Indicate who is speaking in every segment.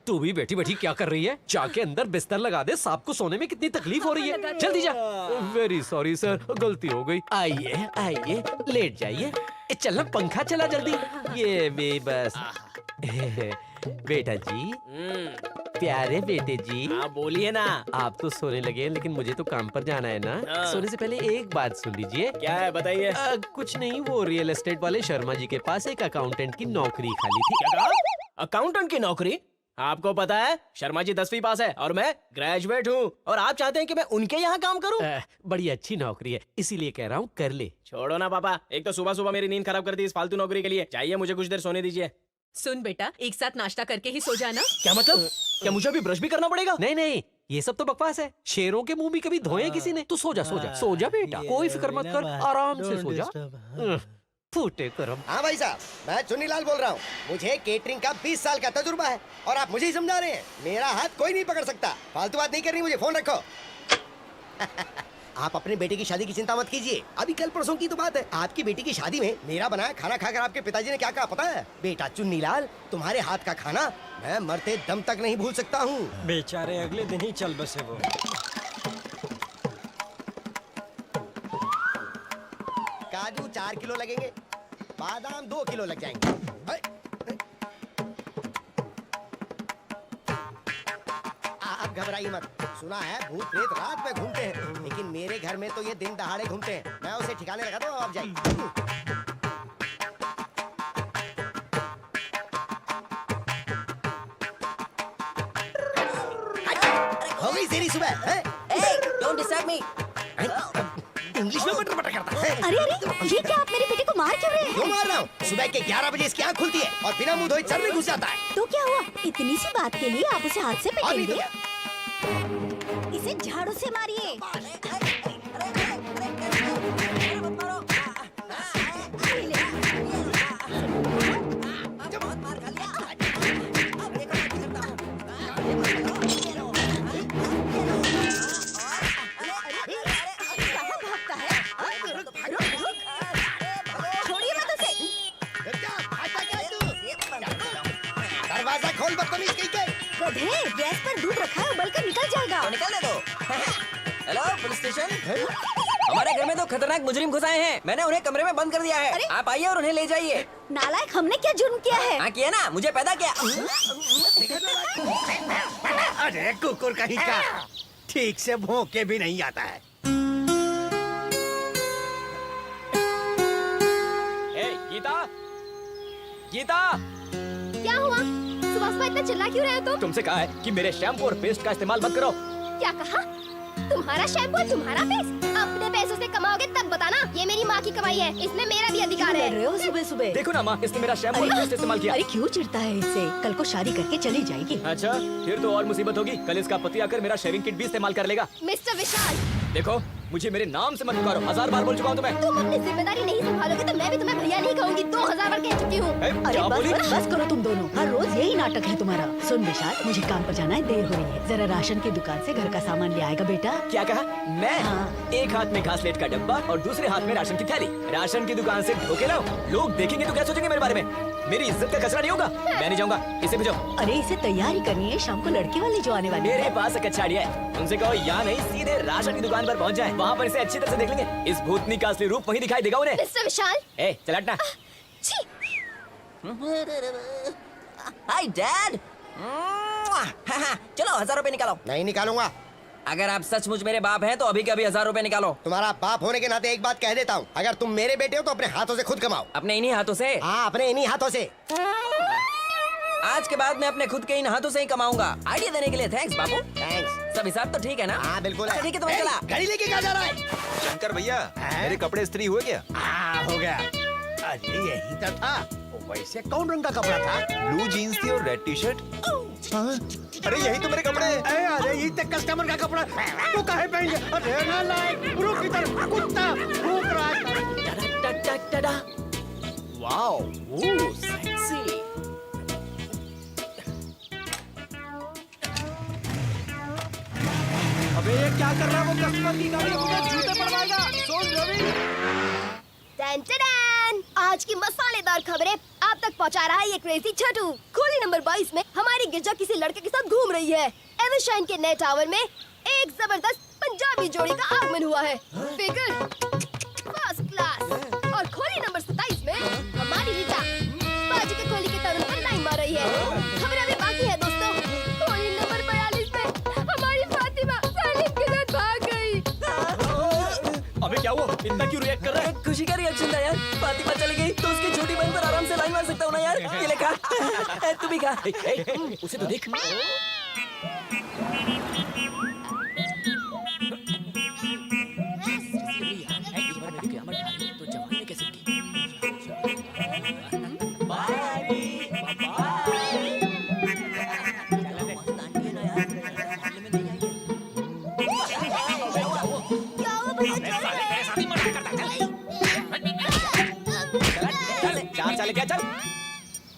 Speaker 1: तू भी बैठी बैठी क्या कर रही है? जाके अंदर बिस्तर लगा दे, सांप को सोने में कितनी तकलीफ हो रही है। जल्दी जा। वेरी सॉरी सर, गलती हो गई। आइए आइए, लेट जाइए। चलना, पंखा चला जल्दी। ये भी बस। बेटा जी, प्यारे बेटे जी।
Speaker 2: हाँ बोलिए ना।
Speaker 1: आप तो सोने लगे हैं, लेकिन मुझे तो काम पर जाना है ना। सोने से पहले एक बात सुन लीजिए।
Speaker 2: क्या है बताइए।
Speaker 1: कुछ नहीं, वो रियल एस्टेट वाले शर्मा जी के पास एक अकाउंटेंट की नौकरी खाली थी।
Speaker 2: क्या कहा? अकाउंटेंट की नौकरी? आपको पता है शर्मा जी 10वीं पास है और मैं ग्रेजुएट हूँ, और आप चाहते हैं कि मैं उनके यहाँ काम करूँ?
Speaker 1: बड़ी अच्छी नौकरी है, इसीलिए कह रहा हूँ कर ले।
Speaker 2: छोड़ो ना पापा, एक तो सुबह सुबह मेरी नींद खराब कर दी इस फालतू नौकरी के लिए। चाहिए मुझे कुछ देर सोने दीजिए।
Speaker 3: सुन बेटा, एक साथ नाश्ता करके ही सो जाना।
Speaker 2: क्या मतलब? क्या मुझे अभी ब्रश भी करना पड़ेगा?
Speaker 1: नहीं नहीं, ये सब तो बकवास है। शेरों के मुंह भी कभी धोए किसी ने? तू सो जा सो जा सो जा बेटा, कोई फिक्र मत कर, आराम से सो जा। फूटे करम।
Speaker 4: हाँ भाई साहब, मैं चुन्नीलाल बोल रहा हूँ। मुझे केटरिंग का 20 साल का तजुर्बा है और आप मुझे ही समझा रहे हैं। मेरा हाथ कोई नहीं पकड़ सकता। फालतू बात नहीं करनी, मुझे फोन रखो। आप अपने बेटे की शादी की चिंता मत कीजिए। अभी कल परसों की तो बात है। आपकी बेटी की शादी में मेरा बनाया खाना खाकर आपके पिताजी ने क्या कहा पता है? बेटा चुन्नीलाल, तुम्हारे हाथ का खाना मैं मरते दम तक नहीं भूल सकता हूँ।
Speaker 5: बेचारे अगले दिन ही चल बसे वो।
Speaker 4: काजू 4 किलो लगेंगे, बादाम 2 किलो लग जाएंगे। आप घबराइए मत। सुना है भूत प्रेत रात में घूमते हैं, लेकिन मेरे घर में तो ये दिन दहाड़े घूमते हैं। मैं उसे ठिकाने लगाता हूँ, आप जाइए। हो गई तेरी सुबह।
Speaker 6: Don't disturb me.
Speaker 4: इंग्लिश में बटर बटर करता है।
Speaker 6: अरे अरे, ये क्या आप मेरे बेटे को मार क्यों रहे हैं?
Speaker 4: क्यों मार रहा हूँ? सुबह के 11 बजे इसकी आँख खुलती है और बिना मुंह धोए सर में घुस जाता है।
Speaker 6: तो क्या हुआ? इतनी सी बात के लिए आप उसे हाथ से
Speaker 4: और नहीं तो
Speaker 6: पीटेंगे?
Speaker 4: क्या?
Speaker 6: इसे झाड़ू से मारिए। कहाँ भागता है? छोड़िए मत उसे।
Speaker 4: दरवाजा खोल बदतमीज कहीं के।
Speaker 6: गधे, गैस पर दूध रखा है, उबल कर निकल जाएगा।
Speaker 7: तो निकलने दो। Hello police station. हमारे घर में तो खतरनाक मुजरिम घुस आए हैं। मैंने उन्हें कमरे में बंद कर दिया है। आप आइए और उन्हें ले जाइए।
Speaker 6: नालायक, हमने क्या जुर्म किया है?
Speaker 7: हाँ किया ना, मुझे पैदा किया।
Speaker 4: अरे कुकुर कहीं का, ठीक से भौंके भी नहीं आता है।
Speaker 2: ए, गीता, गीता,
Speaker 8: क्या हुआ? सुबह सुबह इतना चिल्ला क्यों रहे हो तुम?
Speaker 2: तुमसे कहा है कि मेरे शैम्पू और पेस्ट का इस्तेमाल मत करो।
Speaker 8: क्या कहा? तुम्हारा शैम्पू और तुम्हारा पेस्ट? अपने पैसों से कमाओगे तब बताना। ये मेरी माँ की कमाई है, इसमें मेरा भी अधिकार है।
Speaker 6: लड़ रहे हो सुबह सुबह?
Speaker 2: देखो ना माँ, इसने मेरा शैम्पू और पेस्ट इस्तेमाल किया।
Speaker 6: अरे क्यों चिढ़ता है इससे? कल को शादी करके चली जाएगी।
Speaker 2: अच्छा, फिर तो और मुसीबत होगी। कल इसका पति आकर मेरा शेविंग किट भी इस्तेमाल कर लेगा।
Speaker 8: मिस्टर विशाल,
Speaker 2: देखो, मुझे मेरे नाम से मत पुकारो। 1000 बार बोल चुका हूँ तुम्हें।
Speaker 8: तुम अपनी जिम्मेदारी नहीं संभालोगे तो मैं भी तुम्हें भैया नहीं कहूँगी। 2000 बार कह चुकी हूँ।
Speaker 2: ए,
Speaker 6: अरे
Speaker 2: क्या बोली?
Speaker 6: बस करो तुम दोनों। हर रोज यही नाटक है तुम्हारा। सुन विशाल, मुझे काम पर जाना है, देर हो रही है। जरा राशन की दुकान से घर का सामान ले आएगा बेटा।
Speaker 2: क्या कहा? मैं?
Speaker 6: हाँ।
Speaker 2: एक हाथ में घासलेट का डब्बा और दूसरे हाथ में राशन की थैली। राशन की दुकान से ढोके लाओ। लोग देखेंगे तो क्या सोचेंगे मेरे बारे में? मेरी इज्जत का कचरा नहीं होगा। मैं नहीं जाऊंगा, इसे भेजो।
Speaker 6: अरे इसे तैयारी करनी है, शाम को लड़के वाले जो आने वाले
Speaker 2: मेरे
Speaker 6: हैं।
Speaker 2: पास एक अच्छा आइडिया है। उनसे कहो यहाँ नहीं, सीधे राशन की दुकान पर पहुँच जाए। वहाँ पर इसे अच्छी तरह से देख लेंगे। इस भूतनी का असली रूप वहीं दिखाई देगा उन्हें।
Speaker 8: मिस्टर विशाल,
Speaker 2: ए, चल हटना।
Speaker 8: छी,
Speaker 7: हाय डैड। चलो 1000 रुपए निकालो।
Speaker 4: नहीं निकालूंगा।
Speaker 7: अगर आप सचमुच मेरे बाप हैं तो अभी के अभी 1000 रुपए निकालो।
Speaker 4: तुम्हारा बाप होने के नाते एक बात कह देता हूँ, अगर तुम मेरे बेटे हो तो अपने हाथों से खुद कमाओ।
Speaker 7: अपने इन्हीं हाथों से।
Speaker 4: हाँ, अपने इन्हीं हाथों से।
Speaker 7: आज के बाद मैं अपने खुद के इन हाथों से ही कमाऊंगा। आइडिया देने के लिए थैंक्स बाबू।
Speaker 4: थैंक्स।
Speaker 7: सब हिसाब तो ठीक है ना?
Speaker 4: हाँ बिल्कुल
Speaker 7: अच्छा, ठीक है, तो मैं चला।
Speaker 4: घड़ी लेके कहाँ जा रहा है?
Speaker 9: शंकर भैया, मेरे कपड़े इस्त्री हुए क्या?
Speaker 4: हाँ हो गया। अरे यही तो था। वैसे कौन रंग का कपड़ा था?
Speaker 9: ब्लू जीन्स थी और रेड टी शर्ट। अरे यही तो मेरे कपड़े हैं।
Speaker 4: अरे ये तो कस्टमर का कपड़ा। तू काहे पहन? अरे नालायक, रुक इधर, कुत्ता भूख रहा है।
Speaker 2: वाओ, ओह सेक्सी।
Speaker 5: अबे ये क्या कर रहा है? वो कस्टमर की गाड़ी मुझे जूते पड़वाएगा। सुन रवि,
Speaker 8: टन टन, आज की मसालेदार खबरें आप तक पहुंचा रहा है ये क्रेजी छठू। खोली नंबर 22 में हमारी गिरजा किसी लड़के के साथ घूम रही है। एवरशाइन के नए टावर में एक जबरदस्त पंजाबी जोड़ी का आगमन हुआ है। Figure first class. और खोली नंबर 27 में हमारी रीता बाजू के खोली के तरुण पर लाइन मार रही है। खबर अभी बाकी है दोस्तों। खोली नंबर 42 में हमारी फातिमा सलीम के साथ भाग गई।
Speaker 2: अबे क्या हुआ? इतना क्यों रिएक्ट कर रहा है?
Speaker 7: खुशी का रिएक्शन था यार। फातिमा चली गई तो उसकी छोटी बहन पर आराम से लाइन मार सकता हूँ ना यार। ये ले खा। तू भी खा।
Speaker 2: उसे तो देख। चार चाले क्या चल?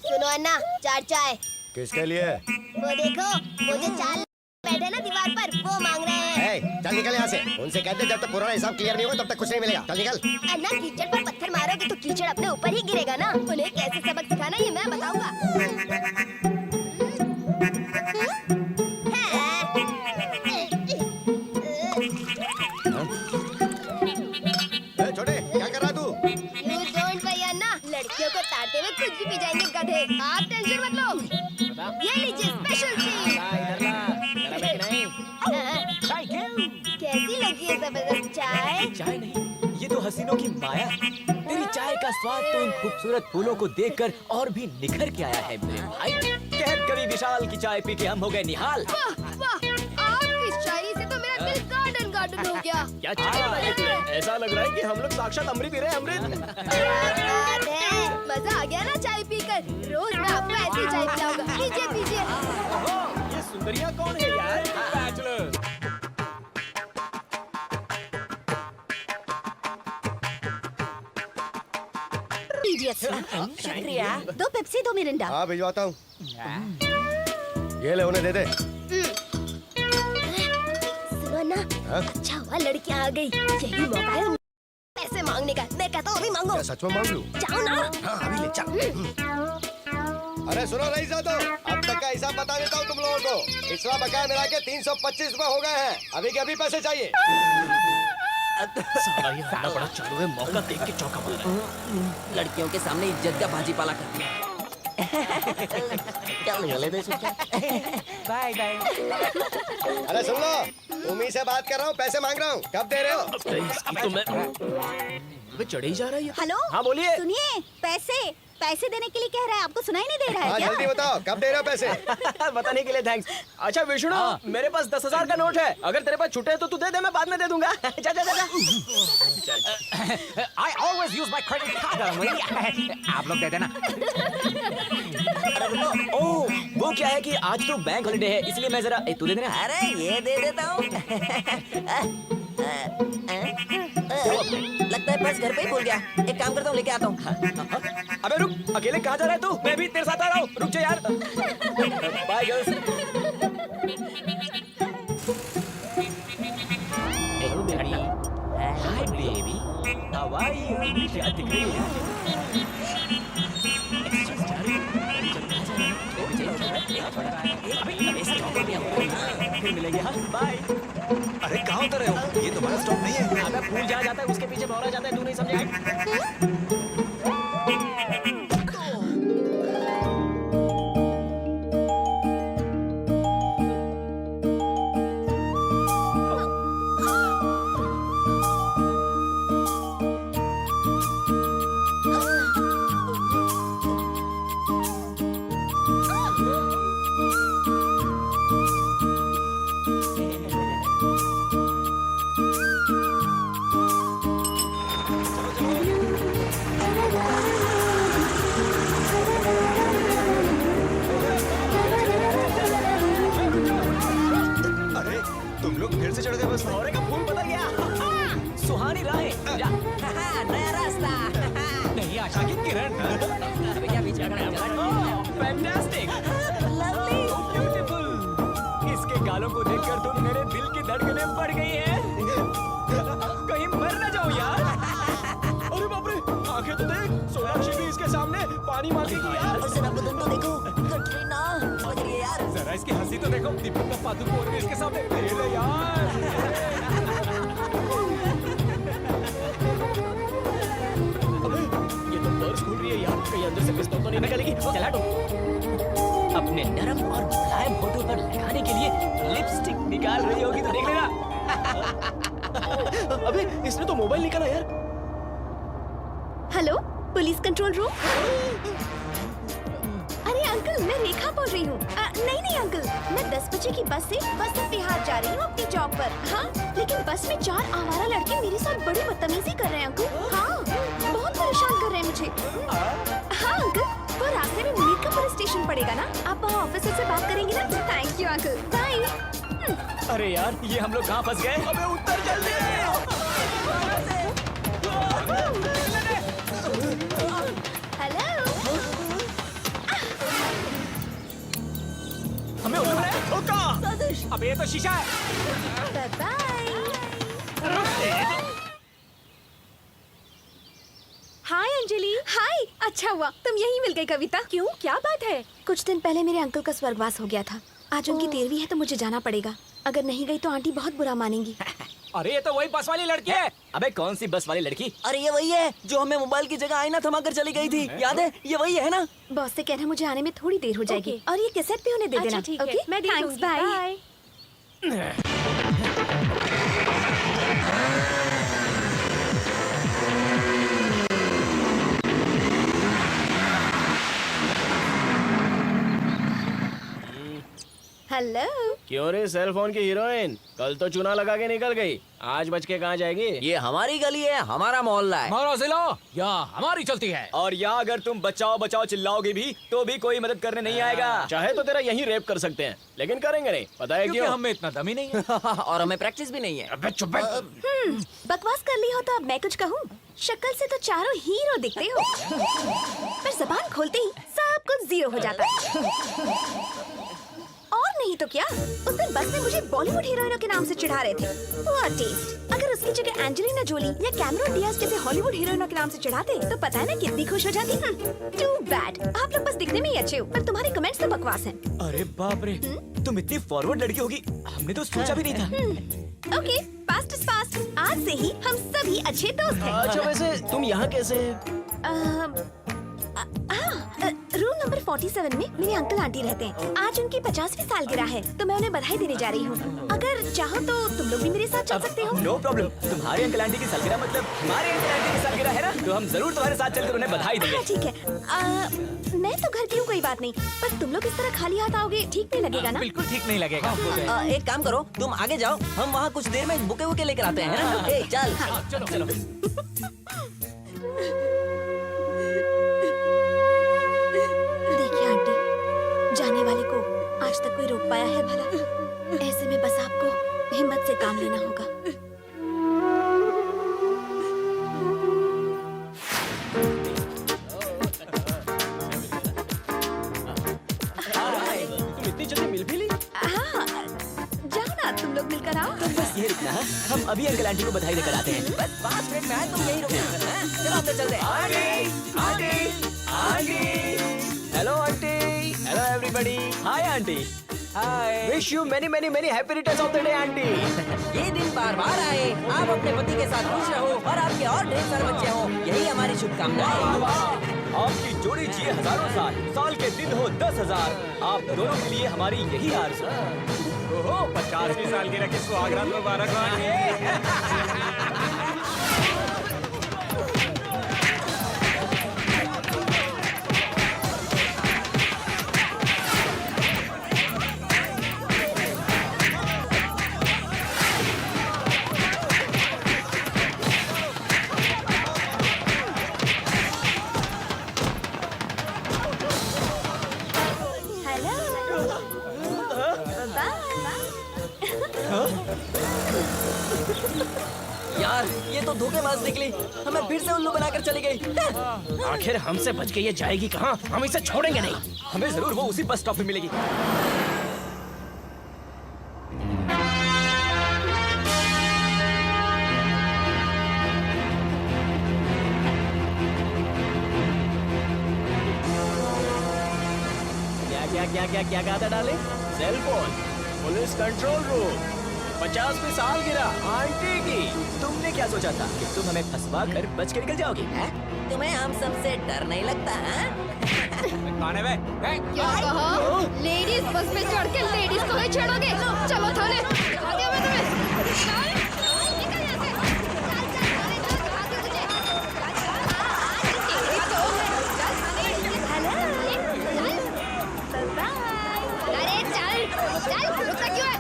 Speaker 8: सुनो अन्ना, चार चाय।
Speaker 4: किसके लिए?
Speaker 8: वो देखो, वो जो चाल बैठे ना दीवार पर, वो मांग रहे हैं।
Speaker 4: चल निकल यहाँ से। उनसे कहते जब तक पुराना हिसाब क्लियर नहीं होगा तब तक कुछ नहीं मिलेगा। चल निकल।
Speaker 8: अन्ना, कीचड़ पर पत्थर मारोगे तो कीचड़ अपने ऊपर ही गिरेगा ना। उन्हें कैसे सबक सिखाना ये मैं बताऊंगा।
Speaker 4: छोटे क्या कर रहा तू?
Speaker 8: You don't worry, अन्ना, लड़कियों को ताड़ते हुए कुछ भी पी जाएंगे गधे। आप टेंशन मत लो। ये लीजिए स्पेशल टी। कैसी लगी है जबरदस्त चाय?
Speaker 2: चाय नहीं, ये तो हसीनों की माया। तेरी चाय का स्वाद तो इन खूबसूरत फूलों को देखकर और भी निखर के आया है मेरे भाई। कहत कवि विशाल की चाय पी के हम हो गए निहाल।
Speaker 8: वाह वाह, आपकी शायरी से तो मेरा दिल गार्डन गार्डन हो गया।
Speaker 2: क्या चाय? ऐसा लग रहा है कि हम लोग साक्षात अमृत पी रहे हैं। अमृत
Speaker 8: बात है, मजा आ गया ना चाय पीकर। रोज मैं आपको ऐसी चाय पिलाऊंगा। पीजिए पीजिए।
Speaker 2: ये सुंदरिया कौन है यार? बैचलर।
Speaker 6: शुक्रिया। 2 पेप्सी 2 मिरिंडा।
Speaker 4: हाँ भिजवाता हूँ। ये ले उन्हें दे दे।
Speaker 8: सुनो ना, अच्छा हुआ लड़की आ गई। यही मौका है पैसे मांगने का। मैं कहता हूँ अभी मांगो।
Speaker 4: क्या सच में मांग लूँ?
Speaker 8: जाओ ना।
Speaker 4: हाँ अभी ले चल। अरे सुनो रईस साहब, अब तक का हिसाब बता देता हूँ तुम लोगों को। पिछला बकाया मिला के 325 रुपए हो गए हैं। अभी के अभी पैसे चाहिए।
Speaker 1: साला ये हल्ला बड़ा चालू है, मौका देख के चौका मार रहा है।
Speaker 7: लड़कियों के सामने इज्जत का भाजीपाला कर दिया। Bye bye.
Speaker 4: अरे सुन लो, तुम ही से बात कर रहा हूँ, पैसे मांग रहा हूँ। कब दे रहे हो?
Speaker 1: इसकी तो मैं अबे चढ़े ही जा रहा है ये।
Speaker 6: हेलो,
Speaker 2: हाँ बोलिए।
Speaker 6: सुनिए, पैसे देने के लिए कह रहा है। आपको सुनाई नहीं दे रहा है
Speaker 4: हाँ
Speaker 6: क्या?
Speaker 4: जल्दी बताओ, कब दे रहे हो पैसे?
Speaker 2: बताने के लिए थैंक्स। अच्छा विष्णु, मेरे पास 10,000 का नोट है। अगर तेरे पास छुट्टे तो तू दे दे, मैं बाद में दे दूंगा। जा जा जा जा।
Speaker 1: I always use my credit card. आप लोग दे देना।
Speaker 2: ओह, वो क्या है कि आज तो बैंक हॉलिडे है, इसलिए मैं जरा तू दे देना।
Speaker 7: अरे ये दे देता हूँ। लगता है पर्स घर पे ही भूल गया। एक काम करता हूँ, लेके आता हूँ।
Speaker 2: अबे रुक, अकेले कहाँ जा रहा है तू? मैं भी तेरे साथ आ रहा हूँ। रुक जा यार। Bye girls.
Speaker 1: Hi baby.
Speaker 2: How are you? क्या दिख रही है? फिर मिलेंगे। हाँ बाय।
Speaker 9: अरे कहाँ उतर रहे हो? ये तुम्हारा स्टॉप नहीं है।
Speaker 2: अबे फूल जहाँ जाता है उसके पीछे भौरा जाता है, तू नहीं समझा?
Speaker 9: अरे तुम लोग फिर से चढ़ गए बस में।
Speaker 2: भौरे का फूल बदल गया। सुहानी राहें। जा।
Speaker 7: नया रास्ता।
Speaker 1: नहीं आशा की किरण।
Speaker 7: भैया बीच में
Speaker 2: फैंटास्टिक। लवली। ब्यूटीफुल। इसके गालों को देखकर तो मेरे दिल की धड़कनें बढ़ गई हैं। कहीं मर न जाऊं यार। अरे बाप रे, आंखें तो देख। सोनाक्षी भी इसके सामने
Speaker 5: पानी मार देगी यार।
Speaker 7: और जरा बदन तो देखो, कटरीना लग रही है यार।
Speaker 5: जरा इसकी हंसी तो देखो, दीपिका पादुकोण भी इसके सामने फेल है यार।
Speaker 2: अबे, ये तो पर्स खुल रही है यार, कहीं अंदर से पिस्तौल तो नहीं निकलेगी। चला तो अपने नरम और मुलायम होठों पर लगाने के लिए लिपस्टिक निकाल रही होगी तो देख लेना। अबे इसने तो मोबाइल निकाला यार।
Speaker 8: Hello, police control room. अरे अंकल, मैं रेखा बोल रही हूँ। नहीं अंकल, मैं 10 बजे की बस से बिहार जा रही हूँ अपनी जॉब पर। हाँ, लेकिन बस में 4 आवारा लड़के मेरे साथ बड़ी बदतमीजी कर रहे हैं अंकल। हाँ, बहुत परेशान कर रहे हैं मुझे। हाँ अंकल, वो रास्ते में मीरका पुलिस स्टेशन पड़ेगा ना, आप वहाँ ऑफिसर से बात करेंगे ना? Thank you uncle, bye.
Speaker 2: अरे यार, ये हम लोग कहाँ फंस गए? अबे उत्तर जल्दी।
Speaker 8: हेलो,
Speaker 2: हमें उल्लू बनाया? धोखा!
Speaker 5: अबे ये तो शीशा है।
Speaker 8: Bye bye. Hi Anjali. Hi, अच्छा हुआ तुम यहीं मिल गई। कविता, क्यों, क्या बात है? कुछ दिन पहले मेरे अंकल का स्वर्गवास हो गया था। आज उनकी 13वीं है तो मुझे जाना पड़ेगा। अगर नहीं गई तो आंटी बहुत बुरा मानेंगी।
Speaker 5: अरे ये तो वही बस वाली लड़की है।
Speaker 2: अबे कौन सी बस वाली लड़की?
Speaker 7: अरे ये वही है जो हमें मोबाइल की जगह आईना थमा कर चली गई थी, याद है? ये वही है ना?
Speaker 8: बॉस से कहना मुझे आने में थोड़ी देर हो जाएगी। और ये कैसेट भी उन्हें दे देना।
Speaker 3: ठीक है,
Speaker 8: ओके,
Speaker 3: मैं दे
Speaker 8: थैंक्स,
Speaker 3: दूंगी,
Speaker 8: बाय। हेलो।
Speaker 2: क्यों रे सेल फोन की हीरोइन, कल तो चूना लगा के निकल गई, आज बच के कहाँ जाएगी?
Speaker 7: ये हमारी गली है, हमारा मोहल्ला है।
Speaker 5: हमारा जिला या हमारी चलती है।
Speaker 2: और यहाँ अगर तुम बचाओ बचाओ चिल्लाओगे भी तो भी कोई मदद करने नहीं आएगा। चाहे तो तेरा यहीं रेप कर सकते हैं, लेकिन करेंगे नहीं। पता है
Speaker 5: क्योंकि
Speaker 2: क्यों?
Speaker 5: हमें इतना दम ही नहीं है।
Speaker 7: और हमें प्रैक्टिस भी नहीं है।
Speaker 5: अबे चुप बैठ।
Speaker 8: बकवास कर ली हो तो अब मैं कुछ कहूँ? शक्ल से तो चारों हीरो दिखते हो, पर जबान खोलते ही सब कुछ जीरो हो जाता है। और नहीं तो क्या, उस दिन बस में मुझे बॉलीवुड हीरोइनों के नाम से चिढ़ा रहे थे। Poor taste। अगर उसकी जगह एंजेलिना जोली या कैमरन डियाज जैसे हॉलीवुड हीरोइनों के नाम से चिढ़ाते तो पता है ना कितनी खुश हो जाती। टू बैड, आप लोग बस दिखने में ही अच्छे हो, पर तुम्हारे कमेंट्स तो बकवास हैं।
Speaker 2: अरे बाप रे, तुम इतनी फॉरवर्ड लड़की होगी हमने तो सोचा भी नहीं था।
Speaker 8: Okay, past is past. आज से ही हम सभी अच्छे दोस्त हैं।
Speaker 2: अच्छा वैसे तुम यहाँ कैसे?
Speaker 8: रूम नंबर 47 में मेरे अंकल आंटी रहते हैं। आज उनकी 50वीं सालगिरह है तो मैं उन्हें बधाई देने जा रही हूँ। अगर चाहो तो तुम लोग भी मेरे साथ चल सकते हो।
Speaker 2: No problem. तुम्हारे अंकल आंटी की सालगिरह मतलब हमारे अंकल आंटी की सालगिरह है ना, तो हम जरूर तुम्हारे साथ चलकर उन्हें बधाई देंगे।
Speaker 8: हाँ ठीक है। मैं तो घर की हूँ, कोई बात नहीं, पर तुम लोग इस तरह खाली हाथ आओगे ठीक नहीं लगेगा ना?
Speaker 5: बिल्कुल ठीक नहीं लगेगा।
Speaker 7: एक काम करो, तुम आगे जाओ, हम वहाँ कुछ देर में बुके वुके लेकर आते हैं, है ना? ए, चल।
Speaker 5: चलो चलो।
Speaker 8: देखिए आंटी, जाने वाले को आज तक कोई रोक पाया है भला? ऐसे में बस आपको हिम्मत से काम लेना होगा।
Speaker 2: तुम इतनी जल्दी मिल भी ली?
Speaker 8: हाँ, जाओ ना, तुम लोग मिलकर आओ।
Speaker 2: तुम बस ये रुकना, हम अभी अंकल आंटी को बधाई देकर आते हैं।
Speaker 7: बस 5 मिनट में आए, तुम यहीं रुको। चलो अंदर चलते हैं।
Speaker 2: Hello aunty. Hello everybody. Hi aunty. Hi. Wish you many many many happy returns of the day aunty.
Speaker 7: ये दिन बार बार आए, आप अपने पति के साथ खुश रहो और आपके और ढेर सारे बच्चे हो, यही हमारी शुभकामनाएं।
Speaker 2: आपकी जोड़ी जिए हजारों साल, साल के दिन हो 10,000। आप दोनों के लिए हमारी यही आरज़ू।
Speaker 5: ओहो, 50वीं सालगिरह की सुहागरात मुबारक हो आंटी।
Speaker 8: हेलो,
Speaker 7: यार, ये तो धोखेबाज निकली, हमें फिर से उल्लू बनाकर चली गई।
Speaker 2: आखिर हमसे बच के ये जाएगी कहाँ? हम इसे छोड़ेंगे नहीं। हमें जरूर वो उसी बस स्टॉप पे मिलेगी। क्या कहा था डाले? Cell phone, police control room, 50वीं सालगिरह आंटी की। तुमने क्या सोचा था कि तुम हमें फंसवा कर बच के निकल जाओगी? हैं?
Speaker 7: तुम्हें हम सबसे डर नहीं लगता है?
Speaker 5: कौन है बे?
Speaker 8: क्या कहा? लेडीज बस में चढ़ के लेडीज को ही छेड़ोगे? चलो थाने। दिखा दिया मैं तुम्हें। चल, निकल यहाँ से। चल, थाने चल, दिखा दूँ तुझे। तेरी तो। चल, थाने। चल, बाय। अरे चल, रुकता क्यों है?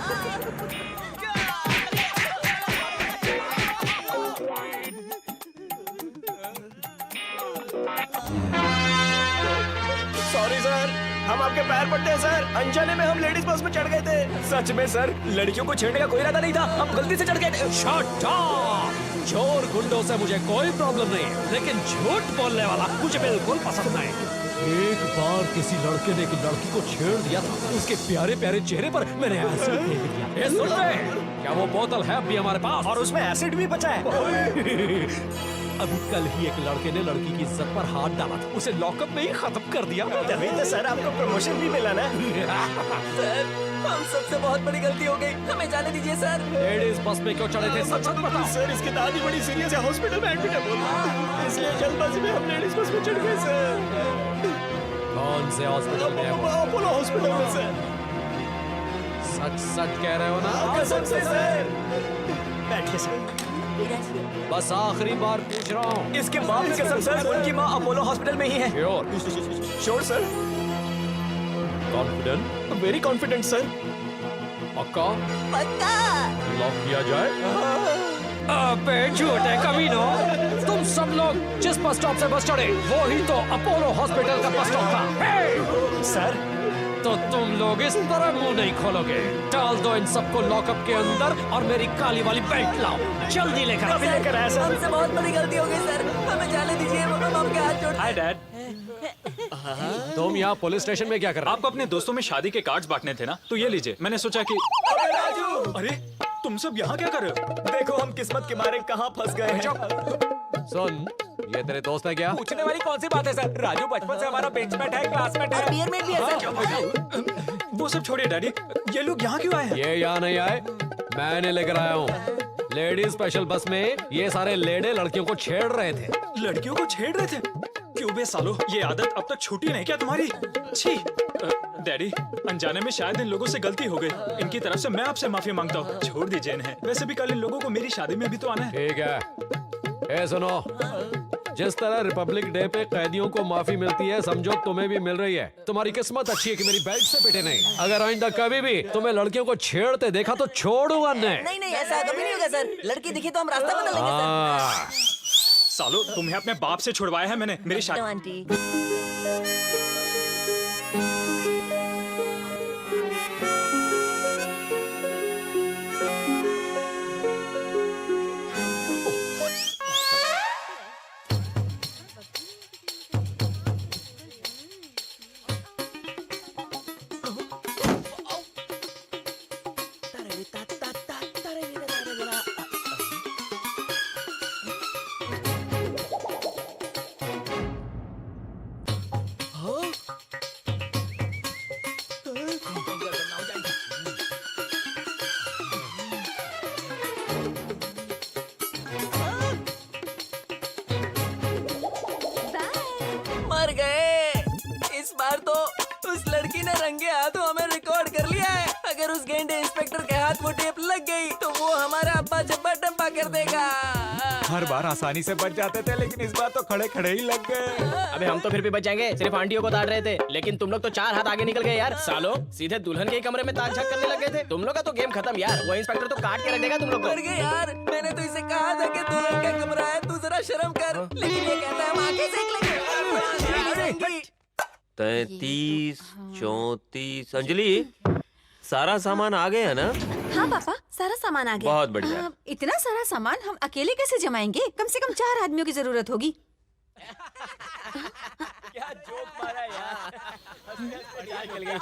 Speaker 2: सॉरी सर, हम आपके पैर पड़ते हैं सर। अनजाने में हम लेडीज बस में चढ़ गए थे। सच में सर, लड़कियों को छेड़ने का कोई इरादा नहीं था, हम गलती से चढ़ गए थे।
Speaker 1: Shut up! चोर गुंडों से मुझे कोई प्रॉब्लम नहीं है, लेकिन झूठ बोलने वाला मुझे बिल्कुल पसंद नहीं। एक बार किसी लड़के ने एक लड़की को छेड़ दिया था, उसके प्यारे प्यारे चेहरे पर मैंने एसिड फेंक दिया। ए, सुन रहे? क्या वो बोतल है अभी हमारे पास?
Speaker 2: और उसमें एसिड भी बचा है।
Speaker 1: अभी कल ही एक लड़के ने लड़की की इज्जत पर हाथ डाला था, उसे लॉकअप में ही खत्म कर दिया।
Speaker 2: तभी तो सर आपको प्रमोशन भी मिला ना।
Speaker 7: सर, हम सबसे बहुत बड़ी गलती हो गई, हमें जाने दीजिए सर।
Speaker 1: लेडीज बस में क्यों चढ़े थे, सच सच बताओ।
Speaker 2: सर, इसकी दादी बड़ी सीरियस है, हॉस्पिटल में एडमिट है बोलो। इसलिए जल्दबाजी में हम लेडीज बस में चढ़ गए सर।
Speaker 1: कौन से हॉस्पिटल में है वो?
Speaker 2: अपोलो हॉस्पिटल में सर।
Speaker 1: सच सच कह रहे हो ना?
Speaker 2: कसम से सर। बैठिए सर।
Speaker 1: बस आखिरी बार पूछ रहा हूँ।
Speaker 2: इसके माँ की कसम सर, उनकी माँ अपोलो हॉस्पिटल में ही है। Sure sir.
Speaker 1: Confident?
Speaker 2: Very confident sir.
Speaker 1: पक्का?
Speaker 7: पक्का।
Speaker 1: लॉक किया जाए? अबे झूठे कमीनों, तुम सब लोग जिस बस स्टॉप से बस चढ़े वो ही तो अपोलो हॉस्पिटल का बस स्टॉप था।
Speaker 2: सर,
Speaker 1: तो तुम लोग इस तरह मुंह नहीं खोलोगे। डाल दो इन सबको लॉकअप के अंदर और मेरी काली वाली बेल्ट लाओ, जल्दी लेकर।
Speaker 2: अभी लेकर आया सर।
Speaker 7: हमसे बहुत बड़ी गलती हो गई सर, हमें जाने दीजिए, हम आपके हाथ जोड़ते हैं।
Speaker 5: Hi dad.
Speaker 1: तुम यहाँ पुलिस स्टेशन में क्या कर रहे हो?
Speaker 5: आपको अपने दोस्तों में शादी के कार्ड्स बांटने थे ना, तो ये लीजिए। मैंने सोचा कि अरे तुम सब यहाँ क्या कर रहे हो?
Speaker 2: देखो हम किस्मत के मारे कहाँ फंस गए हैं।
Speaker 1: सुन, ये तेरे दोस्त है क्या?
Speaker 5: पूछने वाली कौन सी बात है सर? राजू बचपन से हमारा बेंचमेट है, क्लासमेट है।
Speaker 7: बियर में भी है सर।
Speaker 5: वो सब छोड़िए डैडी, ये लोग यहाँ क्यों आए हैं?
Speaker 1: ये यहाँ नहीं आए, मैंने लेकर आया हूँ। लेडीज स्पेशल बस में ये सारे लेडे लड़कियों को छेड़ रहे थे।
Speaker 5: लड़कियों को छेड़ रहे थे? क्यों बे सालो, ये आदत अब तक छूटी नहीं क्या तुम्हारी? छी। डैडी, अनजाने में शायद इन लोगों से गलती हो गई। इनकी तरफ से मैं आपसे माफी मांगता हूँ, छोड़ दीजिए इन्हें। वैसे भी कल इन लोगों को मेरी शादी में भी तो आना है।
Speaker 1: ठीक है। ए सुनो, जिस तरह रिपब्लिक डे पे कैदियों को माफी मिलती है, समझो तुम्हें भी मिल रही है। तुम्हारी किस्मत अच्छी है कि मेरी बेल्ट से पिटे नहीं। अगर आइंदा कभी भी तुम्हें लड़कियों को छेड़ते देखा तो छोड़ूंगा नहीं।
Speaker 7: नहीं, ऐसा कभी नहीं होगा सर। लड़की दिखी तो हम रास्ता बदल लेंगे सर।
Speaker 1: हाँ।
Speaker 5: सालो, तुम्हें अपने बाप से छुड़वाया है मैंने, मेरी शादी।
Speaker 7: आंटी। मर गए। इस बार तो उस लड़की ने रंगे हाथों हमें रिकॉर्ड कर लिया है। अगर उस गेंडे इंस्पेक्टर के हाथ वो टेप लग गई तो वो हमारा अब्बा चप्पा टप्पा कर देगा।
Speaker 5: हर बार आसानी से बच जाते थे, लेकिन इस बार तो खड़े खड़े ही लग गए।
Speaker 2: अबे हम तो फिर भी बच जाएंगे, सिर्फ आंटियों को ताड़ रहे थे। लेकिन तुम लोग तो 4 हाथ आगे निकल गए यार। सालो, सीधे दुल्हन के ही कमरे में ताक झाक करने लग गए थे। तुम लोग का तो गेम खत्म यार। वो इंस्पेक्टर तो काट के रख देगा तुम लोग को।
Speaker 7: मर गए यार। मैंने तो इसे कहा था कि दुल्हन का कमरा है, तू जरा शर्म कर। लेकिन ये कहता है हम आंखें सेक लेंगे।
Speaker 10: 33, 34। अंजलि, सारा सामान आ गया ना?
Speaker 8: हाँ पापा, सारा सामान आ गया।
Speaker 10: बहुत बढ़िया।
Speaker 8: इतना सारा सामान हम अकेले कैसे जमाएंगे? कम से कम 4 आदमियों की जरूरत होगी।
Speaker 2: क्या जोक मारा यार। बढ़िया चल गई।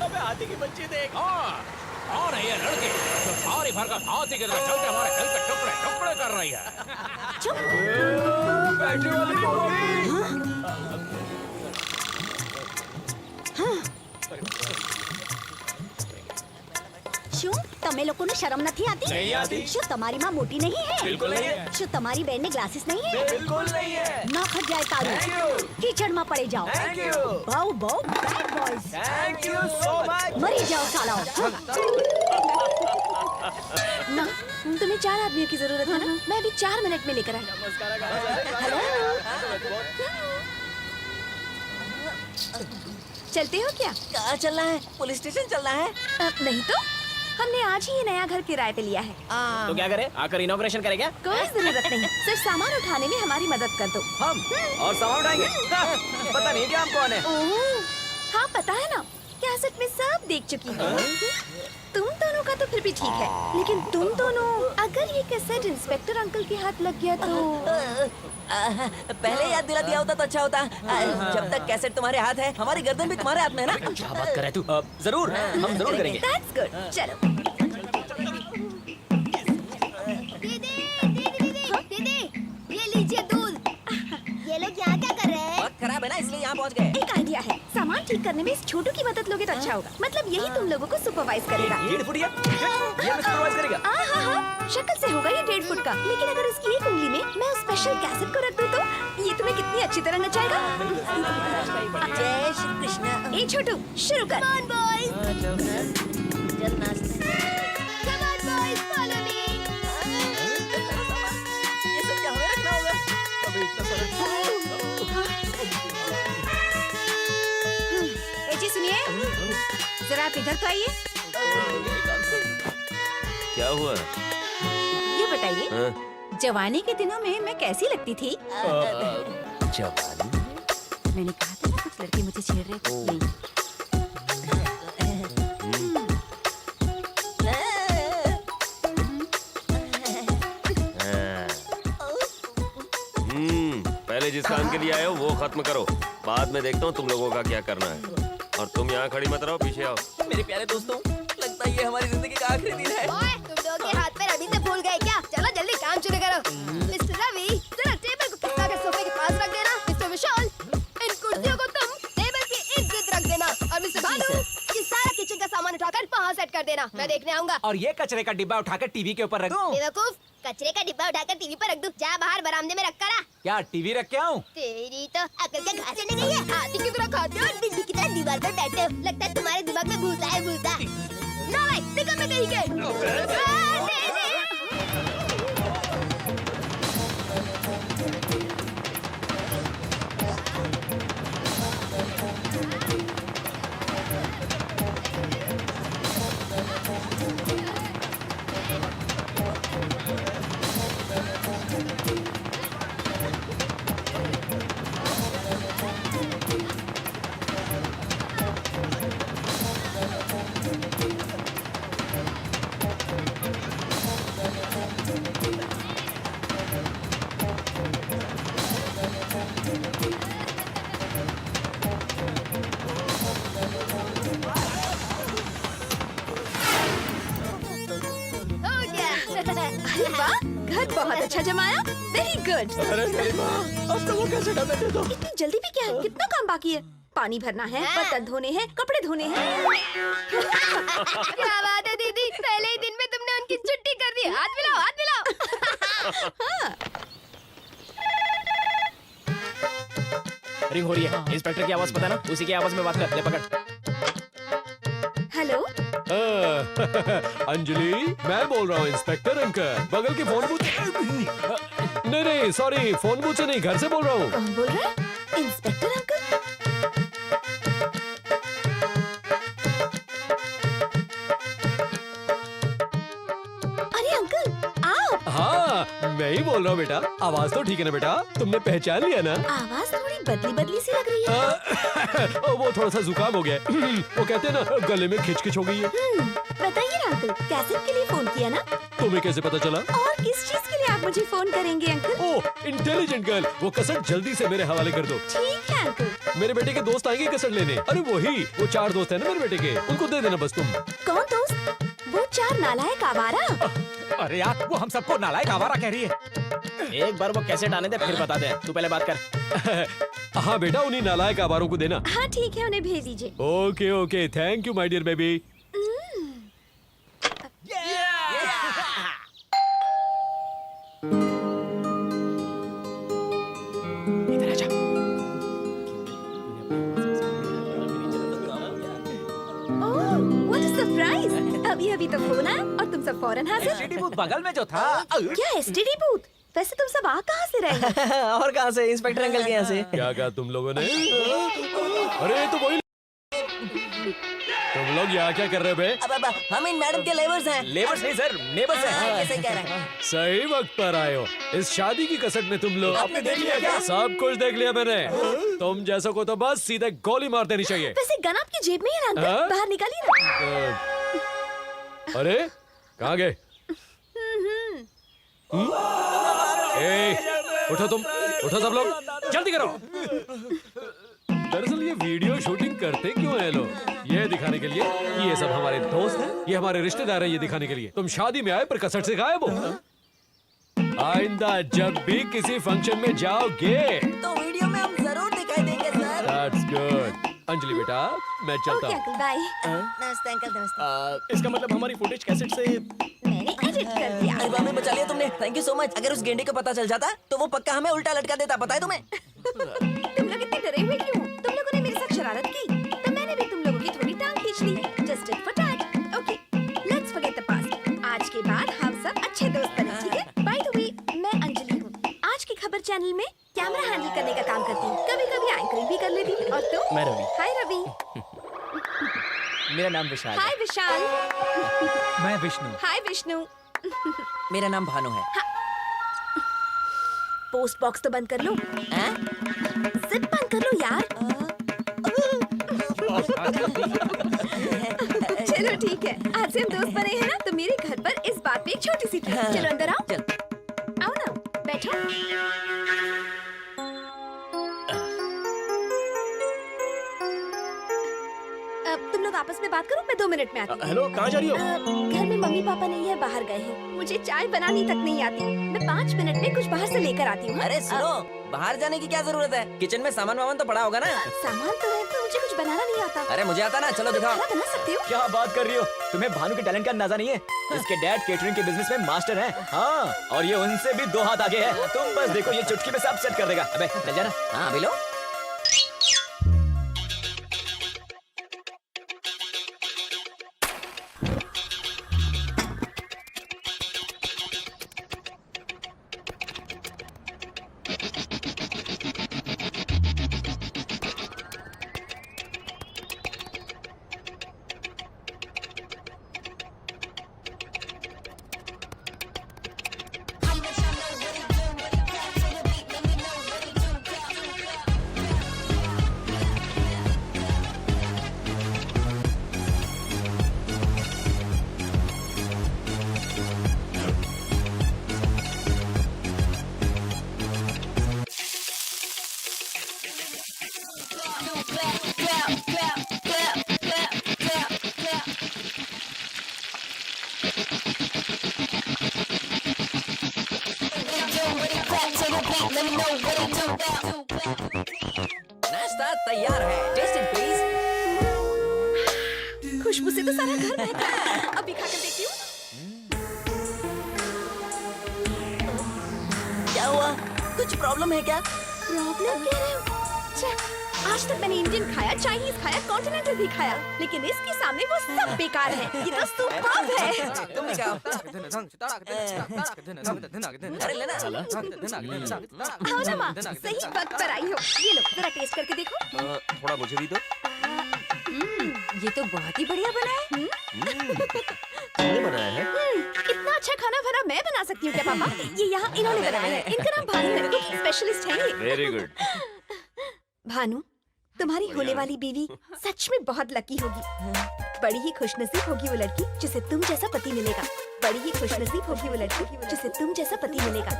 Speaker 2: अबे हाथी की बच्ची देख।
Speaker 1: कौन है ये लड़की जो सारी भर का हाथी की तरह चल के हमारे दिल के टुकड़े टुकड़े कर रही है?
Speaker 6: શું તમે લોકોને શરમ નથી આતી?
Speaker 2: नहीं आती।
Speaker 6: શું તમારી માં મોટી नहीं है?
Speaker 2: बिल्कुल नहीं है।
Speaker 6: શું તમારી બેન ने ग्लासेस नहीं है?
Speaker 2: बिल्कुल नहीं है।
Speaker 6: ना खट जाए तारू। कीचड़ में पड़े जाओ।
Speaker 2: Thank you.
Speaker 6: बहु बहु bad boys.
Speaker 2: Thank you so much.
Speaker 6: मरी जाओ सालाओ।
Speaker 8: ना तुम्हें 4 आदमियों की जरूरत है ना? मैं अभी 4 मिनट में लेकर आई। हेलो, चलते हो क्या?
Speaker 7: कहाँ चलना है? पुलिस स्टेशन चलना है?
Speaker 8: नहीं तो हमने आज ही ये नया घर किराए पे लिया है।
Speaker 2: तो क्या करे? आकर इनॉग्रेशन करे क्या?
Speaker 8: कोई जरूरत नहीं, सिर्फ सामान उठाने में हमारी मदद कर दो।
Speaker 2: हम और सामान उठाएंगे? पता नहीं क्या हम कौन है।
Speaker 8: ओह, हाँ पता है ना, कैसेट में सब देख चुकी हूँ। तुम दोनों का तो फिर भी ठीक है, लेकिन तुम दोनों, अगर ये कैसेट इंस्पेक्टर अंकल के हाथ लग गया तो
Speaker 7: पहले याद दिला दिया होता तो अच्छा होता। जब तक कैसेट तुम्हारे हाथ है, हमारी गर्दन भी तुम्हारे हाथ में है ना?
Speaker 2: क्या बात कर रहे तू? जरूर, हम जरूर करेंगे।
Speaker 8: That's good. चलो। दीदी, ये लीजिए दूध। ये लोग यहाँ क्या कर रहे हैं?
Speaker 7: वक्त खराब है ना, इसलिए यहाँ पहुँच गए।
Speaker 8: एक आइडिया है, सामान ठीक करने में इस छोटू की मदद लोगे तो अच्छा होगा। मतलब यही तुम लोगों को सुपरवाइज करेगा।
Speaker 2: 1.5 फुट ये हमें सुपरवाइज करेगा।
Speaker 8: हाँ, शक्ल से होगा ये 1.5 फुट का, लेकिन अगर इसकी एक उंगली में मैं उस स्पेशल कैसेट को रख दूं तो ये तुम्हें कितनी अच्छी तरह नचाएगा।
Speaker 7: जय श्री कृष्ण।
Speaker 8: ए छोटू, शुरू कर। Come on boys,
Speaker 7: चल नाचते हैं।
Speaker 8: come on boys, follow me.
Speaker 7: ये सब क्या हमें रखना होगा?
Speaker 8: ए जी सुनिए, जरा आप इधर तो आइए।
Speaker 10: क्या हुआ?
Speaker 8: ये बताइए,
Speaker 10: हाँ?
Speaker 8: जवानी के दिनों में मैं कैसी लगती थी?
Speaker 10: जवानी?
Speaker 8: मैंने कहा था ना कुछ लड़के मुझे छेड़ रहे थे। नहीं।
Speaker 10: पहले जिस काम के लिए आए हो वो खत्म करो, बाद में देखता हूँ तुम लोगों का क्या करना है। और तुम यहाँ खड़ी मत रहो, पीछे आओ।
Speaker 7: मेरे प्यारे दोस्तों, लगता है ये हमारी जिंदगी का आखिरी दिन है।
Speaker 8: ओए, तुम लोगों के हाथ पैर अभी से भूल गए क्या? चलो जल्दी काम शुरू करो। मिस्टर रवि, जरा टेबल को खिसका कर सोफे के पास रख देना। मिस्टर विशाल, इन कुर्सियों को तुम टेबल के इर्द-गिर्द रख देना। और मिस्टर भानु, ये सारा किचन का सामान उठाकर वहाँ सेट कर देना। मैं देखने आऊंगा।
Speaker 1: और ये कचरे का डिब्बा उठाकर टीवी के ऊपर रख दूं?
Speaker 8: बेवकूफ, कचरे का डिब्बा उठाकर टीवी पर रख दूं। जा बाहर बरामदे में रख कर आ।
Speaker 1: क्या टीवी रख के आऊं?
Speaker 8: तेरी तो अकल का घास चढ़ गई है। हाथी की तरह खाते हो और बिल्ली की तरह दीवार पर बैठे हो। लगता है तुम्हारे दिमाग में भूसा है, भूसा। ना भाई, निकल मैं कहीं के। अरे वाह, घर बहुत अच्छा जमाया। Very good.
Speaker 2: अरे मेरी माँ, अब तो वो कैसे कर देते तो?
Speaker 8: इतनी जल्दी भी क्या है? कितना काम बाकी है? पानी भरना है, बर्तन धोने हैं, कपड़े धोने हैं। क्या बात है दीदी, पहले ही दिन में तुमने उनकी छुट्टी कर दी। हाथ मिलाओ, हाथ मिलाओ। हाँ।
Speaker 2: रिंग हो रही है। इंस्पेक्टर की आवाज पता ना? उसी की आवाज में बात कर। ले पकड़।
Speaker 8: हेलो,
Speaker 1: अंजलि, मैं बोल रहा हूँ इंस्पेक्टर अंकल। बगल के फोन बूथ। नहीं, सॉरी, फोन बूथ से नहीं, घर से बोल रहा हूँ।
Speaker 8: कौन बोल रहा है? Inspector uncle? अरे अंकल, आप?
Speaker 1: हाँ, मैं ही बोल रहा हूँ बेटा। आवाज तो ठीक है ना बेटा? तुमने पहचान लिया ना?
Speaker 8: आवाज थोड़ी बदली बदली सी लग रही है।
Speaker 1: वो थोड़ा सा जुकाम हो गया है। वो कहते हैं ना, गले में खिचखिच हो गई है।
Speaker 8: बताइए ना अंकल, कैसेट के लिए फोन किया ना?
Speaker 1: तुम्हें कैसे पता चला?
Speaker 8: और किस चीज के लिए आप मुझे फोन करेंगे अंकल?
Speaker 1: ओह, इंटेलिजेंट गर्ल। वो कसट जल्दी से मेरे हवाले कर दो।
Speaker 8: ठीक है अंकल।
Speaker 1: मेरे बेटे के दोस्त आएंगे कसट लेने। अरे वही, वो 4 दोस्त हैं ना मेरे बेटे के, उनको दे देना बस तुम।
Speaker 8: कौन दोस्त? वो 4 नालायक आवारा।
Speaker 2: अरे यार, वो हम सबको नालायक आवारा कह रही है। एक बार वो कैसे आने दे, फिर बता दे। तू पहले बात कर।
Speaker 1: हाँ बेटा, उन्हीं नालायक आवारों को देना।
Speaker 8: हाँ ठीक है, उन्हें भेज दीजिए।
Speaker 1: Okay okay, thank you my dear baby.
Speaker 2: इधर आजा।
Speaker 8: Oh, what a surprise! अभी अभी तो फोन आया और तुम सब फौरन हाजिर।
Speaker 2: एसटीडी बूथ बगल में जो था।
Speaker 8: क्या एसटीडी बूथ? वैसे तुम सब आ कहाँ से रहे?
Speaker 7: और कहाँ से? इंस्पेक्टर अंकल के यहाँ से।
Speaker 1: क्या कहा तुम लोगों ने? अरे तो वही, तुम लोग यहाँ क्या कर रहे हो बे?
Speaker 7: अब हम इन मैडम के लेबर्स हैं।
Speaker 2: लेबर्स नहीं सर, नेबर्स हैं।
Speaker 7: कैसे कह रहे हैं?
Speaker 1: सही वक्त पर आए हो। इस शादी की कसट में तुम लोग
Speaker 7: आपने देख लिया क्या?
Speaker 1: सब कुछ देख लिया मैंने। तुम जैसों को तो बस सीधे गोली मार देनी चाहिए।
Speaker 8: वैसे गन आपकी जेब में ही है ना
Speaker 1: हाँ?
Speaker 8: अंकल? बाहर निकालिए ना।
Speaker 1: अरे कहाँ गए? उठो तुम, उठो सब लोग, जल्दी करो। दरअसल ये वीडियो शूटिंग करते क्यों है लोग? ये दिखाने के लिए कि ये सब हमारे दोस्त हैं, ये हमारे रिश्तेदार हैं, ये दिखाने के लिए। तुम शादी में आए पर कसट से गायब हो। आइंदा जब भी किसी फंक्शन में जाओगे
Speaker 7: तो वीडियो में हम जरूर दिखाई देंगे सर।
Speaker 1: That's good. अंजलि बेटा, मैं चलता
Speaker 8: ओके
Speaker 1: हूँ।
Speaker 8: Uncle, bye.
Speaker 7: नमस्ते अंकल, नमस्ते।
Speaker 2: इसका मतलब हमारी फुटेज कैसेट से
Speaker 8: मैंने एडिट कर दिया।
Speaker 7: अरे बाबा, बचा लिया तुमने। Thank you so much. अगर उस गेंडे को पता चल जाता तो वो पक्का हमें उल्टा लटका देता, पता है तुम्हें?
Speaker 8: तुम लोग इतने डरे हुए क्यों? तुम लोगों ने मेरे साथ शरारत की, तो मैंने भी तुम लोगों की थोड़ी टांग खींच ली। Just tit for tat. Okay, let's forget the past. आज के बाद हम सब अच्छे दोस्त बने, ठीक है? By the way, मैं अंजलि हूँ। आज की खबर चैनल में कैमरा हैंडल करने का काम करती हूँ। कभी-कभी एंकरिंग भी कर लेती हूँ। और तुम?
Speaker 2: मैं रवि।
Speaker 8: हाय रवि।
Speaker 2: मेरा नाम विशाल
Speaker 8: हाय विशाल।
Speaker 5: मैं विष्णु।
Speaker 8: हाय विष्णु।
Speaker 7: मेरा नाम भानु है।
Speaker 8: पोस्ट बॉक्स तो बंद कर लो।
Speaker 7: हैं?
Speaker 8: जिप बंद कर लो यार। चलो ठीक है, आज से हम दोस्त बने हैं ना, तो मेरे घर पर इस बात पे एक छोटी सी ट्रीट। चलो अंदर आओ।
Speaker 7: चल।
Speaker 8: आओ ना, बैठो। अब तुम लोग आपस में बात करो, मैं 2 मिनट में आती हूँ।
Speaker 2: हेलो, कहाँ जा रही हो?
Speaker 8: घर में मम्मी पापा नहीं है, बाहर गए हैं। मुझे चाय बनानी तक नहीं आती। मैं 5 मिनट में कुछ बाहर से लेकर आती हूँ।
Speaker 7: अरे सुनो, बाहर जाने की क्या जरूरत है? किचन में सामान वामान तो पड़ा होगा ना?
Speaker 8: सामान तो है, पर मुझे कुछ बनाना नहीं आता।
Speaker 7: अरे मुझे आता ना, चलो दिखाओ।
Speaker 8: खाना बना सकते हो?
Speaker 2: क्या बात कर रही हो? तुम्हें भानु के टैलेंट का अंदाजा नहीं है? इसके डैड केटरिंग के बिजनेस में मास्टर हैं। हाँ, और ये उनसे भी 2 हाथ आगे है। तुम बस देखो, ये चुटकी में सब सेट कर देगा। अबे चल जाना।
Speaker 7: हाँ अभी लो। नाश्ता तैयार है। Test it please.
Speaker 8: खुशबू से तो सारा घर महका है। अभी खाकर देखती हूँ।
Speaker 7: क्या हुआ? कुछ प्रॉब्लम है क्या?
Speaker 8: प्रॉब्लम कह रहे हो? छे, आज तक मैंने इंडियन खाया, चाइनीज खाया, कॉन्टिनेंटल भी खाया, लेकिन इसके सामने वो सब बेकार है। ये तो सुपर्ब है।
Speaker 7: तुम भी खाओ। अरे लेना।
Speaker 8: आओ ना माँ, सही वक्त पर आई हो। ये लो, जरा टेस्ट करके देखो।
Speaker 10: थोड़ा मुझे भी दो।
Speaker 8: ये तो बहुत ही बढ़िया बना है।
Speaker 10: तुमने बनाया है?
Speaker 8: इतना अच्छा खाना भरा मैं बना सकती हूँ क्या पापा? ये यहाँ इन्होंने बनाया है। इनका नाम भानु है, कुकिंग स्पेशलिस्ट है ये।
Speaker 10: Very good.
Speaker 8: भानु, तुम्हारी होने वाली बीवी सच में बहुत लकी होगी। बड़ी ही खुशनसीब होगी वो लड़की जिसे तुम जैसा पति मिलेगा। बड़ी ही खुशनसीब होगी वो लड़की जिसे तुम जैसा पति मिलेगा।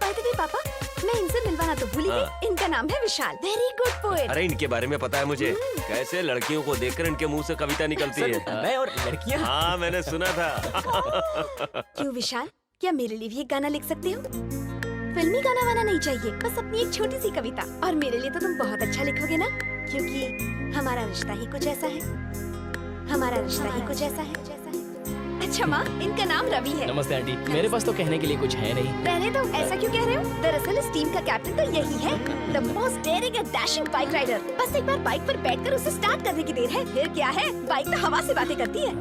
Speaker 8: बाय द वे पापा, मैं इनसे मिलवाना तो भूल ही गई। इनका नाम है विशाल, वेरी गुड पोएट।
Speaker 10: अरे इनके बारे में पता है मुझे। कैसे लड़कियों को देखकर इनके मुंह से कविता निकलती है।
Speaker 2: मैं और लड़कियाँ।
Speaker 10: हाँ मैंने सुना था।
Speaker 8: क्यों विशाल, क्या मेरे लिए भी एक गाना लिख सकते हो? फिल्मी गाना वाना नहीं चाहिए, बस अपनी एक छोटी सी कविता। और मेरे लिए तो तुम बहुत अच्छा लिखोगे ना, क्योंकि हमारा रिश्ता ही कुछ ऐसा है, हमारा रिश्ता ही कुछ ऐसा है। अच्छा माँ, इनका नाम रवि है।
Speaker 2: नमस्ते आंटी, मेरे पास तो कहने के लिए कुछ है नहीं।
Speaker 8: रहने दो, ऐसा क्यों कह रहे हो? दरअसल इस टीम का कैप्टन तो यही है, the most daring and dashing bike rider. बस एक बार बाइक पर बैठकर उसे स्टार्ट करने की देर है, फिर क्या है, बाइक तो हवा से बातें करती है।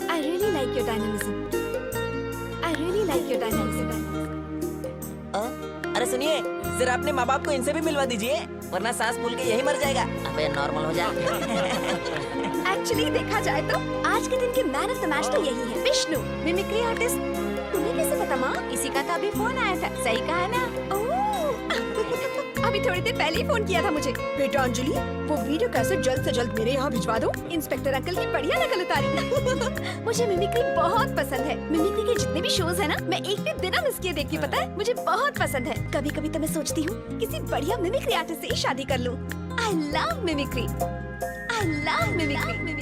Speaker 8: I really like your dynamism. I really like your dynamism.
Speaker 7: अरे सुनिए, जरा अपने माँ बाप को इनसे भी मिलवा दीजिए, वरना सांस फूल के यही मर जाएगा। अबे नॉर्मल हो जाए।
Speaker 8: एक्चुअली देखा जाए तो आज के दिन के मैन ऑफ द मैच तो यही है, विष्णु, मिमिक्री आर्टिस्ट। तुम्हें कैसे पता माँ? इसी का तो अभी फोन आया था। सही कहा है ना? ओह, अभी थोड़ी देर पहले ही फोन किया था मुझे। बेटा अंजलि, वो वीडियो कैसे जल्द से जल्द मेरे यहाँ भिजवा दो। इंस्पेक्टर अंकल की बढ़िया नकल उतारी। मुझे मिमिक्री बहुत पसंद है। मिमिक्री के जितने भी शोज है ना, मैं एक भी बिना मिस किए देखती हूँ, पता है? मुझे बहुत पसंद है। कभी कभी तो मैं सोचती हूँ किसी बढ़िया मिमिक्री आर्टिस्ट से ही शादी कर लूँ। I love mimicry, I love mimicry.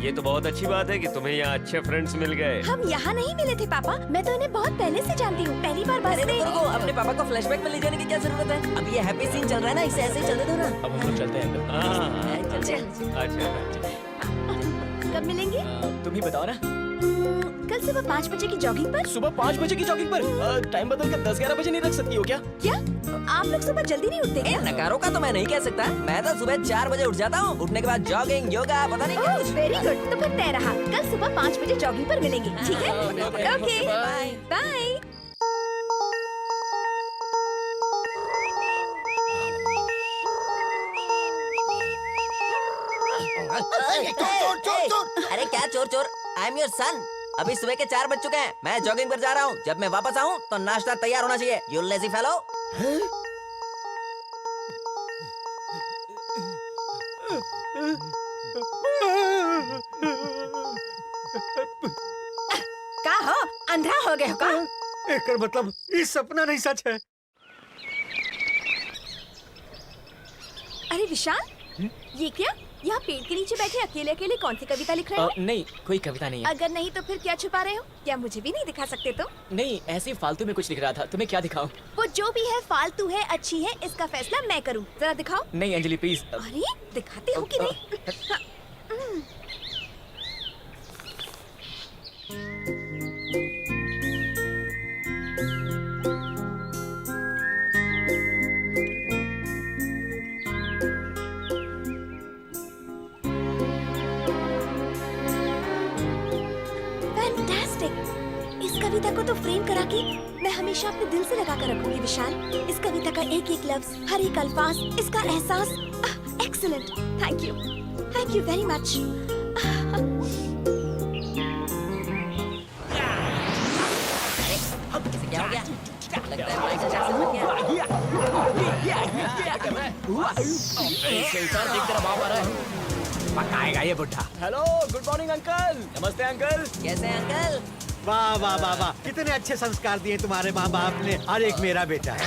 Speaker 10: ये तो बहुत अच्छी बात है कि तुम्हें यहाँ अच्छे फ्रेंड्स मिल गए।
Speaker 8: हम यहाँ नहीं मिले थे पापा, मैं तो इन्हें बहुत पहले से जानती हूँ। पहली बार बस में।
Speaker 7: को अपने पापा को फ्लैशबैक में ले जाने की क्या जरूरत है? अब ये हैप्पी सीन चल रहा है ना, इसे ऐसे ही चलने दो ना।
Speaker 2: अब हम लोग चलते हैं अंकल।
Speaker 10: हाँ,
Speaker 7: चल।
Speaker 10: अच्छा।
Speaker 8: कब मिलेंगे?
Speaker 2: तुम ही बताओ ना।
Speaker 8: कल सुबह 5 बजे की जॉगिंग पर।
Speaker 2: सुबह 5 बजे की जॉगिंग पर? टाइम बदल कर 10-11 बजे नहीं रख सकती हो क्या?
Speaker 8: क्या आप लोग सुबह जल्दी नहीं उठते क्या?
Speaker 7: नकारों का तो मैं नहीं कह सकता। मैं तो सुबह 4 बजे उठ जाता हूँ। उठने के बाद जॉगिंग, योगा, पता नहीं क्या कुछ।
Speaker 8: वेरी गुड, तो फिर तय रहा, कल सुबह 5 बजे जॉगिंग पर मिलेंगे, ठीक है? Okay, bye.
Speaker 7: अरे क्या चोर चोर? I am your son. अभी सुबह के 4 बज चुके हैं। मैं जॉगिंग पर जा रहा हूँ। जब मैं वापस आऊँ तो नाश्ता तैयार होना चाहिए। You lazy fellow.
Speaker 8: का हो, अंधा हो गए हो का?
Speaker 4: एक मतलब ये सपना नहीं सच है।
Speaker 8: अरे विशाल, ये क्या? यहाँ पेड़ के नीचे बैठे अकेले अकेले कौन सी कविता लिख रहे हो?
Speaker 2: नहीं, कोई कविता नहीं है।
Speaker 8: अगर नहीं तो फिर क्या छुपा रहे हो? क्या मुझे भी नहीं दिखा सकते तो?
Speaker 2: नहीं, ऐसे ही फालतू में कुछ लिख रहा था। तुम्हें क्या दिखाऊं?
Speaker 8: वो जो भी है, फालतू है, अच्छी है, इसका फैसला मैं करूँ। जरा दिखाओ।
Speaker 2: नहीं अंजलि प्लीज।
Speaker 8: अरे दिखाते हो कि नहीं? इस कविता को तो फ्रेम करा के मैं हमेशा अपने दिल से लगा कर रखूंगी विशाल। इस कविता का एक एक लफ्ज, हर एक अल्फाज, इसका एहसास, excellent. Thank you very much.
Speaker 7: क्या हो गया? लगता है माइकल जैक्सन बन गया।
Speaker 2: देख तेरा बाप आ रहा है।
Speaker 1: पकाएगा ये बुढ़ा।
Speaker 2: Hello, good morning uncle. नमस्ते अंकल।
Speaker 7: कैसे हैं अंकल?
Speaker 4: वाह वाह वाह वाह, कितने अच्छे संस्कार दिए तुम्हारे माँ बाप ने। और एक मेरा बेटा है।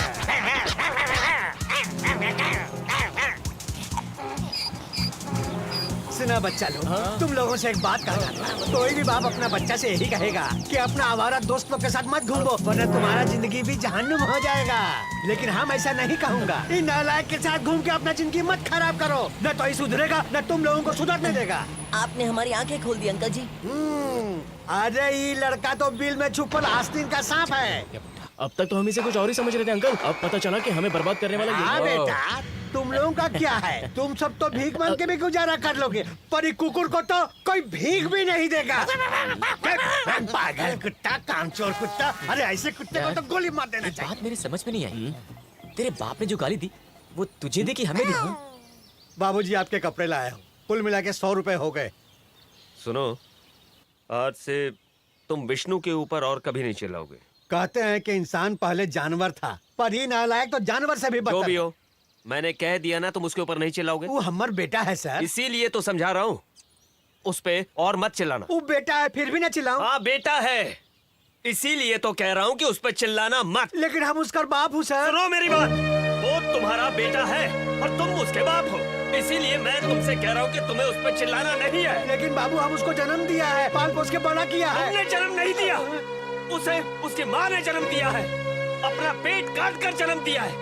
Speaker 4: सुना बच्चा लोग, तुम लोगों से एक बात कहना। कोई भी बाप अपना बच्चा से यही कहेगा कि अपना आवारा दोस्त लोग के साथ मत घूमो, वरना तुम्हारा जिंदगी भी जहन्नुम हो जाएगा। लेकिन हम ऐसा नहीं कहूँगा। इन नालायक के साथ घूम के अपना जिंदगी मत खराब करो, न तो ही सुधरेगा न तुम लोगों को सुधरने देगा।
Speaker 7: आपने हमारी आंखें खोल दी अंकल जी।
Speaker 4: अरे ये लड़का तो बिल में छुपल आस्तीन का सांप है।
Speaker 2: अब तक तो हम इसे कुछ और ही समझ रहे थे अंकल। अब पता चला कि हमें बर्बाद करने वाला
Speaker 4: हाँ
Speaker 2: ये।
Speaker 4: बेटा, तुम लोगों का क्या है? तुम सब तो भीख मांग के भी गुजारा कर लोगे, पर ये कुकुर को तो कोई भीख भी नहीं देगा। पागल कुत्ता, कामचोर कुत्ता। अरे ऐसे कुत्ते को तो गोली मार देना चाहिए।
Speaker 2: बात मेरी समझ में नहीं आई। तेरे बाप ने जो गाली दी वो तुझे दी कि हमें दी?
Speaker 4: बाबूजी आपके कपड़े लाया हूँ, कुल मिला के 100 रुपए हो गए।
Speaker 10: सुनो, आज से तुम विष्णु के ऊपर और कभी नहीं चिल्लाओगे।
Speaker 4: कहते हैं कि इंसान पहले जानवर था, पर ये नालायक तो जानवर से भी
Speaker 10: जो
Speaker 4: बदतर
Speaker 10: भी
Speaker 4: है।
Speaker 10: हो, मैंने कह दिया ना, तुम उसके ऊपर नहीं चिल्लाओगे।
Speaker 4: वो हमार बेटा है सर।
Speaker 10: इसीलिए तो समझा रहा हूँ, उस पे और मत चिल्लाना।
Speaker 4: वो बेटा है फिर भी ना चिल्लाऊं।
Speaker 10: हाँ बेटा है, इसीलिए तो कह रहा हूँ कि उस पर चिल्लाना मत।
Speaker 4: लेकिन हम उसका बाप हूँ सर।
Speaker 10: सुनो मेरी बात, वो तुम्हारा बेटा है और तुम उसके बाप हो, इसीलिए मैं तुमसे कह रहा हूँ कि तुम्हें उस पर चिल्लाना नहीं है।
Speaker 4: लेकिन बाबू हम उसको जन्म दिया है, पाल पोस के बड़ा किया है।
Speaker 10: तुमने जन्म नहीं दिया, उसे उसकी माँ ने जन्म दिया है, अपना पेट काट कर जन्म दिया है।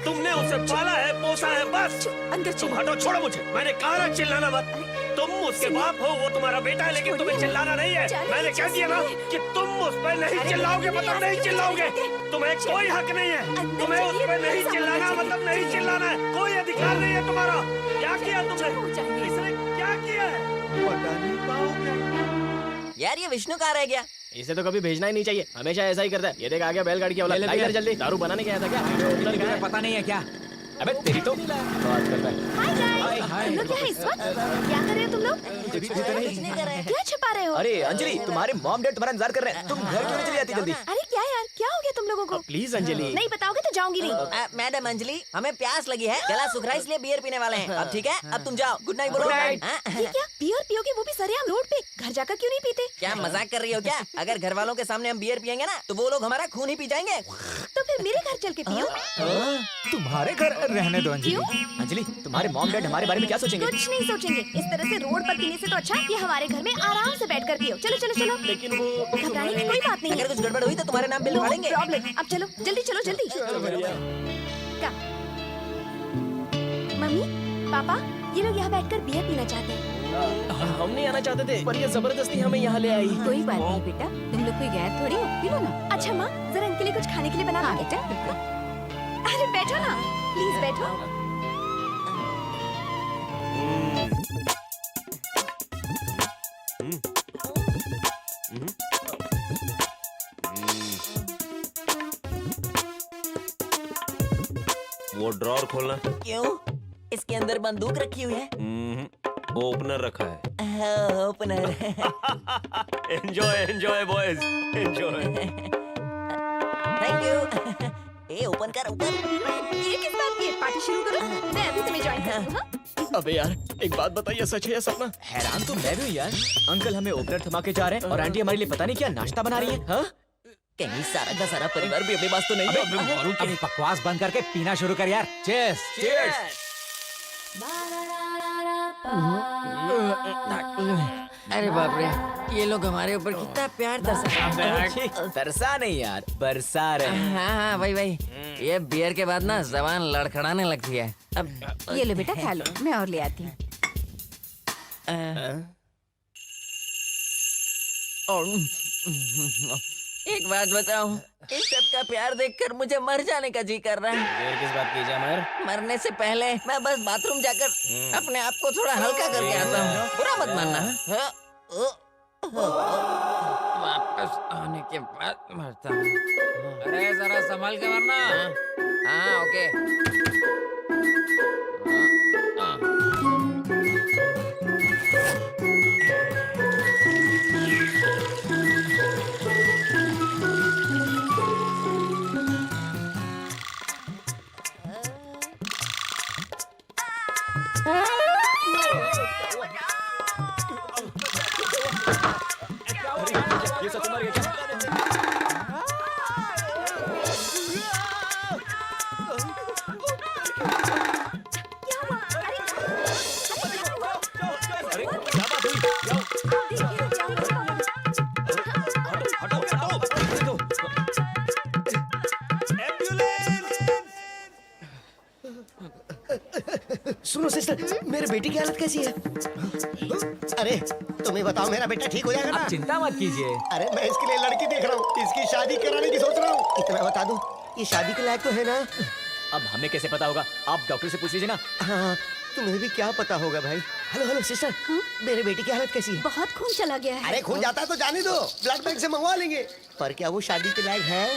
Speaker 10: तुमने उसे पाला है, पोसा है, बस।
Speaker 3: अंदर
Speaker 10: तुम हटो, छोड़ो मुझे। मैंने कहा ना चिल्लाना मत। तुम उसके बाप हो, वो तुम्हारा बेटा है, लेकिन तुम्हें चिल्लाना नहीं है। मैंने कह दिया ना कि तुम उस पर नहीं चिल्लाओगे मतलब नहीं चिल्लाओगे। तुम्हें कोई हक नहीं है, तुम्हें उस पर नहीं चिल्लाना मतलब नहीं चिल्लाना है। कोई अधिकार नहीं है तुम्हारा। क्या किया तुमने? इसने क्या किया है?
Speaker 4: पता नहीं पाओगे।
Speaker 7: यार ये विष्णु कहाँ रह गया?
Speaker 2: इसे तो कभी भेजना ही नहीं चाहिए, हमेशा ऐसा ही करता है। ये देख आ गया बैलगाड़ी की औलाद। ला इधर जल्दी। दारू बनाने गया था क्या?
Speaker 4: पता नहीं है क्या?
Speaker 2: अबे तेरी तो बात करता है।
Speaker 8: हाय गाइस, तुम लोग क्या है इस वक्त? क्या कर रहे हो तुम लोग?
Speaker 7: कुछ नहीं कर रहे हैं।
Speaker 8: क्या छुपा रहे हो?
Speaker 2: अरे अंजलि, तुम्हारे मॉम डैड तुम्हारा इंतजार कर रहे हैं। तुम घर क्यों नहीं चली जाती जल्दी?
Speaker 8: अरे क्या यार, क्या हो गया तुम लोगों को?
Speaker 2: प्लीज अंजलि।
Speaker 8: नहीं बताओगे तो जाऊंगी नहीं।
Speaker 7: मैडम अंजलि, हमें प्यास लगी है, गला सूख रहा है, इसलिए बियर पीने वाले हैं। अब ठीक है, अब तुम जाओ। गुड नाइट बोलो।
Speaker 8: ये क्या बियर पियोगे, वो भी सरेआम रोड पे? घर जाकर क्यों नहीं पीते?
Speaker 7: क्या मजाक कर रही हो क्या? अगर घर वालों के सामने हम बियर पियेंगे ना, तो वो लोग हमारा खून ही पी जाएंगे।
Speaker 8: तो फिर मेरे घर चल के पियो।
Speaker 4: तुम्हारे घर रहने दो अंजलि।
Speaker 2: अंजलि, तुम्हारे मॉम डैड हमारे बारे में क्या सोचेंगे?
Speaker 8: कुछ नहीं सोचेंगे। इस तरह से रोड पर पीने से तो अच्छा कि हमारे घर में आराम से बैठकर पियो। चलो चलो चलो।
Speaker 2: लेकिन वो
Speaker 8: घबराने की कोई बात नहीं
Speaker 7: अगर
Speaker 8: है।
Speaker 7: कुछ गड़बड़ हुई तो तुम्हारे नाम बिल फाड़ेंगे।
Speaker 8: प्रॉब्लम। अब चलो जल्दी चलो जल्दी। क्या? मम्मी पापा, ये लोग यहाँ बैठकर बियर पीना चाहते हैं।
Speaker 2: हम नहीं आना चाहते थे, पर ये जबरदस्ती हमें यहाँ ले आई।
Speaker 8: कोई बात नहीं बेटा, तुम लोग कोई गैर थोड़ी हो, पी लो ना। अच्छा माँ, जरा इनके लिए कुछ खाने के लिए बना दो बेटा। अरे बैठो ना, प्लीज बैठो।
Speaker 10: वो ड्रॉर खोलना।
Speaker 7: क्यों? इसके अंदर बंदूक रखी हुई है।
Speaker 10: ओपनर रखा है।
Speaker 7: Opener.
Speaker 10: Enjoy enjoy boys, enjoy.
Speaker 7: Thank you. A open कर, ओपन।
Speaker 8: ये किस बात की है? पार्टी शुरू करो, मैं अभी तुम्हें ज्वाइन करूँ।
Speaker 2: अबे यार, एक बात बताइए, सच है या सपना? हैरान तो मैं भी हूँ यार। अंकल हमें ओपनर थमा के जा रहे हैं और आंटी हमारे लिए पता नहीं क्या नाश्ता बना रही है। हाँ?
Speaker 7: कहीं सारा का सारा परिवार भी अपने पास तो नहीं है।
Speaker 4: अभी बकवास बंद करके पीना शुरू कर यार। चीयर्स।
Speaker 7: Cheers! अरे बाप रे, ये लोग हमारे ऊपर कितना प्यार दर्शा।
Speaker 2: तरसा नहीं यार, बरसा रहे हैं।
Speaker 7: हाँ हाँ वही वही। ये बियर के बाद ना जबान लड़खड़ाने लगती है। अब
Speaker 8: ये लो बेटा खा लो, मैं और ले आती हूँ।
Speaker 7: एक बात बताऊं, इस सबका प्यार देखकर मुझे मर जाने का जी कर रहा है।
Speaker 2: देर किस बात की जा
Speaker 7: मरने से पहले मैं बस बाथरूम जाकर अपने आप को थोड़ा हल्का करके आता हूँ। बुरा मत मानना। हाँ? वापस आने के बाद मरता हूँ। अरे जरा संभाल के मरना। हाँ ओके।
Speaker 2: ये सच मर गया क्या? अरे क्या बात हुई? हटो हटो हटो।
Speaker 4: सुनो सिस्टर, मेरे बेटी की हालत कैसी है? अरे तुम्हें बताओ, मेरा बेटा ठीक हो जाएगा ना?
Speaker 2: चिंता मत कीजिए।
Speaker 4: अरे मैं इसके लिए लड़की देख रहा हूँ, इसकी शादी कराने की सोच रहा हूँ। इतना बता दो, ये शादी के लायक तो है ना?
Speaker 2: अब हमें कैसे पता होगा? आप डॉक्टर से पूछ लीजिए ना।
Speaker 4: हाँ, तुम्हें भी क्या पता होगा भाई। हेलो हेलो सिस्टर, मेरे बेटी की हालत कैसी है?
Speaker 8: बहुत खून चला गया है।
Speaker 4: अरे खून जाता है तो जाने दो, ब्लड बैंक से मंगवा लेंगे। पर क्या वो शादी के लायक है?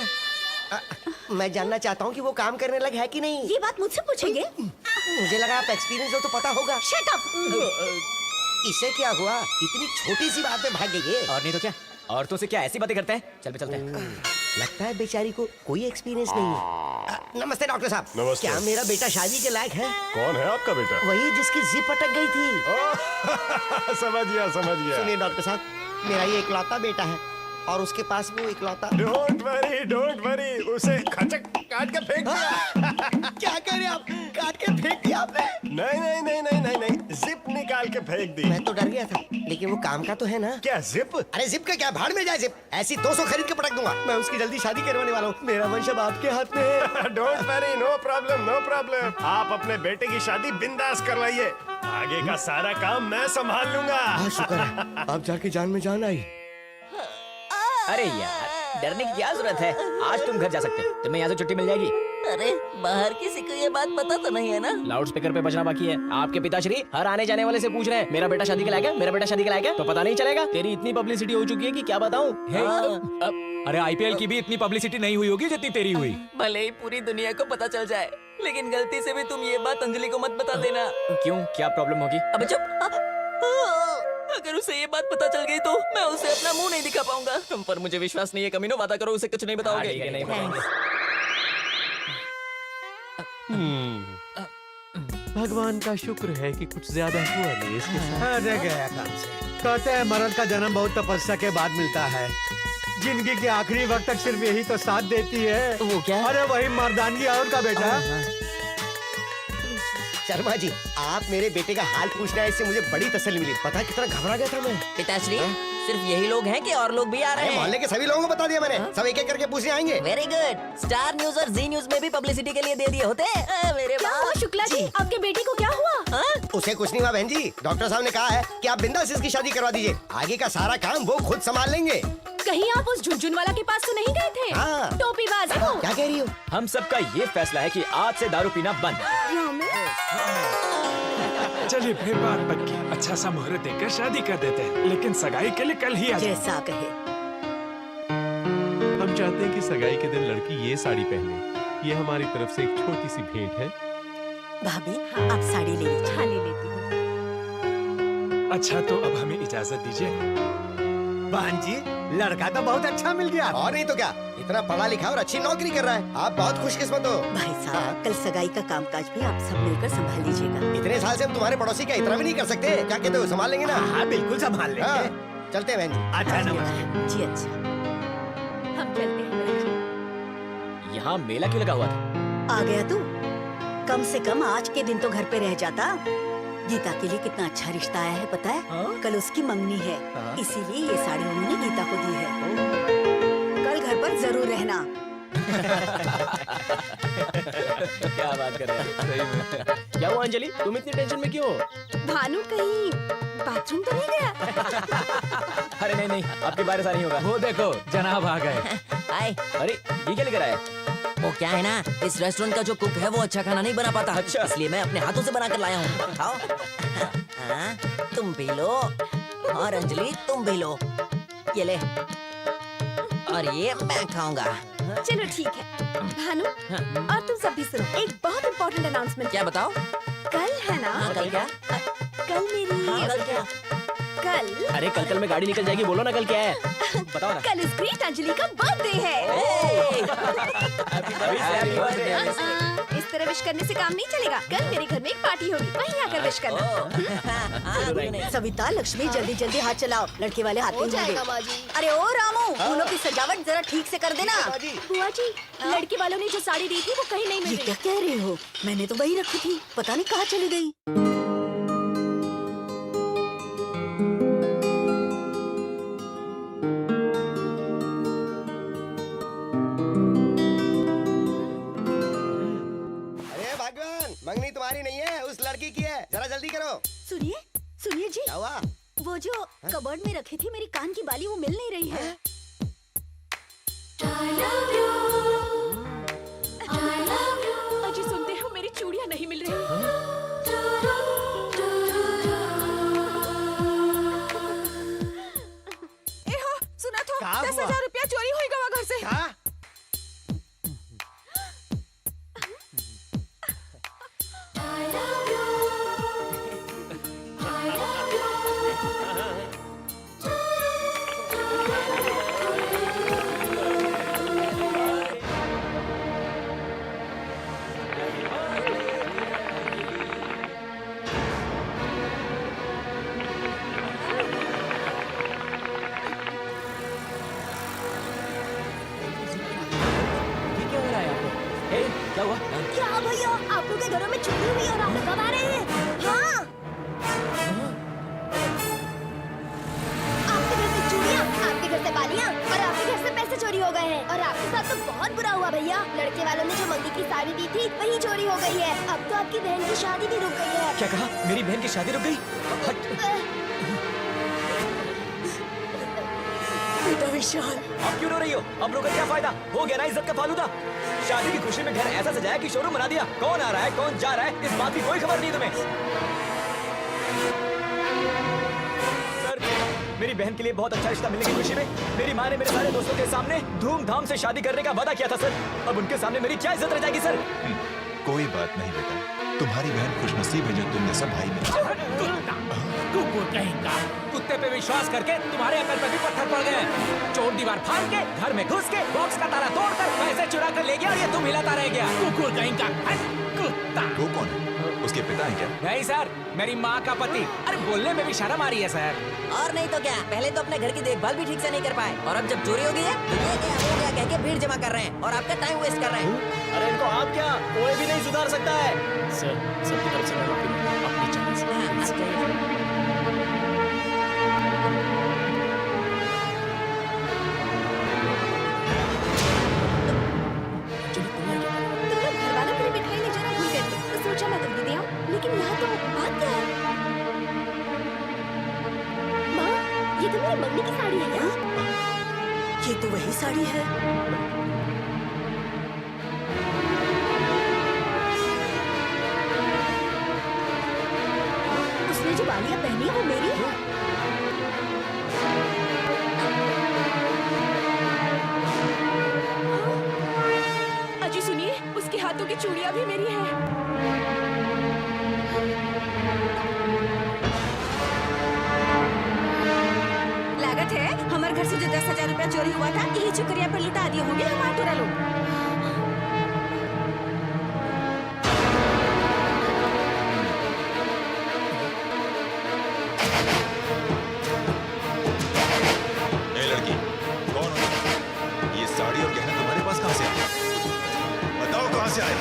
Speaker 4: मैं जानना चाहता हूँ कि वो काम करने लायक है कि नहीं।
Speaker 8: ये बात मुझसे पूछेंगे?
Speaker 4: मुझे लगा आप एक्सपीरियंस हो तो पता होगा।
Speaker 8: Shut up.
Speaker 4: इससे क्या हुआ? इतनी छोटी सी बात में भाग गई है।
Speaker 2: और नहीं तो क्या, औरतों से क्या ऐसी बातें करते हैं? चल पे चलते हैं।
Speaker 4: लगता है बेचारी को कोई एक्सपीरियंस नहीं है। नमस्ते डॉक्टर साहब।
Speaker 9: नमस्ते।
Speaker 4: क्या मेरा बेटा शादी के लायक है?
Speaker 9: कौन है आपका बेटा?
Speaker 4: वही जिसकी जिप अटक गई थी।
Speaker 9: समझ गया समझ गया।
Speaker 4: सुनिए डॉक्टर साहब, मेरा ये इकलौता बेटा है
Speaker 9: और उसके पास वो इकलौता।
Speaker 10: डोंट वरी, उसे खचक काट के फेंक दिया।
Speaker 9: क्या करे आप? काट के फेंक दिया आपने?
Speaker 10: नहीं, जिप निकाल के फेंक दी।
Speaker 9: मैं तो डर गया था, लेकिन वो काम का तो है ना।
Speaker 10: क्या जिप?
Speaker 9: अरे जिप का क्या, भाड़ में जाए जिप। ऐसी 200 खरीद के पटक दूंगा। मैं उसकी जल्दी शादी करवाने वाला हूँ। मेरा वंश अब आपके हाथ में है।
Speaker 10: Don't worry, no problem. आप अपने बेटे की शादी बिंदास करवाइए। आगे का सारा काम मैं संभाल लूंगा।
Speaker 9: शुक्र है, आप जाके जान में जान आई।
Speaker 2: अरे यार, डरने की क्या जरूरत है? आज तुम घर जा सकते हो, तुम्हें यहाँ से छुट्टी मिल जाएगी।
Speaker 7: अरे बाहर किसी को ये बात पता तो नहीं है ना?
Speaker 2: लाउड स्पीकर पे बजना बाकी है। आपके पिताश्री हर आने जाने वाले से पूछ रहे हैं, मेरा बेटा शादी के लायक है, मेरा बेटा शादी के लायक है। तो पता नहीं चलेगा? तेरी इतनी पब्लिसिटी हो चुकी है कि क्या बताऊं।
Speaker 1: अरे आईपीएल की भी इतनी पब्लिसिटी नहीं हुई होगी जितनी तेरी हुई।
Speaker 7: भले ही पूरी दुनिया को पता चल जाए, लेकिन गलती से भी तुम ये बात अंजलि को मत बता देना।
Speaker 2: क्यों, क्या प्रॉब्लम होगी?
Speaker 7: अबे चुप। अगर उसे ये बात पता चल गई तो मैं उसे अपना मुंह नहीं दिखा पाऊंगा। तुम पर मुझे विश्वास नहीं है कमीनो, वादा करो उसे कुछ नहीं बताओगे।
Speaker 2: ठीक है, नहीं बताएंगे।
Speaker 1: भगवान का शुक्र है कि कुछ ज्यादा हुआ नहीं इसके साथ।
Speaker 4: अरे गया काम से। कहते हैं मर्द का जन्म बहुत तपस्या के बाद मिलता है। जिंदगी के आखिरी वक्त तक सिर्फ यही तो साथ देती है।
Speaker 7: वो क्या?
Speaker 4: अरे वही मर्दानगी और का बेटा।
Speaker 9: शर्मा जी, आप मेरे बेटे का हाल पूछना है, इससे मुझे बड़ी तसल्ली मिली। पता है कितना घबरा गया था मैं।
Speaker 7: पिताश्री, सिर्फ यही लोग हैं कि और लोग भी आ रहे
Speaker 9: अरे
Speaker 7: हैं?
Speaker 9: मोहल्ले के सभी लोगों को बता दिया मैंने। सब एक एक करके पूछने आएंगे।
Speaker 7: Very good. स्टार न्यूज और जी न्यूज में भी पब्लिसिटी के लिए दे दिए होते। मेरे बाप।
Speaker 8: शुक्ला जी, आपके बेटे को क्या हुआ?
Speaker 9: उसे कुछ नहीं हुआ बहन जी। डॉक्टर साहब ने कहा है कि आप बिंदास इसकी शादी करवा दीजिए। आगे का सारा काम वो खुद संभाल लेंगे।
Speaker 8: कहीं आप उस झुनझुन वाला के पास तो नहीं गए थे?
Speaker 9: हाँ।
Speaker 8: टोपीबाज को।
Speaker 9: क्या कह रही हो?
Speaker 2: हम सबका ये फैसला है कि आज से दारू पीना बंद।
Speaker 5: चलिए फिर बात पक्की। अच्छा सा मुहूर्त देकर शादी कर देते हैं, लेकिन सगाई के लिए कल ही आ जाए।
Speaker 6: जैसा कहे।
Speaker 1: हम चाहते हैं कि सगाई के दिन लड़की ये साड़ी पहने। ये हमारी तरफ से एक छोटी सी भेंट है।
Speaker 6: भाभी, आप साड़ी ले लीजिए।
Speaker 3: हाँ, ले लेती हूँ।
Speaker 5: अच्छा तो अब हमें इजाजत दीजिए।
Speaker 4: बहन जी, लड़का तो बहुत अच्छा मिल गया।
Speaker 9: और नहीं तो क्या, इतना पढ़ा लिखा और अच्छी नौकरी कर रहा है। आप बहुत खुशकिस्मत हो।
Speaker 6: भाई साहब, कल सगाई का कामकाज भी आप सब मिलकर संभाल लीजिएगा।
Speaker 9: इतने साल से हम तुम्हारे पड़ोसी का इतना भी नहीं कर सकते। क्या कहते हो, संभाल लेंगे ना?
Speaker 4: हाँ, बिल्कुल संभाल लेंगे।
Speaker 9: हाँ, चलते हैं बहन जी।
Speaker 4: अच्छा, नमस्ते।
Speaker 6: जी अच्छा।
Speaker 3: हम चलते हैं।
Speaker 2: यहाँ मेला क्यों लगा हुआ था?
Speaker 6: आ गया तू? कम से कम आज के दिन तो घर पे रह जाता। गीता के लिए कितना अच्छा रिश्ता आया है पता है? कल उसकी मंगनी है, इसीलिए ये साड़ी उन्होंने गीता को दी है। कल घर पर जरूर रहना।
Speaker 2: क्या बात कर रहे हैं? सही में। क्या हुआ अंजलि, तुम इतनी टेंशन में क्यों?
Speaker 8: भानु कहीं बाथरूम तो नहीं गया?
Speaker 2: अरे नहीं, आपकी बारिश नहीं होगा।
Speaker 1: वो देखो, जनाब आ गए।
Speaker 7: आए।
Speaker 2: अरे ये क्या लेकर आए?
Speaker 7: वो क्या है ना, इस रेस्टोरेंट का जो कुक है वो अच्छा खाना नहीं बना पाता।
Speaker 2: अच्छा।
Speaker 7: इसलिए मैं अपने हाथों से बना कर लाया हूँ। खाओ। हाँ, तुम भी लो और अंजलि तुम भी लो। ये ले। और ये मैं खाऊंगा।
Speaker 8: चलो ठीक है। भानु, और तुम सब भी सुनो, एक बहुत इम्पोर्टेंट अनाउंसमेंट।
Speaker 7: क्या बताओ?
Speaker 8: कल है ना?
Speaker 7: हाँ, कल क्या?
Speaker 8: कल मेरी।
Speaker 7: हाँ, कल क्या?
Speaker 8: कल।
Speaker 2: अरे कल में गाड़ी निकल जाएगी, बोलो ना कल क्या है? बताओ ना।
Speaker 8: कल इस ग्रेट अंजलि का बर्थडे है। इस तरह विश करने से काम नहीं चलेगा। कल मेरे घर में एक पार्टी होगी, वहीं आकर विश करना।
Speaker 6: सविता, लक्ष्मी, जल्दी जल्दी हाथ चलाओ, लड़के वाले हाथ
Speaker 8: हो
Speaker 6: नहीं
Speaker 8: जाएगा
Speaker 6: होंगे।
Speaker 8: माँ जी।
Speaker 6: अरे ओ रामू, फूलों की सजावट जरा ठीक से कर देना।
Speaker 8: बुआ जी, लड़के वालों ने जो साड़ी दी थी वो कहीं नहीं
Speaker 6: ये
Speaker 8: मिल
Speaker 6: क्या
Speaker 8: रही।
Speaker 6: कह रहे हो? मैंने तो वही रखी थी, पता नहीं कहाँ चली गई।
Speaker 9: अरे भगवान, मंगनी तुम्हारी नहीं है, उस लड़की की है। जरा जल्दी करो।
Speaker 6: सुनिए, सुनिए जी,
Speaker 9: क्या हुआ?
Speaker 6: वो जो कबर्ड में रखी थी मेरी कान की बाली, वो मिल नहीं रही है।
Speaker 3: अजी सुनते हो, मेरी चूड़ियां नहीं मिल रही। ए हो, सुना तो?
Speaker 4: क्या
Speaker 3: 10,000 रुपया चोरी हुई गवा घर से।
Speaker 4: क्या?
Speaker 8: घरों में चोरी हुई और आप लोग कब आ रहे हैं? हाँ, आपके घर से चूड़ियाँ, आपके घर से बालियाँ और आपके घर से पैसे चोरी हो गए हैं। और आपके साथ तो बहुत बुरा हुआ भैया। लड़के वालों ने जो मंगी की साड़ी दी थी वही चोरी हो गई है। अब तो आपकी बहन की शादी भी रुक गई है।
Speaker 2: क्या कहा? मेरी बहन की शादी रुक गई?
Speaker 3: बेटा विशाल,
Speaker 2: आप क्यों रो रही हो? अब रोकर क्या फायदा? हो गया ना इज्जत का फालूदा। शादी की खुशी में घर ऐसा सजाया कि शोरूम बना दिया। कौन आ रहा है, कौन जा रहा है, इस बात की कोई खबर नहीं तुम्हें। सर, मेरी बहन के लिए बहुत अच्छा रिश्ता मिलने की खुशी में मेरी माँ ने मेरे सारे दोस्तों के सामने धूमधाम से शादी करने का वादा किया था सर। अब उनके सामने मेरी क्या इज्जत रह जाएगी सर?
Speaker 11: कोई बात नहीं बेटा, तुम्हारी बहन खुशनसीब है जो तुमने सब भाई मिले।
Speaker 1: कुकुर कहेगा। कुत्ते पे विश्वास करके तुम्हारे अकल पे भी पत्थर पड़ गए। चोर दीवार फाड़ के, घर में घुस के, बॉक्स का ताला तोड़कर पैसे चुरा कर ले गया और ये तुम हिलाता रह गया। कुकुर कहेगा। कुत्ता।
Speaker 11: वो कौन है? उसके पिता हैं क्या?
Speaker 1: नहीं सर, मेरी माँ का पति। अरे बोलने में भी शर्म आ रही है सर।
Speaker 7: और नहीं तो क्या, पहले तो अपने घर की देखभाल भी ठीक से नहीं कर पाए और अब जब चोरी हो गई है तो ये क्या वो क्या कह के भीड़ जमा कर रहे हैं और आपका टाइम वेस्ट कर रहे हैं।
Speaker 2: अरे इनको आप क्या, कोई भी नहीं सुधार सकता है।
Speaker 5: सर, सबकी तरफ से मैं माफी मांगता हूं, अपनी चैनल से।
Speaker 3: तुम लोग घर वालों के लिए मिठाई ले जाना भूल गए थे, तो सोचा मैं तुमको दे आऊं। लेकिन यहाँ तो बात क्या है? माँ, ये तो मेरी मम्मी की साड़ी है क्या?
Speaker 6: ये तो वही साड़ी है।
Speaker 3: उसने जो बालियाँ पहनी है वो मेरी है। अजी सुनिए, उसके हाथों की चूड़ियाँ भी मेरी हैं।
Speaker 6: लागत है हमारे घर से जो 10,000 रुपया चोरी हुआ था ये चुकरिया पर लुटा दिए होंगे हमारे टोरा लोग।
Speaker 11: ए लड़की, कौन हो? ये साड़ी और गहने तुम्हारे पास कहाँ से आए? बताओ कहाँ से आए?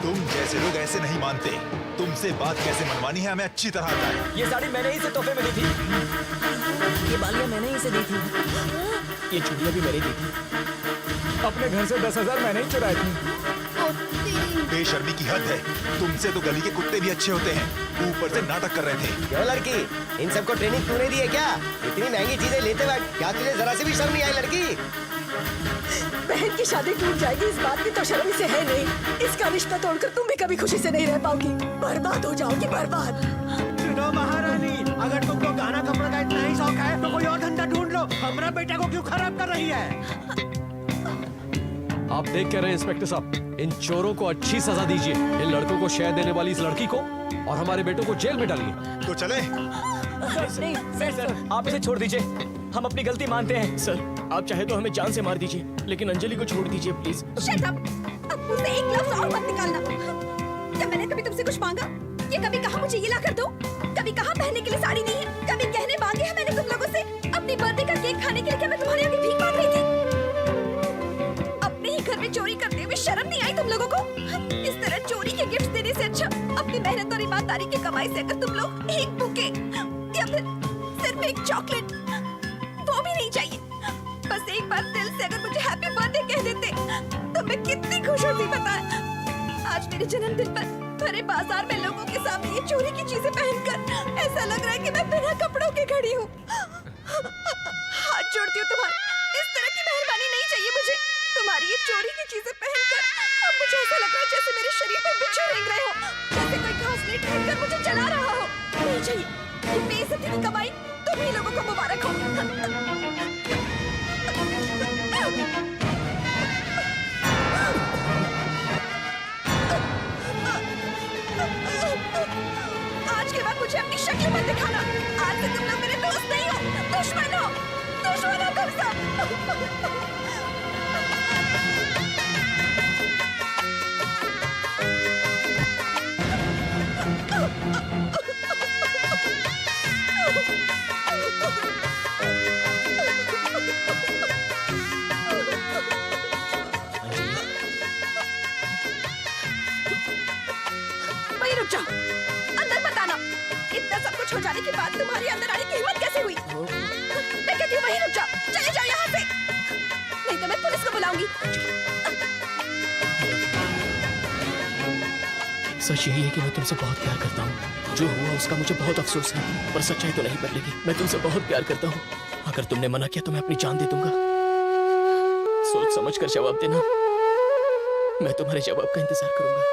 Speaker 11: तुम जैसे लोग ऐसे नहीं मानते। तुमसे बात कैसे मनवानी है हमें अच्छी तरह आता है।
Speaker 2: ये साड़ी मैंने ही इसे तोहफे में दी थी।
Speaker 7: ये बालियाँ मैंने ही इसे दी थी।
Speaker 2: ये चूड़ियाँ भी मैंने दी थी। अपने घर से 10,000 मैंने ही चुराए थे।
Speaker 11: बेशर्मी की हद है। तुमसे तो गली के कुत्ते भी अच्छे होते हैं, ऊपर से नाटक कर रहे थे।
Speaker 9: क्यों लड़की, इन सबको ट्रेनिंग तूने दी है क्या? इतनी महंगी चीजें लेते वक्त क्या तुझे जरा से भी शर्म नहीं आई लड़की?
Speaker 3: बहन की शादी टूट जाएगी इस बात की तो शर्म इसे है नहीं। इसका रिश्ता तोड़कर तुम भी कभी खुशी से नहीं रह पाओगी। बर्बाद हो जाओगी, बर्बाद।
Speaker 4: सुनो महारानी, अगर तुमको गाना कपड़ा का इतना ही शौक है तो कोई और धंधा ढूंढ लो। हमारा बेटा को क्यों खराब कर रही है?
Speaker 1: आप देख क्या रहे हैं इंस्पेक्टर साहब, इन चोरों को अच्छी सजा दीजिए। इन लड़कों को शहर देने वाली इस लड़की को और हमारे बेटों को जेल में डालिए।
Speaker 11: तो चले?
Speaker 2: नहीं सर, आप इसे छोड़ दीजिए। हम अपनी गलती मानते हैं। सर, आप चाहे तो हमें जान से मार दीजिए, लेकिन अंजलि को छोड़ दीजिए प्लीज।
Speaker 6: Shut up! अब मुझसे एक लफ्ज और मत निकालना। क्या मैंने कभी तुमसे कुछ मांगा? ये कभी कहा मुझे ये ला कर दो? कभी कहा पहनने के लिए साड़ी नहीं है? कभी गहने मांगे हैं मैंने तुम लोगों से? अपनी बर्थडे का केक खाने के लिए क्या मैं तुम्हारे आगे भीख मांग रही थी? अपने ही घर में चोरी करते हुए शर्म नहीं आई तुम लोगों को? इस तरह चोरी के गिफ्ट देने से अच्छा अपनी मेहनत और ईमानदारी की कमाई से अगर तुम लोग एक बुके या फिर सिर्फ एक चॉकलेट, वो भी नहीं चाहिए, बस एक बार दिल से अगर मुझे हैप्पी बर्थडे कह देते तो मैं कितनी खुश होती पता है। आज मेरे जन्मदिन पर भरे बाजार में लोगों के सामने ये चोरी की चीजें पहनकर ऐसा लग रहा है कि मैं बिना कपड़ों के खड़ी हूँ। हाथ जोड़ती हूँ तुम्हारे, इस तरह की मेहरबानी नहीं चाहिए मुझे। तुम्हारी ये चोरी की चीजें पहनकर अब मुझे ऐसा लग रहा है जैसे मेरे शरीर पर बिच्छू रेंग रहे हो, जैसे कोई घासलेट पहनकर मुझे चला रहा हो। नहीं चाहिए, ये बेइज्जती की कमाई तुम ही लोगों को मुबारक हो। आज के बाद मुझे अपनी शक्ल मत दिखाना। आज से तुम लोग मेरे दोस्त नहीं हो, दुश्मन हो। दुश्मन हो तुम सब।
Speaker 2: सच यही है कि मैं तुमसे बहुत प्यार करता हूँ। जो हुआ उसका मुझे बहुत अफसोस है, पर सच्चाई तो नहीं बदलेगी। मैं तुमसे बहुत प्यार करता हूँ। अगर तुमने मना किया तो मैं अपनी जान दे दूंगा। सोच समझ कर जवाब देना। मैं तुम्हारे जवाब का इंतजार करूंगा।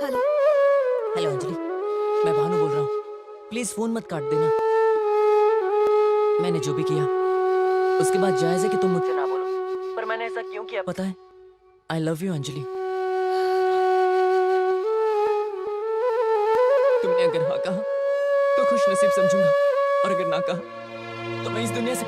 Speaker 3: हेलो।
Speaker 7: हेलो अंजलि, मैं भानु बोल रहा हूँ। प्लीज फोन मत काट देना। मैंने जो भी किया उसके बाद जायज है कि तुम मुझसे ना बोलो, पर मैंने ऐसा क्यों किया पता है? आई लव यू अंजलि। तुमने अगर हाँ कहा तो खुश नसीब समझूंगा, और अगर ना कहा तो मैं इस दुनिया से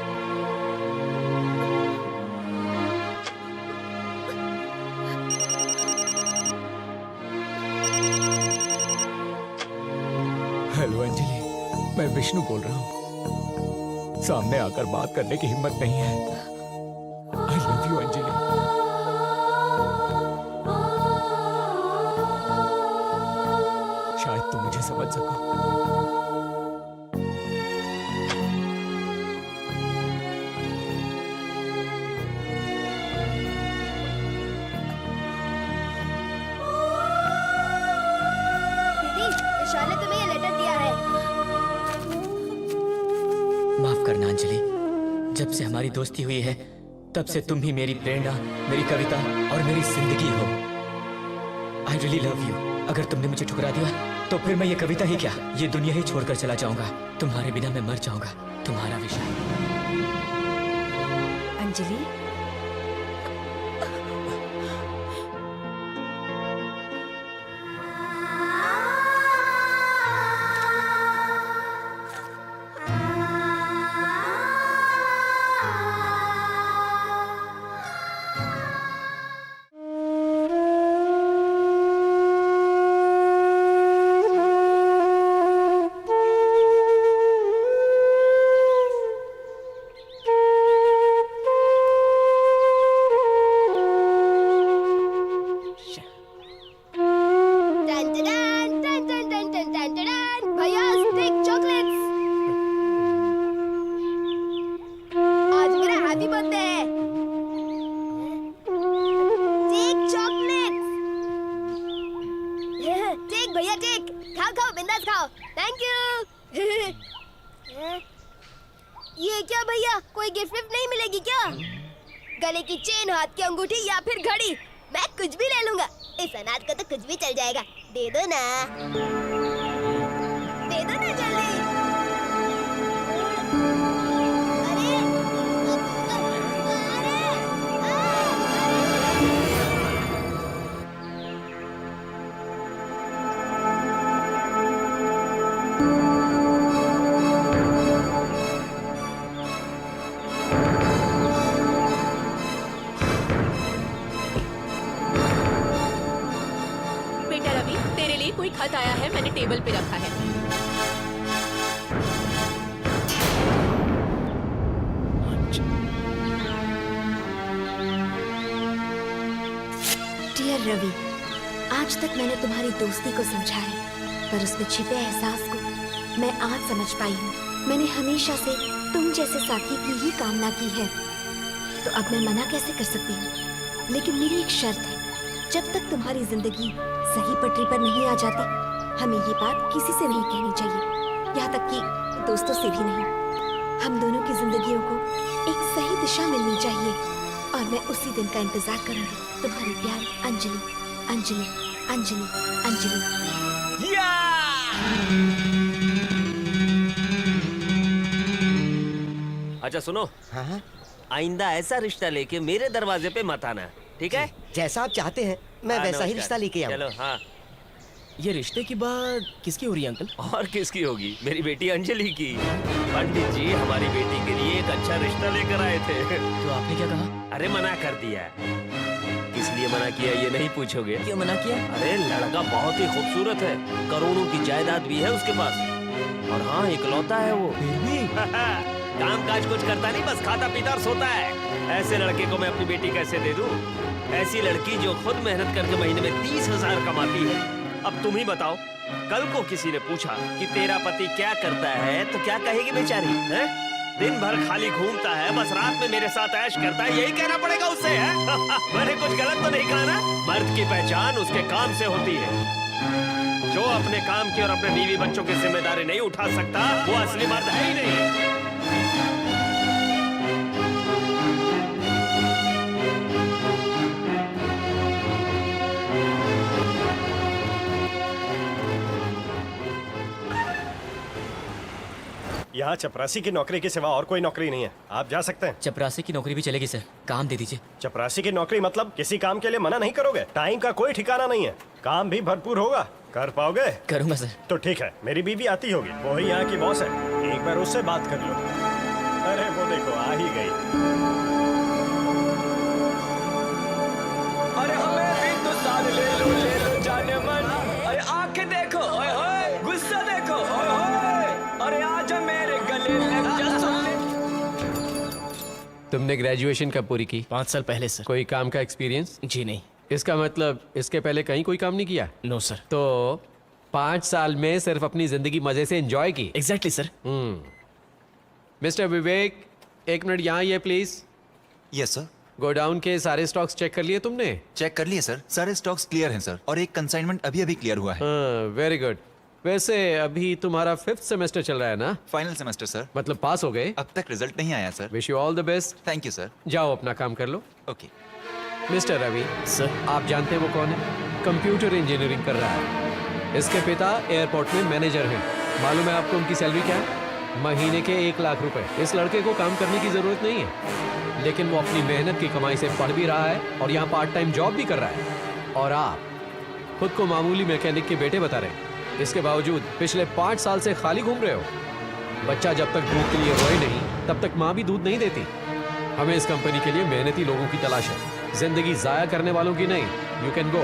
Speaker 5: हेलो अंजलि, मैं विष्णु बोल रहा हूँ। सामने आकर बात करने की हिम्मत नहीं है। आई लव यू अंजलि। शायद तुम मुझे समझ सको।
Speaker 8: दीदी, ईशान ने तुम्हें ये लेटर दिया है।
Speaker 2: माफ करना अंजलि, जब से हमारी दोस्ती हुई है तब से तुम ही मेरी प्रेरणा, मेरी कविता और मेरी जिंदगी हो। I really love you. अगर तुमने मुझे ठुकरा दिया तो फिर मैं ये कविता ही क्या, ये दुनिया ही छोड़कर चला जाऊंगा। तुम्हारे बिना मैं मर जाऊंगा। तुम्हारा विषय।
Speaker 6: अंजलि,
Speaker 8: टन टन टन टन टन टन टन टन। भैया टेक चॉकलेट्स। आज मेरा हैप्पी बर्थडे है। Take chocolates. टेक भैया टेक। खाओ खाओ बिंदास खाओ। Thank you. ये क्या भैया, कोई गिफ्ट विफ्ट नहीं मिलेगी क्या? गले की चेन, हाथ की अंगूठी या फिर घड़ी? मैं कुछ भी ले लूंगा। इस अनाथ को तो कुछ भी चल जाएगा। दे दो ना, दे दो ना जल्दी। अरे,
Speaker 12: बेटा रवि, तेरे लिए कोई खत आया है, मैंने टेबल पे रखा है।
Speaker 6: डियर रवि, आज तक मैंने तुम्हारी दोस्ती को समझा है, पर उसमें छिपे एहसास को मैं आज समझ पाई हूँ। मैंने हमेशा से तुम जैसे साथी की ही कामना की है, तो अब मैं मना कैसे कर सकती हूँ? लेकिन मेरी एक शर्त है, जब तक तुम्हारी जिंदगी सही पटरी पर नहीं आ जाती, हमें ये बात किसी से नहीं कहनी चाहिए, यहाँ तक कि दोस्तों से भी नहीं। हम दोनों की जिंदगियों को एक सही दिशा मिलनी चाहिए, और मैं उसी दिन का इंतजार करूंगी। तुम्हारी प्यारी अंजलि, अंजलि, अंजलि, अंजलि।
Speaker 10: अच्छा सुनो, आइंदा ऐसा रिश्ता लेके मेरे दरवाजे पे मत आना, ठीक है?
Speaker 9: जैसा आप चाहते हैं मैं
Speaker 10: हाँ,
Speaker 9: वैसा ही
Speaker 10: नमस्कार।
Speaker 9: रिश्ता लेके आऊँ।
Speaker 10: चलो हाँ।
Speaker 2: ये रिश्ते की बात किसकी हो रही है अंकल?
Speaker 10: और किसकी होगी? मेरी बेटी अंजलि की। पंडित जी हमारी बेटी के लिए एक अच्छा रिश्ता लेकर आए थे।
Speaker 2: तो आपने क्या कहा?
Speaker 10: अरे मना कर दिया। किस लिए मना किया ये नहीं पूछोगे?
Speaker 2: क्यों मना किया?
Speaker 10: अरे लड़का बहुत ही खूबसूरत है, करोड़ों की जायदाद भी है उसके पास, और हाँ इकलौता है वो। काम काज कुछ करता नहीं, बस खाता पीता और सोता है। ऐसे लड़के को मैं अपनी बेटी कैसे दे दूं? ऐसी लड़की जो खुद मेहनत करके महीने में 30,000 कमाती है। अब तुम ही बताओ, कल को किसी ने पूछा कि तेरा पति क्या करता है तो क्या कहेगी बेचारी है? दिन भर खाली घूमता है, बस रात में मेरे साथ ऐश करता है, यही कहना पड़ेगा उससे है? मैंने कुछ गलत तो नहीं कहा ना? मर्द की पहचान उसके काम से होती है। जो अपने काम की और अपने बीवी बच्चों की जिम्मेदारी नहीं उठा सकता वो असली मर्द है ही नहीं।
Speaker 9: यहाँ चपरासी की नौकरी के सिवा और कोई नौकरी नहीं है, आप जा सकते हैं।
Speaker 2: चपरासी की नौकरी भी चलेगी सर, काम दे दीजिए।
Speaker 9: चपरासी की नौकरी मतलब किसी काम के लिए मना नहीं करोगे? टाइम का कोई ठिकाना नहीं है, काम भी भरपूर होगा। कर पाओगे?
Speaker 2: करूंगा सर।
Speaker 9: तो ठीक है, मेरी बीवी आती होगी, वो ही यहाँ की बॉस है, एक बार उससे बात कर लो। अरे वो देखो आ ही गई।
Speaker 2: अरे हमें भी तो साथ ले लो जाने मन। अरे आंखें देखो, ओए होए, गुस्सा देखो, ओए होए, अरे आजा मेरे गले लग जा सुन ले।
Speaker 1: तुमने ग्रेजुएशन कब पूरी की?
Speaker 2: 5 साल पहले सर।
Speaker 1: कोई काम का एक्सपीरियंस?
Speaker 2: जी नहीं।
Speaker 1: इसका मतलब इसके पहले कहीं कोई काम नहीं किया?
Speaker 2: No sir.
Speaker 1: तो 5 साल में सिर्फ अपनी जिंदगी मजे से एंजॉय की?
Speaker 2: Exactly sir.
Speaker 1: मिस्टर विवेक, 1 मिनट यहाँ ये प्लीज।
Speaker 11: Yes sir.
Speaker 1: गोडाउन के सारे स्टॉक्स चेक कर लिए तुमने?
Speaker 11: चेक कर लिए सर, सारे स्टॉक्स क्लियर हैं सर, और एक कंसाइनमेंट अभी अभी क्लियर हुआ है।
Speaker 1: Very good. वैसे अभी तुम्हारा 5th सेमेस्टर चल रहा है ना?
Speaker 11: Final semester sir.
Speaker 1: मतलब पास हो गए?
Speaker 11: अब तक रिजल्ट नहीं आया sir.
Speaker 1: Wish you all the best.
Speaker 11: Thank you sir.
Speaker 1: जाओ अपना काम कर लो।
Speaker 11: ओके।
Speaker 1: मिस्टर रवि
Speaker 2: सर,
Speaker 1: आप जानते हैं वो कौन है? कंप्यूटर इंजीनियरिंग कर रहा है। इसके पिता एयरपोर्ट में मैनेजर हैं। मालूम है आपको उनकी सैलरी क्या है? महीने के 1 लाख रुपए। इस लड़के को काम करने की जरूरत नहीं है, लेकिन वो अपनी मेहनत की कमाई से पढ़ भी रहा है और यहाँ पार्ट टाइम जॉब भी कर रहा है। और आप खुद को मामूली मैकेनिक के बेटे बता रहे हैं। इसके बावजूद पिछले 5 साल से खाली घूम रहे हो। बच्चा जब तक दूध के लिए रोए नहीं, तब तक माँ भी दूध नहीं देती। हमें इस कंपनी के लिए मेहनती लोगों की तलाश है, जिंदगी जाया करने वालों की नहीं। You can go.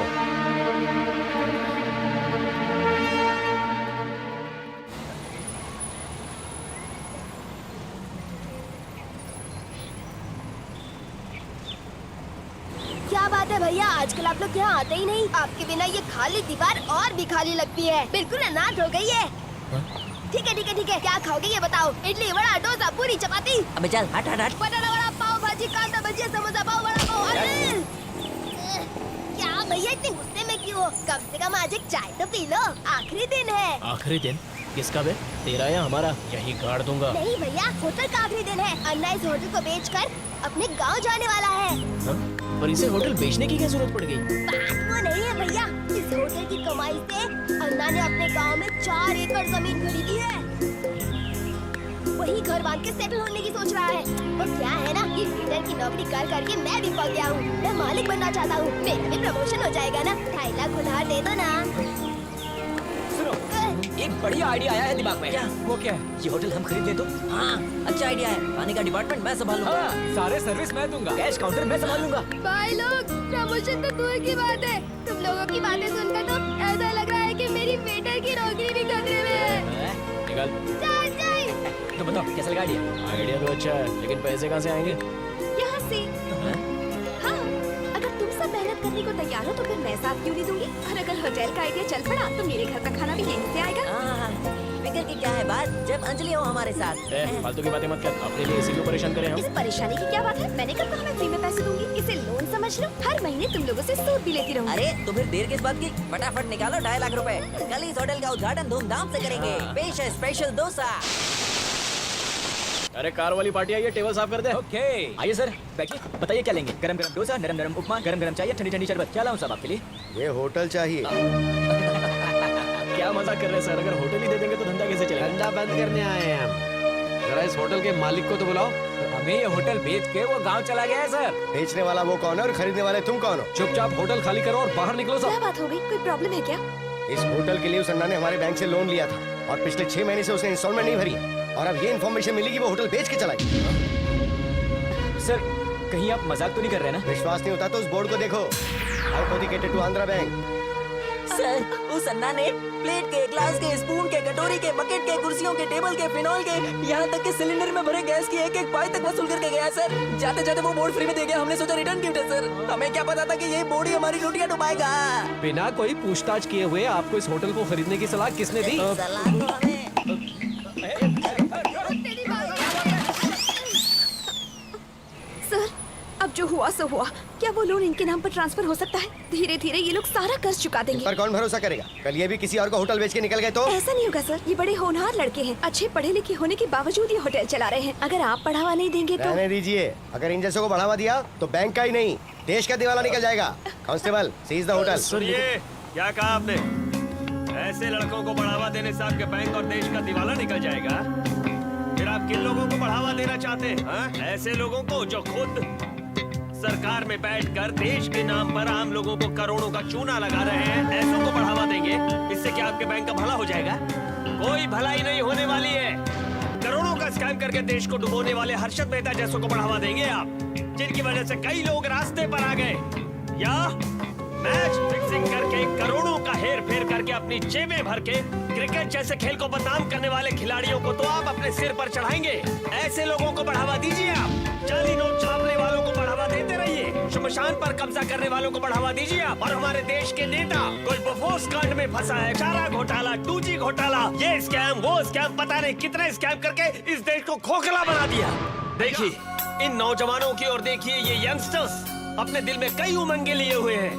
Speaker 8: क्या बात है भैया, आजकल आप लोग यहाँ आते ही नहीं। आपके बिना ये खाली दीवार और भी खाली लगती है, बिल्कुल अनाथ हो गई है। ठीक है ठीक है ठीक है, क्या खाओगे ये बताओ? इडली, वड़ा, डोसा, पूरी, चपाती?
Speaker 2: अबे चल हट हट हट।
Speaker 8: बटाटा वड़ा, पाव भाजी, कांदा भजिया, समोसा, पाव, वड़ा पाव। अरे क्या भैया इतने गुस्से में क्यों हो? कम से कम आज एक चाय तो पी लो, आखिरी दिन है।
Speaker 2: आखिरी दिन? किसका बे? तेरा या हमारा? यही गाड़ दूंगा।
Speaker 8: नहीं भैया, होटल का आखिरी दिन है। अन्ना इस होटल को बेचकर अपने गांव जाने वाला है।
Speaker 2: पर इसे होटल बेचने की क्या जरूरत पड़ गई?
Speaker 8: बात वो नहीं है भैया, इस होटल की कमाई से अन्ना ने अपने गांव में 4 एकड़ जमीन खरीदी है। वही घर बांध के सेटल होने की सोच रहा है। और क्या है ना, ये वेटर की नौकरी कर करके मैं भी पक गया हूँ। मैं मालिक बनना चाहता हूँ, मेरा भी प्रमोशन हो जाएगा ना। 2.5 लाख उधार दे दो ना।
Speaker 2: एक बढ़िया आइडिया आया है दिमाग में। क्या? वो क्या है? ये होटल हम खरीद ले तो? हाँ, अच्छा आइडिया है। खाने का डिपार्टमेंट मैं संभाल लूंगा। हाँ, सारे सर्विस मैं दूंगा। कैश काउंटर मैं संभाल लूंगा।
Speaker 8: भाई लोग, प्रमोशन तो दूर की बात है, तुम लोगों की बातें सुनकर तो ऐसा लग रहा है कि मेरी वेटर की नौकरी भी खतरे में है।
Speaker 2: निकल। तो बताओ कैसा लगा आइडिया? आइडिया तो अच्छा है, लेकिन पैसे कहाँ से आएंगे?
Speaker 12: यहाँ से। हाँ, अगर तुम सब मेहनत करने को तैयार हो तो फिर मैं साथ क्यों नहीं दूंगी? और अगर होटल का आइडिया चल पड़ा तो मेरे घर का खाना भी यहीं से आएगा।
Speaker 6: फिक्र की क्या है बात, जब अंजलि हो हमारे साथ।
Speaker 2: फालतू की बातें मत कर, अपने लिए इसी को परेशान करें हम।
Speaker 12: इस परेशानी की क्या बात है? मैंने कब कहा मैं फ्री में पैसे दूंगी? इसे लोन समझ लो, हर महीने तुम लोगों से सूद भी लेती रहूंगी।
Speaker 6: अरे तो फिर देर किस बात की, फटाफट निकालो 2.5 लाख रुपए। कल इस होटल का उद्घाटन धूमधाम से करेंगे। पेश है स्पेशल डोसा।
Speaker 2: अरे कार वाली पार्टी आई है, टेबल साफ कर दे। ओके आइए सर, बैठिए। बताइए क्या लेंगे? गरम गरम डोसा, नरम नरम उपमा, गरम गरम चाय, ठंडी ठंडी शरबत। क्या लाऊं साहब आपके लिए?
Speaker 9: ये होटल चाहिए।
Speaker 2: क्या मजाक कर रहे हैं सर? अगर होटल ही दे देंगे तो धंधा कैसे चलेगा?
Speaker 1: धंधा बंद करने आए हैं हम। जरा इस होटल के मालिक को तो बुलाओ।
Speaker 2: हमें ये होटल बेच के वो गांव चला गया है सर।
Speaker 9: बेचने वाला वो कौन है और खरीदने वाले तुम कौन हो?
Speaker 1: चुपचाप होटल खाली करो और बाहर निकलो
Speaker 12: क्या
Speaker 1: सब।
Speaker 12: बात हो गई? कोई प्रॉब्लम है क्या?
Speaker 9: इस होटल के लिए उस अन्ना ने हमारे बैंक से लोन लिया था और पिछले 6 महीने से उसने इंस्टॉलमेंट नहीं भरी है। और अब ये इन्फॉर्मेशन मिली कि वो होटल बेच के चला गया।
Speaker 2: सर कहीं आप मजाक तो नहीं कर रहे ना?
Speaker 9: विश्वास नहीं होता तो उस बोर्ड को देखो। Authenticated to Andhra bank.
Speaker 7: Sir, उस अन्ना ने प्लेट के, ग्लास के, स्पून के, कटोरी के, बकेट के, कुर्सियों के, टेबल के, फिनॉल के, यहाँ तक कि सिलेंडर में भरे गैस की एक एक पाई तक वसूल करके गया सर। जाते जाते वो बोर्ड फ्री में दे गया। हमने सोचा रिटर्न गिफ्ट है सर। हमें क्या पता था कि यही बोर्ड ही हमारी लुटिया डुबाएगा।
Speaker 1: बिना कोई पूछताछ किए हुए आपको इस होटल को खरीदने की सलाह किसने दी?
Speaker 7: सलाह तो हमें
Speaker 12: सर, अब जो हुआ सो हुआ। क्या वो लोन इनके नाम पर ट्रांसफर हो सकता है? धीरे धीरे ये लोग सारा कर्ज चुका देंगे।
Speaker 9: पर कौन भरोसा करेगा? कल ये भी किसी और को होटल बेच के निकल गए तो?
Speaker 12: ऐसा नहीं होगा सर, ये बड़े होनहार लड़के हैं। अच्छे पढ़े लिखे होने के बावजूद ये होटल चला रहे हैं। अगर आप बढ़ावा नहीं देंगे तो
Speaker 9: रहने दीजिए। अगर इन जैसों को बढ़ावा दिया तो बैंक का ही नहीं देश का दिवाला निकल जाएगा। Constable, seize the hotel.
Speaker 10: सुनिए, क्या कहा आपने? ऐसे लड़कों को बढ़ावा देने से आपके बैंक और देश का दिवाला निकल जाएगा? फिर आप किन लोगों को बढ़ावा देना चाहते हैं? हाँ? ऐसे लोगों को जो खुद सरकार में बैठकर देश के नाम पर आम लोगों को करोड़ों का चूना लगा रहे हैं, ऐसों को बढ़ावा देंगे? इससे क्या आपके बैंक का भला हो जाएगा? कोई भलाई नहीं होने वाली है। करोड़ों का स्कैम करके देश को डुबोने वाले हर्षद मेहता जैसों को बढ़ावा देंगे आप, जिनकी वजह से कई लोग रास्ते पर आ गए, या मैच फिक्सिंग करके करोड़ों का हेर फेर करके अपनी जेबें भर के क्रिकेट जैसे खेल को बदनाम करने वाले खिलाड़ियों को तो आप अपने सिर पर चढ़ाएंगे। ऐसे लोगों को बढ़ावा दीजिए आप। जाली नोट छापने वालों को बढ़ावा देते रहिए। शमशान पर कब्जा करने वालों को बढ़ावा दीजिए आप। और हमारे देश के नेता कोई बफोस कांड में फंसा है, चारा घोटाला, 2G घोटाला, ये स्कैम वो स्कैम, पता नहीं कितने स्कैम करके इस देश को खोखला बना दिया। देखिए इन नौजवानों की और देखिए ये यंगस्टर्स अपने दिल में कई उमंगे लिए हुए हैं।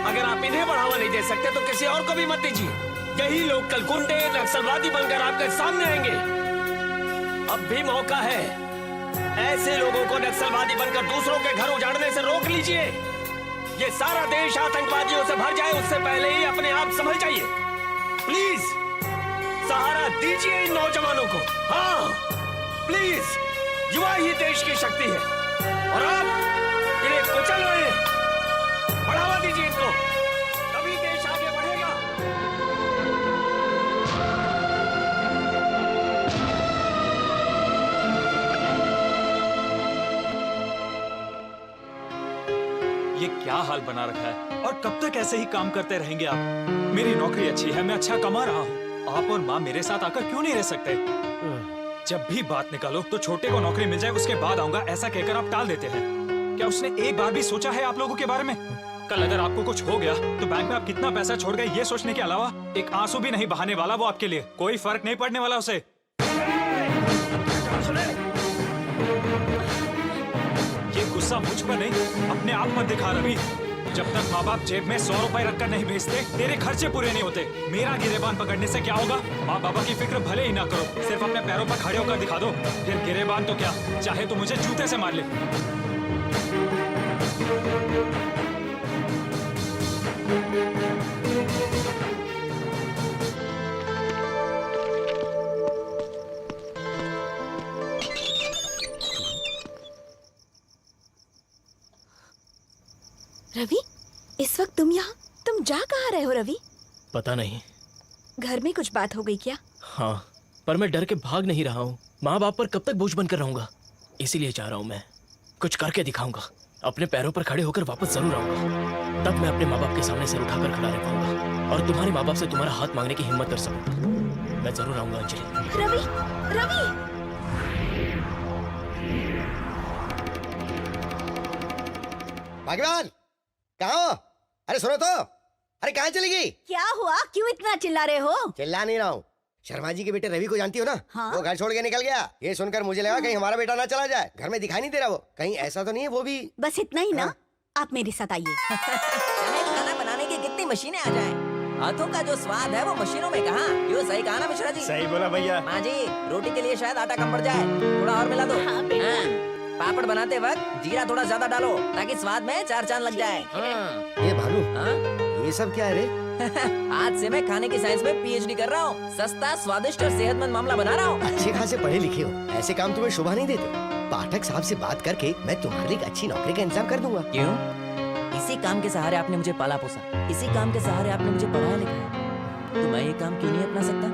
Speaker 10: अगर आप इन्हें बढ़ावा नहीं दे सकते तो किसी और को भी मत दीजिए। यही लोग कल गुंडे नक्सलवादी बनकर आपके सामने आएंगे। अब भी मौका है। ऐसे लोगों को नक्सलवादी बनकर दूसरों के घर उजाड़ने से रोक लीजिए। ये सारा देश आतंकवादियों से भर जाए उससे पहले ही अपने आप संभल जाइए। प्लीज सहारा दीजिए इन नौजवानों को। हाँ प्लीज, युवा ही देश की शक्ति है और आप इन्हें कुचल रहे हैं। बढ़ावा दीजिए इनको, तभी देश आगे बढ़ेगा।
Speaker 5: ये क्या हाल बना रखा है? और कब तक ऐसे ही काम करते रहेंगे आप? मेरी नौकरी अच्छी है, मैं अच्छा कमा रहा हूँ। आप और माँ मेरे साथ आकर क्यों नहीं रह सकते? जब भी बात निकालो तो छोटे को नौकरी मिल जाए उसके बाद आऊंगा, ऐसा कहकर आप टाल देते हैं। क्या उसने एक बार भी सोचा है आप लोगों के बारे में? कल अगर आपको कुछ हो गया तो बैंक में आप कितना पैसा छोड़ गए ये सोचने के अलावा एक आंसू भी नहीं बहाने वाला वो आपके लिए। कोई फर्क नहीं पड़ने वाला उसे। ये गुस्सा मुझ पर नहीं, अपने आप पर दिखा रवि। जब तक माँ बाप जेब में 100 रुपए रखकर नहीं भेजते तेरे खर्चे पूरे नहीं होते। मेरा गिरेबान पकड़ने से क्या होगा? माँ बाबा की फिक्र भले ही ना करो, सिर्फ अपने पैरों पर खड़े होकर दिखा दो। फिर गिरेबान तो क्या, चाहे तो मुझे जूते से मार ले।
Speaker 12: रवि, इस वक्त तुम यहाँ? तुम जा कहाँ रहे हो रवि?
Speaker 2: पता नहीं।
Speaker 12: घर में कुछ बात हो गई क्या?
Speaker 2: हाँ, पर मैं डर के भाग नहीं रहा हूँ। माँ बाप पर कब तक बोझ बनकर रहूंगा? इसीलिए चाह रहा हूँ मैं कुछ करके दिखाऊंगा। अपने पैरों पर खड़े होकर वापस जरूर आऊंगा। तब मैं अपने माँ बाप के सामने सिर उठाकर खड़ा रह पाऊंगा और तुम्हारे माँ बाप से तुम्हारा हाथ मांगने की हिम्मत कर सकूंगा। मैं जरूर आऊंगा अंजलि।
Speaker 12: रवि, रवि!
Speaker 9: भाग्यवान, कहाँ हो? अरे सुनो तो, अरे कहाँ चली गई?
Speaker 6: क्या हुआ? क्यों इतना चिल्ला रहे हो?
Speaker 9: चिल्ला नहीं रहा हूँ। शर्मा जी के बेटे रवि को जानती हो ना?
Speaker 6: हाँ?
Speaker 9: वो घर छोड़ के निकल गया। ये सुनकर मुझे लगा कहीं हमारा बेटा ना चला जाए। घर में दिखाई नहीं दे रहा वो। कहीं ऐसा तो नहीं है वो भी?
Speaker 6: बस इतना ही ना?
Speaker 9: हाँ?
Speaker 6: आप मेरे साथ आइए।
Speaker 7: चाहे खाना बनाने की कितनी मशीनें आ जाएं, हाथों का जो स्वाद है वो मशीनों में कहाँ? क्यों, सही कहा ना मिश्रा जी?
Speaker 10: सही बोला भैया।
Speaker 7: माँ जी, रोटी के लिए शायद आटा कम पड़ जाए, थोड़ा और मिला दो।
Speaker 6: हाँ, बेटा।
Speaker 7: हाँ, पापड़ बनाते वक्त जीरा थोड़ा ज्यादा डालो ताकि स्वाद में 4 चांद लग जाए।
Speaker 9: ये भानु,
Speaker 7: हाँ?
Speaker 9: ये सब क्या है रे?
Speaker 7: आज से मैं खाने की साइंस में PhD कर रहा हूँ। सस्ता, स्वादिष्ट और सेहतमंद मामला बना रहा हूँ।
Speaker 9: अच्छे खासे पढ़े लिखे हो, ऐसे काम तुम्हें शोभा नहीं देते। पाठक साहब से बात करके मैं तुम्हारे लिए एक अच्छी नौकरी का इंतजाम कर दूंगा।
Speaker 7: क्यों? इसी काम के सहारे आपने मुझे पाला पोसा, इसी काम के सहारे आपने मुझे पढ़ाया लिखाया, तो मैं ये काम क्यों नहीं अपना सकता?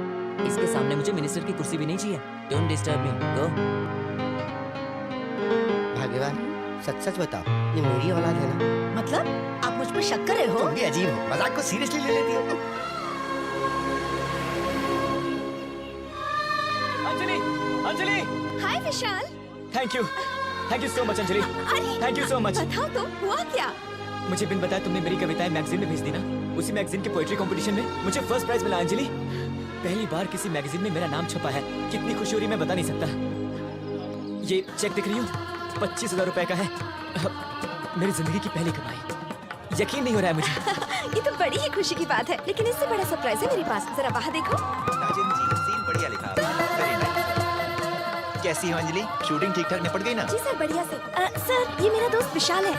Speaker 7: इसके सामने मुझे मिनिस्टर की कुर्सी भी नहीं चाहिए। डोंट डिस्टर्ब मी, गो।
Speaker 9: भाग्यवान, सच सच बताओ, ये मेरी औलाद है ना?
Speaker 6: मतलब आप मुझ पर शक कर रहे हो?
Speaker 9: तुम भी अजीब हो, मजाक को सीरियसली ले लेती हो।
Speaker 2: Anjali, Anjali,
Speaker 12: hi Vishal.
Speaker 2: Thank you so much Anjali,
Speaker 12: अरे
Speaker 2: थैंक यू सो मच।
Speaker 12: बताओ तो हुआ क्या?
Speaker 2: मुझे बिन बताए तुमने मेरी कविताएं मैगजीन में भेज दी ना। उसी मैगजीन के पोएट्री कंपटीशन में मुझे फर्स्ट प्राइज मिला अंजलि। पहली बार किसी मैगजीन में मेरा नाम छपा है। कितनी खुशी हो रही मैं बता नहीं सकता। ये चेक दिख रही हूँ, 25,000 रुपए का है। मेरी जिंदगी की पहली कमाई। यकीन नहीं हो रहा है मुझे।
Speaker 12: ये तो बड़ी ही खुशी की बात है, लेकिन इससे बड़ा सरप्राइज है मेरे पास। जरा बाहर देखो।
Speaker 11: राजन जी सीन बढ़िया लिखा। Very nice. कैसी हो अंजलि? शूटिंग ठीक ठाक निपट गई ना?
Speaker 12: जी सर, बढ़िया से। सर, ये मेरा दोस्त विशाल है।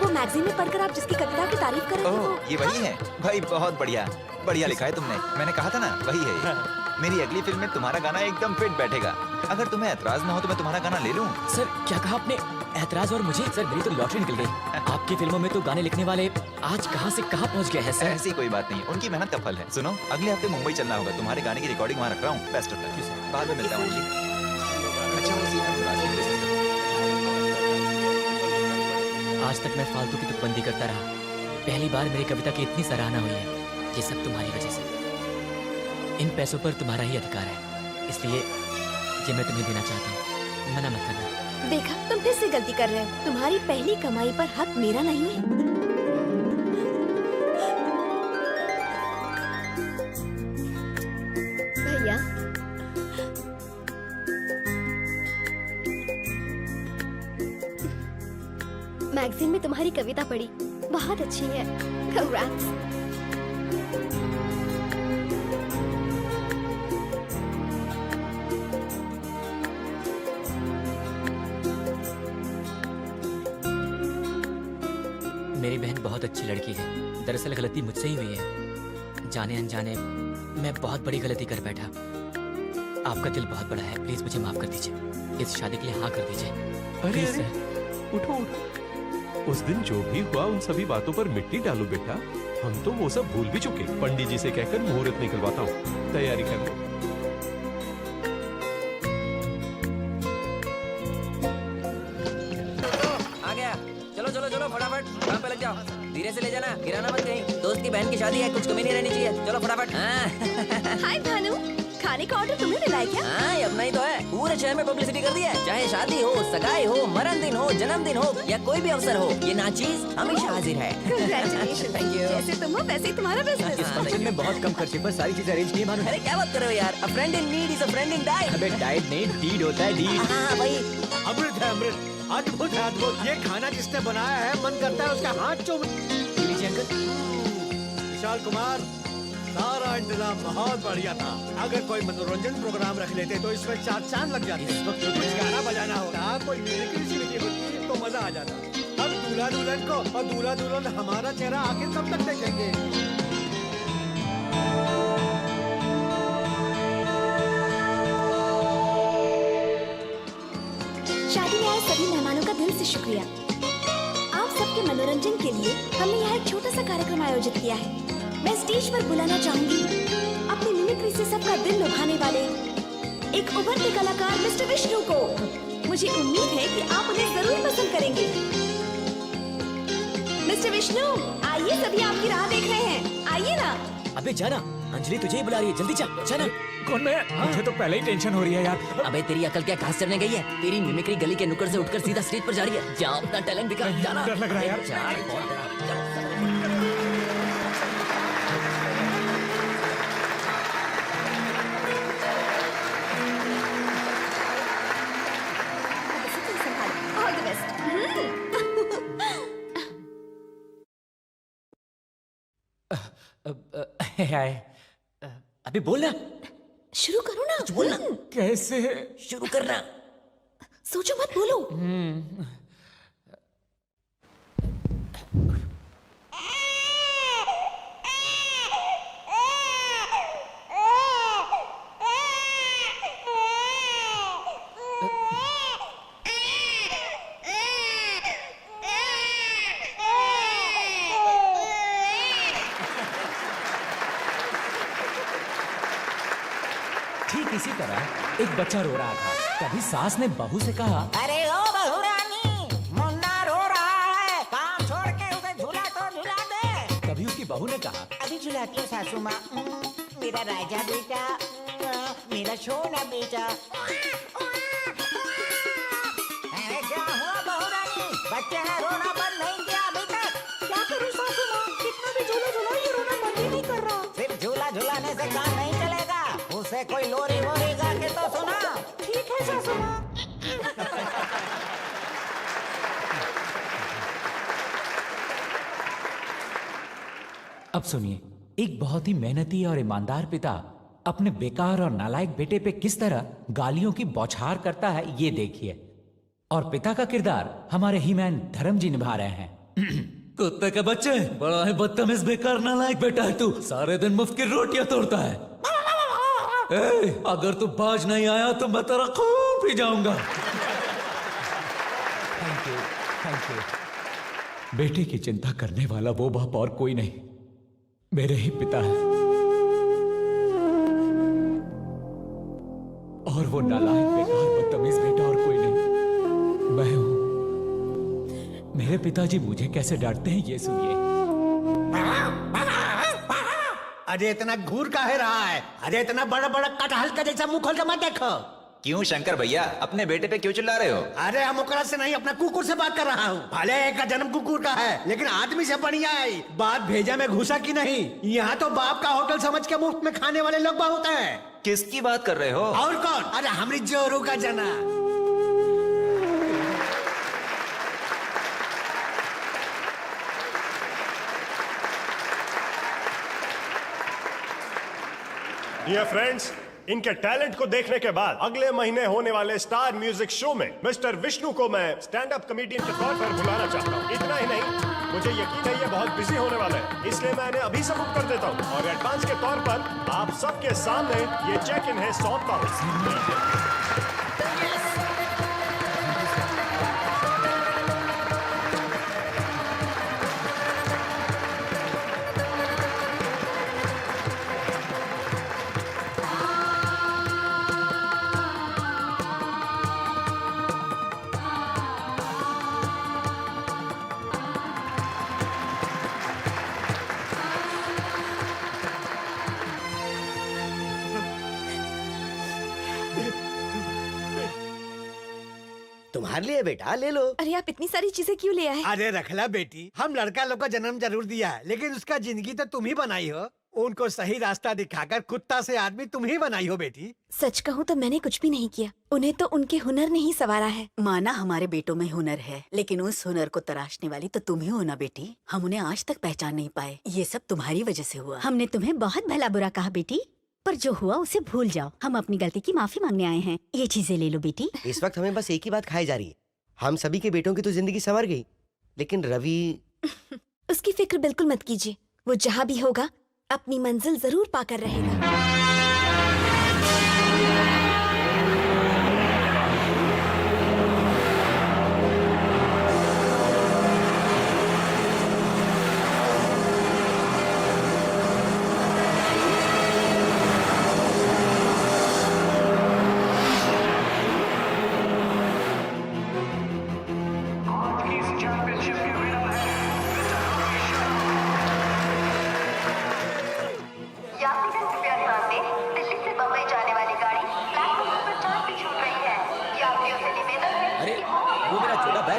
Speaker 12: वो मैगजीन में पढ़कर आप जिसकी कविता की तारीफ कर रहे थे वो।
Speaker 11: ये वही है भाई, बहुत बढ़िया बढ़िया लिखा है तुमने। मैंने कहा था ना वही है ये। मेरी अगली फिल्म में तुम्हारा गाना एकदम फिट बैठेगा। अगर तुम्हें ऐतराज ना हो तो मैं तुम्हारा गाना ले लूं।
Speaker 2: सर क्या कहा आपने? ऐतराज और मुझे? सर मेरी तो लॉटरी निकल गई। आपकी फिल्मों में तो गाने लिखने वाले आज कहां से कहां पहुंच गए हैं सर।
Speaker 11: ऐसी कोई बात नहीं, उनकी मेहनत का फल है। सुनो, अगले हफ्ते मुंबई चलना होगा। तुम्हारे गाने की रिकॉर्डिंग वहाँ रख रहा हूँ। Best of luck. बाद में मिलता हूँ अंजलि। अच्छा वो सीन हम राजन के डिस्कस
Speaker 2: आज तक मैं फालतू की तुकबंदी करता रहा। पहली बार मेरी कविता की इतनी सराहना हुई है। ये सब तुम्हारी वजह से। इन पैसों पर तुम्हारा ही अधिकार है, इसलिए ये मैं तुम्हें देना चाहता हूँ। मना मत करना।
Speaker 12: देखा, तुम फिर से गलती कर रहे हो। तुम्हारी पहली कमाई पर हक मेरा नहीं है।
Speaker 8: भैया, मैगजीन में तुम्हारी कविता पढ़ी, बहुत अच्छी है। कंग्रेट्स।
Speaker 2: मेरी बहन बहुत अच्छी लड़की है। दरअसल गलती मुझसे ही हुई है। जाने अनजाने मैं बहुत बड़ी गलती कर बैठा। आपका दिल बहुत बड़ा है, प्लीज मुझे माफ कर दीजिए। इस शादी के लिए हाँ कर दीजिए।
Speaker 1: अरे
Speaker 2: प्लीज
Speaker 1: अरे,
Speaker 2: सर।
Speaker 1: उठो उठो। उस दिन जो भी हुआ उन सभी बातों पर मिट्टी डालो बेटा। हम तो वो सब भूल भी चुके। पंडित जी से कहकर मुहूर्त निकलवाता हूँ। तैयारी कर लो।
Speaker 7: आ गया। चलो चलो चलो फटाफट काम पे लग जाओ। धीरे से ले जाना, गिराना मत कहीं। दोस्त की बहन की शादी है, कुछ कमी नहीं रहनी चाहिए। चलो फटाफट। हाँ
Speaker 12: हाय भानु, खाने का ऑर्डर तुम्हें मिला है क्या?
Speaker 7: हाँ, अब नहीं तो है। पूरे शहर में पब्लिसिटी कर दी है। चाहे शादी हो, सगाई हो, मरण दिन हो, जन्मदिन हो या कोई भी अवसर हो, ये नाचीज हमेशा हाजिर है।
Speaker 12: Congratulations।
Speaker 7: Thank you।
Speaker 12: जैसे तुम हो वैसे ही तुम्हारा बिजनेस।
Speaker 2: इस फंक्शन में बहुत कम खर्चे पर सारी चीजें अरेंज की है भानु।
Speaker 7: अरे क्या बात कर रहे हो यार? A friend in need is a friend in die।
Speaker 2: अबे डाइट नहीं डीड होता है, डीड।
Speaker 7: हाँ वही।
Speaker 4: अमृत है अमृत, अद्भुत है अद्भुत। ये खाना जिसने बनाया है मन करता है उसका हाथ चूम।
Speaker 2: लीजिए अंकल।
Speaker 4: विशाल कुमार, सारा इंतजाम बहुत बढ़िया था। अगर कोई मनोरंजन प्रोग्राम रख लेते तो इसमें 4 चांद लग जाते।
Speaker 2: इस वक्त
Speaker 4: कुछ गाना बजाना होता, कोई म्यूजिक एक्टिविटी होती तो मजा आ जाता। अब दूल्हा दुल्हन को और दूल्हा दुल्हन हमारा चेहरा आखिर कब तक देखेंगे?
Speaker 12: शादी में आए सभी मेहमानों का दिल से शुक्रिया। आप सबके मनोरंजन के लिए हमने यहाँ एक छोटा सा कार्यक्रम आयोजित किया है। मैं स्टेज पर बुलाना चाहूंगी अपनी मिमिक्री से सबका दिल लुभाने वाले एक उभरते कलाकार मिस्टर विष्णु को। मुझे उम्मीद है कि आप उन्हें जरूर पसंद करेंगे। मिस्टर विष्णु, आइए, सभी आपकी राह देख रहे हैं। आइए ना।
Speaker 2: अबे जाना, अंजलि तुझे ही बुला रही है, जल्दी जा। जाना।
Speaker 5: कौन मैं? मुझे तो पहले ही टेंशन हो रही है यार।
Speaker 7: अबे तेरी अकल क्या घास चढ़ने गई है? तेरी मिमिक्री गली के नुक्कड़ से उठकर सीधा स्टेज पर जा रही है। जा अपना टैलेंट दिखा। जाना।
Speaker 5: डर लग रहा है यार।
Speaker 7: जा, बहुत डर।
Speaker 12: All the best.
Speaker 2: अबे बोल ना।
Speaker 12: शुरू करो ना।
Speaker 7: बोलना।
Speaker 5: कैसे?
Speaker 7: शुरू करना।
Speaker 12: सोचो मत, बोलो।
Speaker 2: ठीक इसी तरह एक बच्चा रो रहा था। तभी सास ने बहू से कहा,
Speaker 7: अरे ओ बहुरानी, मुन्ना रो रहा है, काम छोड़ के उसे झूला तो झूला
Speaker 13: आती हो सासू माँ? मेरा राजा बेटा, मेरा सोना बेटा। अरे क्या हुआ बहू रानी? बच्चे ने रोना बंद नहीं किया अभी तक? क्या करूं सासू माँ? कितना भी झूला झूला ये रोना बंद ही नहीं कर रहा। सिर्फ झूला झूलाने से काम नहीं चलेगा, उसे कोई लोरी वोरी गा के तो सुना। ठीक है सासू माँ।
Speaker 2: अब सुनिए, एक बहुत ही मेहनती और ईमानदार पिता अपने बेकार और नालायक बेटे पे किस तरह गालियों की बौछार करता है, ये देखिए। और पिता का किरदार हमारे हीमैन धर्म जी निभा रहे हैं। कुत्ते के बच्चे, बड़ा है बदतमीज बेकार नालायक बेटा है तू, सारे दिन मुफ्त की रोटियां तोड़ता है। ए, अगर तू बाज नहीं आया तो मैं तेरा खून पी जाऊंगा। Thank you, thank you. बेटे की चिंता करने वाला वो बाप और कोई नहीं, मेरे ही पिता है। और वो नालायक बेकार बदतमीज बेटा और कोई नहीं, मैं हूं। मेरे पिताजी मुझे कैसे डांटते हैं ये सुनिए।
Speaker 4: अरे इतना घूर काहे रहा है? अरे इतना बड़ा बड़ा कटहल का जैसा मुंह खोल के मत देखो।
Speaker 11: क्यों शंकर भैया, अपने बेटे पे क्यों चिल्ला रहे हो?
Speaker 4: अरे हम ओकरा से नहीं, अपना कुकुर से बात कर रहा हूँ। भले एक का जन्म कुकुर का है, लेकिन आदमी से बढ़िया है। बात भेजा में घुसा की नहीं। यहाँ तो बाप का होटल समझ के मुफ्त में खाने वाले लोग बहुत हैं।
Speaker 11: किसकी बात कर रहे हो?
Speaker 4: और कौन? अरे हमारी जोरू का जना।
Speaker 10: डियर फ्रेंड्स, इनके टैलेंट को देखने के बाद अगले महीने होने वाले स्टार म्यूजिक शो में मिस्टर विष्णु को मैं स्टैंड अप कॉमेडियन के तौर पर बुलाना चाहता हूँ। इतना ही नहीं, मुझे यकीन है ये बहुत बिजी होने वाला है, इसलिए मैं इन्हें अभी से बुक कर देता हूँ और एडवांस के तौर पर आप सबके सामने ये चेक इन्हें सौंपता हूँ।
Speaker 9: तुम्हारे लिए बेटा, ले लो।
Speaker 12: अरे आप इतनी सारी चीजें क्यों ले आए?
Speaker 4: अरे रखला बेटी, हम लड़का लोग का जन्म जरूर दिया है, लेकिन उसका जिंदगी तो तुम ही बनाई हो। उनको सही रास्ता दिखाकर कुत्ता से आदमी तुम ही बनाई हो बेटी।
Speaker 12: सच कहूँ तो मैंने कुछ भी नहीं किया, उन्हें तो उनके हुनर ने ही संवारा है।
Speaker 6: माना हमारे बेटों में हुनर है, लेकिन उस हुनर को तराशने वाली तो तुम ही हो ना बेटी। हम उन्हें आज तक पहचान नहीं पाए, ये सब तुम्हारी वजह से हुआ।
Speaker 12: हमने तुम्हें बहुत भला बुरा कहा बेटी, पर जो हुआ उसे भूल जाओ। हम अपनी गलती की माफी मांगने आए हैं। ये चीजें ले लो बेटी।
Speaker 9: इस वक्त हमें बस एक ही बात खाई जा रही है, हम सभी के बेटों की तो जिंदगी संवर गई, लेकिन रवि
Speaker 12: उसकी फिक्र बिल्कुल मत कीजिए, वो जहाँ भी होगा अपनी मंजिल जरूर पाकर रहेगा।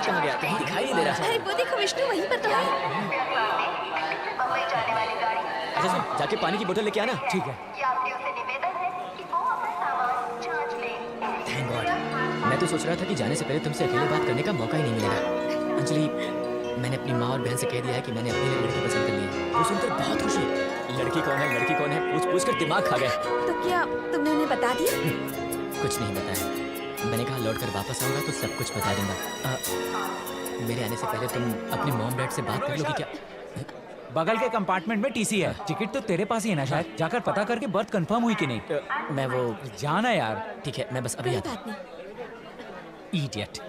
Speaker 2: कहाँ गया? कहीं दिखाई नहीं दे रहा।
Speaker 12: अरे वो देखो विष्णु, वहीं पर तो है।
Speaker 2: अच्छा सुन, जाके पानी की बोतल लेके आना। ठीक है। Thank God. मैं तो सोच रहा था कि जाने से पहले तुमसे अकेले बात करने का मौका ही नहीं मिलेगा। अंजलि, मैंने अपनी माँ और बहन से कह दिया है कि मैंने अपनी लड़की पसंद कर ली है। वो सुनकर बहुत खुश हुई। लड़की कौन है, लड़की कौन है पूछ पूछ कर दिमाग खा गए।
Speaker 12: तो क्या तुमने उन्हें बता दिया?
Speaker 2: कुछ नहीं बताया। मैंने कहा लौट कर वापस आऊंगा तो सब कुछ बता दूंगा। मेरे आने से पहले तुम अपने मॉम डैड से बात कर लोगी क्या?
Speaker 14: बगल के कंपार्टमेंट में टीसी है, टिकट तो तेरे पास ही है ना शायद। जाकर पता करके बर्थ कंफर्म हुई कि नहीं।
Speaker 2: मैं वो
Speaker 14: जाना यार।
Speaker 2: ठीक है, मैं बस अभी आता हूं।
Speaker 14: इडियट।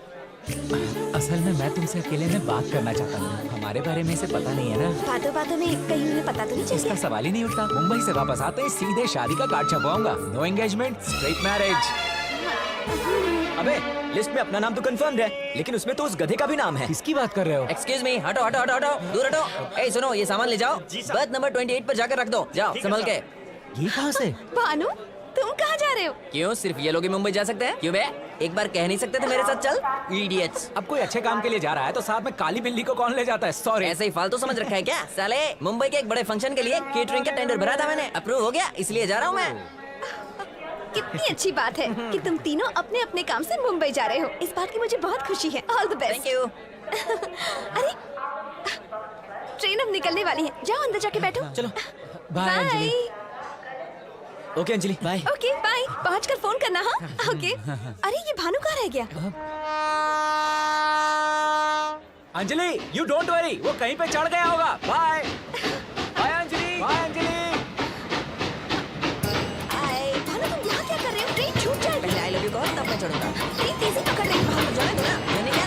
Speaker 14: असल में मैं तुमसे अकेले में बात करना चाहता हूँ। हमारे बारे में इसे पता नहीं है ना।
Speaker 12: बातों बातों में कहीं उन्हें पता तो नहीं चल
Speaker 14: इसका
Speaker 12: गया?
Speaker 14: सवाल ही नहीं उठता। मुंबई से वापस आते ही सीधे शादी का कार्ड छपवाऊंगा। No engagement, straight marriage.
Speaker 2: अबे लिस्ट में अपना नाम तो कंफर्म है, लेकिन उसमें तो उस गधे का भी नाम है।
Speaker 14: किसकी बात कर रहे हो?
Speaker 7: एक्सक्यूज मी, हटो हटो हटो हटो, दूर हटो। ए सुनो, ये सामान ले जाओ, बर्थ नंबर 28 पर जाकर रख दो। जाओ संभल के।
Speaker 14: ये कहाँ से?
Speaker 12: भानु, तुम कहाँ जा रहे हो?
Speaker 7: क्यों सिर्फ ये लोग ही मुंबई जा सकते हैं? क्यों बे, एक बार कह नहीं सकते थे मेरे साथ चल? इडियट्स।
Speaker 14: अब कोई अच्छे काम के लिए जा रहा है तो साथ में काली बिल्ली को कौन ले जाता है? सॉरी।
Speaker 7: ऐसे ही फालतू समझ रखा है क्या साले? मुंबई के एक बड़े फंक्शन के लिए केटरिंग का टेंडर भरा था मैंने, अप्रूव हो गया, इसलिए जा रहा हूँ मैं।
Speaker 12: कितनी अच्छी बात है कि तुम तीनों अपने अपने काम से मुंबई जा रहे हो। इस बात की मुझे बहुत खुशी है। All the best.
Speaker 7: Thank you.
Speaker 12: अरे ट्रेन अब निकलने वाली है, जाओ अंदर जाके बैठो।
Speaker 2: चलो
Speaker 14: bye Anjali.
Speaker 2: Okay Anjali, bye.
Speaker 12: Okay bye, पहुंचकर फोन करना। हाँ ओके। अरे ये भानु कहाँ रह गया?
Speaker 14: अंजलि, यू डोंट वरी, वो कहीं पे चढ़ गया होगा। Bye bye Anjali. Bye Anjali.
Speaker 12: Bhanu तुम यहाँ क्या कर रहे हो? ट्रेन छूट जाएगी।
Speaker 7: पहले आई लव यू कहो तब मैं चढ़ूंगा।
Speaker 12: ट्रेन तेजी पकड़ रही है।
Speaker 7: भानु जाने दो ना, मैंने क्या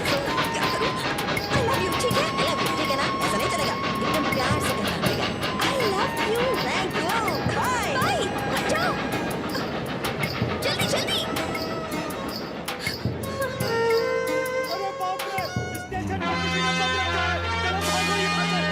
Speaker 7: क्या करूँ?
Speaker 12: आई लव यू, ठीक है?
Speaker 7: I love you, ठीक है ना? ऐसा नहीं चलेगा, एकदम प्यार से कहना पड़ेगा।
Speaker 12: I love you.
Speaker 7: Thank you, bye.
Speaker 12: Bye, जाओ जल्दी जल्दी।
Speaker 10: अरे बाप रे, स्टेशन पर किसी ने पकड़ा है। चलो भागो यहाँ से।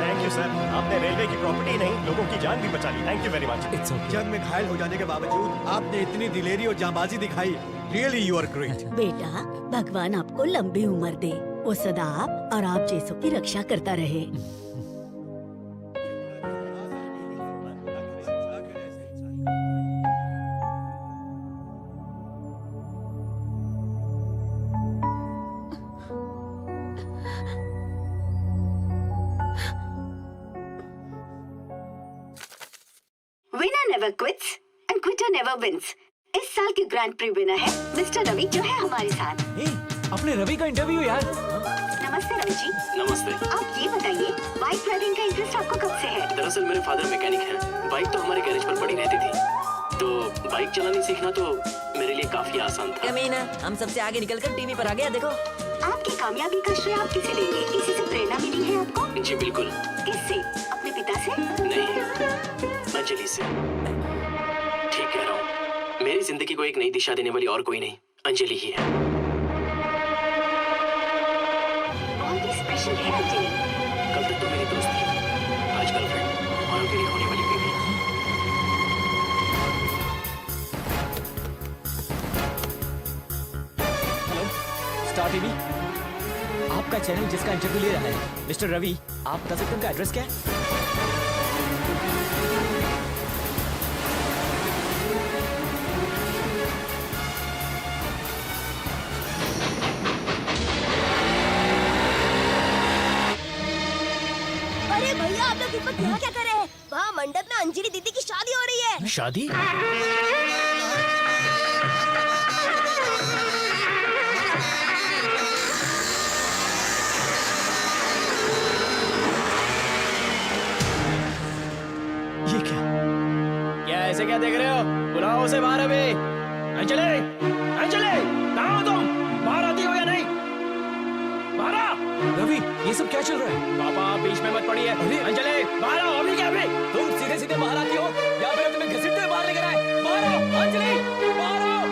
Speaker 10: थैंक यू सर, आपने रेलवे की प्रॉपर्टी नहीं लोगों की जान भी बचा ली। Thank you very much.
Speaker 14: It's okay.
Speaker 4: जंग में घायल हो जाने के बावजूद आपने इतनी दिलेरी और जांबाजी दिखाई। Really you are great.
Speaker 6: बेटा, भगवान आपको लंबी उम्र दे, वो सदा आप और आप जैसों की रक्षा करता रहे।
Speaker 15: Winner never quits and quitter never wins. इस साल के ग्रैंड प्री विनर है मिस्टर रवि, जो है हमारे साथ।
Speaker 14: अपने रवि का इंटरव्यू यार।
Speaker 15: नमस्ते रवि जी।
Speaker 10: नमस्ते।
Speaker 15: आप ये बताइए, बाइक ड्राइविंग का इंटरेस्ट आपको कब से है?
Speaker 10: दरअसल मेरे फादर मैकेनिक हैं। बाइक तो हमारे गैरेज पर पड़ी रहती थी, तो बाइक चलानी सीखना तो मेरे लिए काफी आसान था।
Speaker 7: कमीना, हम सबसे आगे निकलकर टीवी पर आ गया। देखो
Speaker 15: आपकी कामयाबी का श्रेय आप किसे देंगे? किसी से प्रेरणा मिली है आपको?
Speaker 10: जी बिल्कुल।
Speaker 15: किससे? अपने पिता से?
Speaker 10: नहीं, अंजलि से। ठीक कह रहा हूँ, मेरी जिंदगी को एक नई दिशा देने वाली और कोई नहीं, अंजलि ही है।
Speaker 15: बहुत ही स्पेशल है अंजलि।
Speaker 10: कल तक तो मेरी दोस्त थी, आज गर्लफ्रेंड और मेरी होने वाली बेबी।
Speaker 2: स्टार टीवी, आपका चैनल जिसका इंटरव्यू ले रहा है। मिस्टर रवि, आप बता सकते हैं उनका एड्रेस क्या है?
Speaker 8: अरे भैया, आप लोग इस वक्त यहाँ क्या कर रहे हैं? वहाँ मंडप में अंजलि दीदी की शादी हो रही है।
Speaker 2: शादी? ये क्या? क्या ऐसे क्या देख रहे हो? बुलाओ उसे बाहर अभी। अंजलि, अंजलि, कहाँ हो तुम? बाहर आती हो या नहीं? बाहर आ।
Speaker 1: रवि, ये सब क्या चल रहा है?
Speaker 2: पापा बीच में मत पड़िए। अंजलि, बाहर आओ। अभी क्या? अभी तुम सीधे सीधे बाहर आती हो या फिर तुम्हें घसीटते हुए बाहर लेकर आए? बाहर आओ अंजलि, बाहर आओ।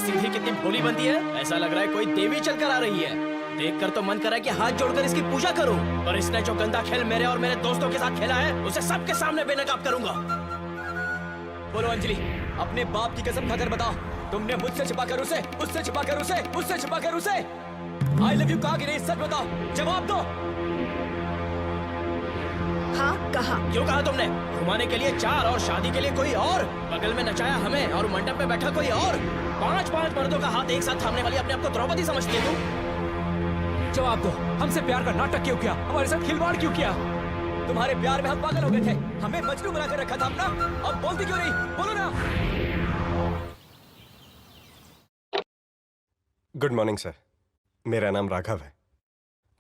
Speaker 2: सीधी कितनी भोली बनती है, ऐसा लग रहा है कोई देवी चलकर आ रही है। देखकर तो मन कर रहा है कि हाथ जोड़कर इसकी पूजा करूं, पर इसने जो गंदा खेल मेरे और मेरे दोस्तों के साथ खेला है उसे सबके सामने बेनकाब करूंगा। बोलो अंजलि, अपने बाप की कसम खाकर बताओ, तुमने मुझसे छिपाकर उसे, उससे छिपाकर उसे, उससे छिपाकर उसे आई लव यू कहा कि नहीं? सच बताओ, जवाब दो।
Speaker 3: हाँ कहा।
Speaker 2: क्यों कहा तुमने? घुमाने के लिए 4 और शादी के लिए कोई और, बगल में नचाया हमें और मंडप में बैठा कोई और। 5-5 मर्दों का हाथ एक साथ थामने वाली अपने आप को द्रौपदी समझती है तुम?
Speaker 14: जवाब दो, हमसे प्यार का नाटक क्यों किया, हमारे साथ खिलवाड़ क्यों किया?
Speaker 2: तुम्हारे प्यार में हम पागल हो गए थे, हमें मजनू बनाकर रखा था अपना, अब बोलती क्यों नहीं? बोलो ना।
Speaker 9: गुड मॉर्निंग सर, मेरा नाम राघव है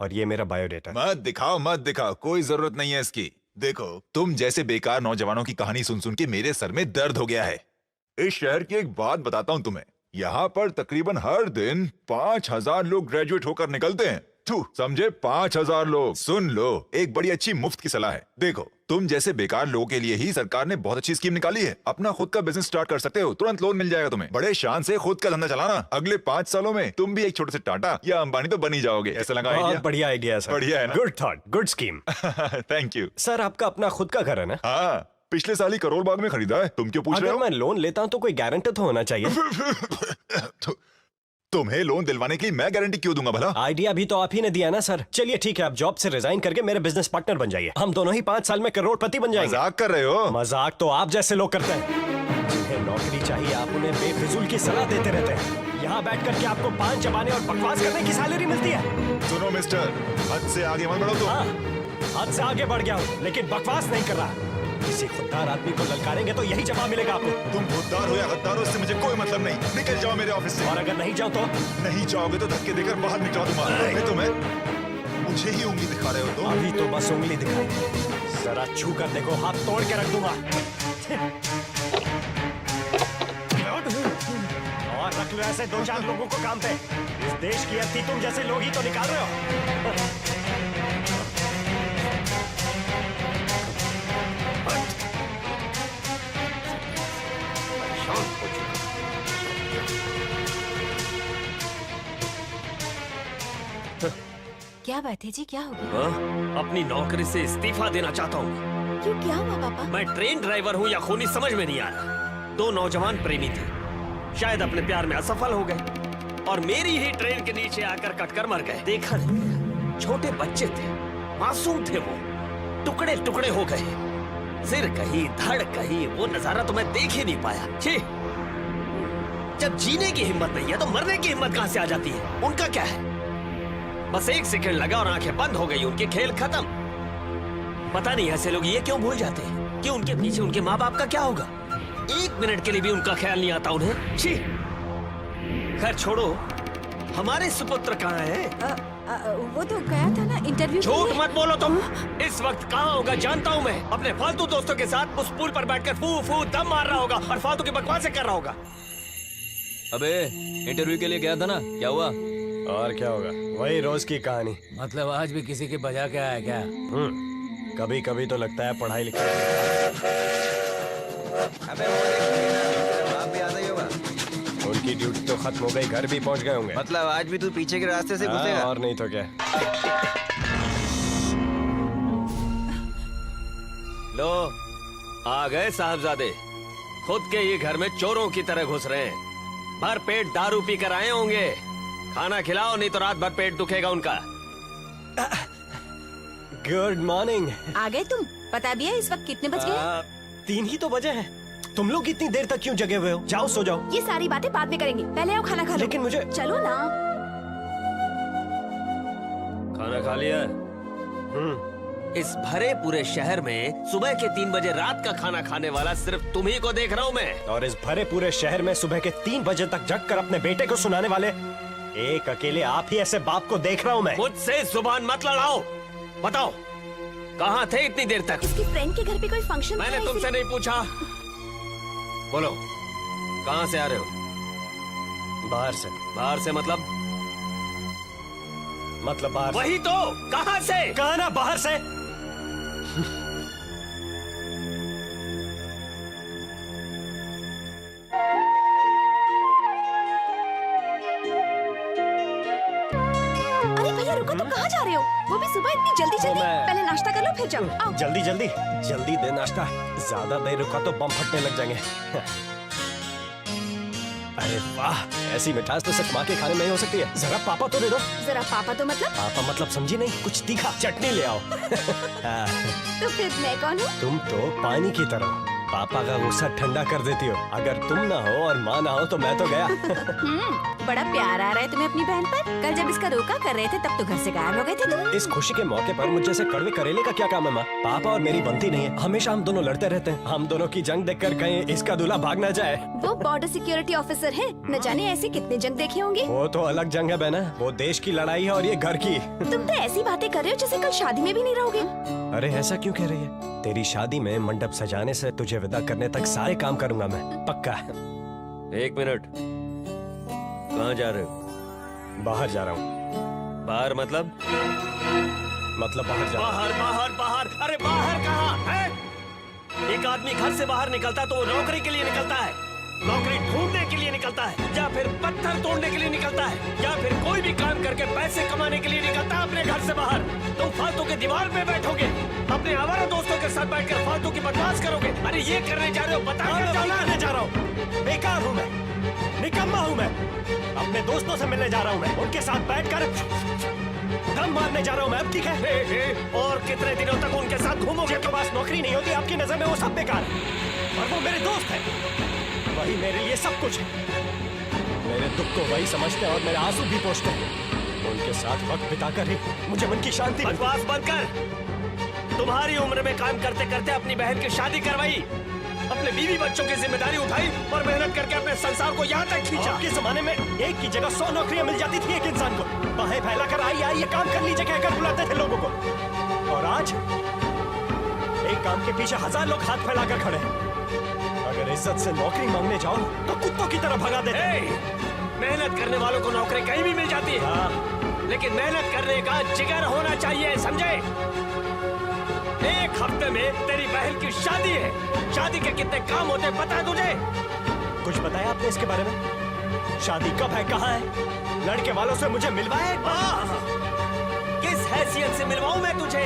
Speaker 9: और ये मेरा बायोडेटा।
Speaker 11: मत दिखाओ, कोई जरूरत नहीं है इसकी। देखो, तुम जैसे बेकार नौजवानों की कहानी सुन सुन के मेरे सर में दर्द हो गया है। इस शहर की एक बात बताता हूं तुम्हें, यहाँ पर तकरीबन हर दिन 5000 लोग ग्रेजुएट होकर निकलते हैं। समझे? 5000 लोग। सुन लो, एक बड़ी अच्छी मुफ्त की सलाह है। देखो, तुम जैसे बेकार लोगों के लिए ही सरकार ने बहुत अच्छी स्कीम निकाली है। अपना खुद का बिजनेस स्टार्ट कर सकते हो, तुरंत लोन मिल जाएगा तुम्हें। बड़े शान से खुद का धंधा चलाना। अगले 5 सालों में तुम भी एक छोटे से टाटा या अंबानी तो बन ही जाओगे। ऐसा लगा आइडिया?
Speaker 9: बहुत बढ़िया आइडिया है सर।
Speaker 11: बढ़िया है ना?
Speaker 9: Good thought, good scheme.
Speaker 11: Thank you
Speaker 9: sir, आपका अपना खुद का घर है ना?
Speaker 11: हाँ, पिछले साल ही करोल बाग में खरीदा है। तुम क्यों पूछ रहे
Speaker 9: अगर
Speaker 11: हो?
Speaker 9: मैं लोन लेता हूँ तो कोई गारंटर तो होना चाहिए।
Speaker 11: तुम्हें लोन दिलवाने के लिए मैं गारंटी क्यों दूंगा भला?
Speaker 9: आइडिया भी तो आप ही ने दिया ना सर। चलिए ठीक है, आप जॉब से रिजाइन करके मेरे बिजनेस पार्टनर बन जाइए। हम दोनों ही 5 साल में करोड़पति बन जाएंगे।
Speaker 11: मजाक कर रहे हो?
Speaker 9: मजाक तो आप जैसे लोग करते हैं। जिन्हें नौकरी चाहिए आप उन्हें बेफिजूल की सलाह देते रहते हैं। यहाँ बैठ करके आपको पान चबाने और बकवास करने की सैलरी मिलती है।
Speaker 11: सुनो मिस्टर, हद से आगे मत बढ़ो तुम।
Speaker 9: हाँ, हद से आगे बढ़ गया हूँ, लेकिन बकवास नहीं कर रहा। किसी खुददार आदमी को ललकारेंगे तो यही जवाब मिलेगा आपको।
Speaker 11: तुम खुददार हो या गद्दार हो, इससे मुझे कोई मतलब नहीं। निकल जाओ मेरे ऑफिस से।
Speaker 9: और अगर नहीं जाओ तो?
Speaker 11: नहीं जाओगे तो धक्के देकर बाहर निकला दूंगा। नहीं तो मैं मुझे ही उंगली दिखा रहे हो तुम।
Speaker 9: अभी तो बस उंगली दिखाई, जरा छू कर देखो, हाथ तोड़ के रख दूंगा। और रख लो ऐसे 2-4 लोगों को काम पे। इस देश की अर्थी तुम जैसे लोग ही तो निकाल रहे हो।
Speaker 12: क्या बात है जी, क्या हो गया?
Speaker 10: अपनी नौकरी से इस्तीफा देना चाहता हूँ।
Speaker 12: क्यों, क्या हुआ पापा?
Speaker 10: मैं ट्रेन ड्राइवर हूँ या खूनी समझ में नहीं आ रहा। 2 नौजवान प्रेमी थे, शायद अपने प्यार में असफल हो गए और मेरी ही ट्रेन के नीचे आकर कटकर मर गए। देखा नहीं गया। छोटे बच्चे थे, मासूम थे वो, टुकड़े टुकड़े हो गए। सिर कहीं, धड़ कहीं, वो नजारा तो मैं देख ही नहीं पाया। छी! जब जीने की हिम्मत नहीं है तो मरने की हिम्मत कहां से आ जाती है? उनका क्या है? बस 1 सेकंड लगा और आंखें बंद हो गई, उनके खेल खत्म। पता नहीं ऐसे लोग ये क्यों भूल जाते हैं कि उनके पीछे उनके माँ बाप का क्या होगा। 1 मिनट के लिए भी उनका ख्याल नहीं आता उन्हें। छी! खैर छोड़ो, हमारे सुपुत्र कहाँ हैं?
Speaker 12: वो तो गया था ना इंटरव्यू।
Speaker 10: झूठ मत बोलो तुम। इस वक्त कहाँ होगा जानता हूँ मैं। अपने फालतू दोस्तों के साथ उस पुल पर बैठकर फू फू दम मार रहा होगा और फालतू की बकवासें कर रहा होगा।
Speaker 2: अबे, इंटरव्यू के लिए गया था ना, क्या हुआ?
Speaker 9: और क्या होगा, वही रोज की कहानी।
Speaker 14: मतलब आज भी किसी के बजा के आया क्या?
Speaker 9: कभी कभी तो लगता है पढ़ाई लिखाई।
Speaker 11: अबे वो देखिए ना, बाप भी आता ही होगा।
Speaker 9: उनकी ड्यूटी तो खत्म हो गई, घर भी पहुंच गए होंगे।
Speaker 11: मतलब आज भी तू पीछे के रास्ते से घुसेगा?
Speaker 9: और नहीं तो क्या।
Speaker 10: लो, आ गए साहबजादे। खुद के ही घर में चोरों की तरह घुस रहे हैं। भर पेट दारू पी कर आए होंगे। खाना खिलाओ, नहीं तो रात भर पेट दुखेगा उनका।
Speaker 9: Good morning.
Speaker 12: आ गए तुम? पता भी है इस वक्त कितने बज गए?
Speaker 9: 3 ही तो बजे हैं। तुम लोग इतनी देर तक क्यों जगे हुए हो? जाओ सो जाओ।
Speaker 12: ये सारी बातें बाद में करेंगे, पहले आओ खाना खा लो।
Speaker 9: लेकिन मुझे।
Speaker 12: चलो ना।
Speaker 10: खाना खा लिया? इस भरे पूरे शहर में सुबह के 3 बजे रात का खाना खाने वाला सिर्फ तुम ही को देख रहा हूँ मैं।
Speaker 9: और इस भरे पूरे शहर में सुबह के 3 बजे तक जग कर अपने बेटे को सुनाने वाले एक अकेले आप ही ऐसे बाप को देख रहा हूँ मैं।
Speaker 10: मुझसे जुबान मत लड़ाओ। बताओ, कहाँ थे इतनी देर तक?
Speaker 12: इसकी फ्रेंड के घर पे कोई फंक्शन था।
Speaker 10: मैंने तुमसे नहीं पूछा। बोलो, कहाँ से आ रहे हो?
Speaker 9: बाहर से।
Speaker 10: बाहर से मतलब?
Speaker 9: बाहर।
Speaker 10: वही तो, कहाँ से?
Speaker 9: कहा ना बाहर से।
Speaker 12: रुको तो कहाँ जा रहे हो? वो भी सुबह इतनी जल्दी जल्दी?
Speaker 9: मैं-
Speaker 12: पहले नाश्ता कर लो फिर जाओ। आओ।
Speaker 9: जल्दी जल्दी जल्दी दे नाश्ता, ज्यादा देर रुका तो बम फटने लग जाएंगे। अरे वाह, ऐसी मिठास तो सिर्फ माँ के खाने में ही हो सकती है। जरा पापा तो दे दो।
Speaker 12: जरा पापा तो मतलब?
Speaker 9: पापा मतलब समझी नहीं, कुछ तीखा चटनी ले आओ। हाँ,
Speaker 12: तो फिर मैं कौन हूँ?
Speaker 9: तुम तो पानी की तरह हो। पापा का गुस्सा ठंडा कर देती हो। अगर तुम ना हो और माँ ना हो तो मैं तो गया।
Speaker 12: बड़ा प्यार आ रहा है तुम्हें अपनी बहन पर। कल जब इसका रोका कर रहे थे तब तो घर से गायब हो गए थे तुम।
Speaker 9: इस खुशी के मौके पर मुझ जैसे कड़वे करेले का क्या काम है माँ? पापा और मेरी बनती नहीं है, हमेशा हम दोनों लड़ते रहते हैं। हम दोनों की जंग देखकर कहीं इसका दूल्हा भाग ना जाए।
Speaker 12: वो बॉर्डर सिक्योरिटी ऑफिसर है, न जाने ऐसे कितने जंग देखे होंगे।
Speaker 9: वो तो अलग जंग है बहना, वो देश की लड़ाई है और ये घर की।
Speaker 12: तुम तो ऐसी बातें कर रहे हो जैसे कल शादी में भी नहीं रहोगे।
Speaker 9: अरे ऐसा क्यों कह रही है? तेरी शादी में मंडप सजाने से तुझे विदा करने तक सारे काम करूंगा मैं, पक्का।
Speaker 10: 1 मिनट, कहाँ जा रहे हो?
Speaker 9: बाहर जा रहा हूँ।
Speaker 10: बाहर मतलब?
Speaker 9: मतलब बाहर जा रहा हूँ।
Speaker 10: बाहर बाहर बाहर, अरे बाहर कहाँ है? एक आदमी घर से बाहर निकलता तो वो नौकरी के लिए निकलता है, नौकरी ढूंढने के लिए निकलता है, या फिर पत्थर तोड़ने के लिए निकलता है, या फिर कोई भी काम करके पैसे कमाने के लिए निकलता है अपने घर से बाहर। तुम फालतू के दीवार पे बैठोगे, अपने आवारा दोस्तों के साथ बैठकर फालतू की बकवास करोगे। अरे ये करने जा रहे हो, बता
Speaker 9: करने जा रहा हूँ। बेकार हूँ मैं, निकम्मा हूँ मैं। अपने दोस्तों से मिलने जा रहा हूँ मैं, उनके साथ बैठकर दम मारने जा रहा हूँ मैं। अब ठीक है?
Speaker 10: और कितने दिनों तक उनके साथ घूमोगे?
Speaker 9: आपके पास नौकरी नहीं होती, आपकी नजर में वो सब बेकार है, और वो मेरे दोस्त है, वही मेरे लिए सब कुछ है। मेरे दुख को वही समझते हैं और मेरे आंसू भी पोंछते हैं। उनके साथ वक्त बिताकर ही मुझे मन की शांति मिलती है।
Speaker 10: बकवास बंद कर। तुम्हारी उम्र में काम करते करते अपनी बहन की शादी करवाई, अपने बीवी बच्चों की जिम्मेदारी उठाई और मेहनत करके अपने संसार को यहाँ तक खींचा।
Speaker 9: आपके जमाने में एक की जगह 100 नौकरियां मिल जाती थी एक इंसान को। बाहें फैलाकर आई ये काम कर लीजिए कहकर बुलाते थे लोगों को, और आज एक काम के पीछे 1000 लोग हाथ फैलाकर खड़े हैं। अगर इज्जत से नौकरी मांगने जाओ तो कुत्तों की तरह भगा देते हैं।
Speaker 10: मेहनत करने वालों को नौकरी कहीं भी मिल जाती है, लेकिन मेहनत करने का जिगर होना चाहिए, समझे? 1 हफ्ते में तेरी बहन की शादी है। शादी के कितने काम होते हैं पता है तुझे?
Speaker 9: कुछ बताया आपने इसके बारे में? शादी कब है, कहाँ है? लड़के वालों से मुझे मिलवाए?
Speaker 10: किस हैसियत से मिलवाऊं मैं तुझे?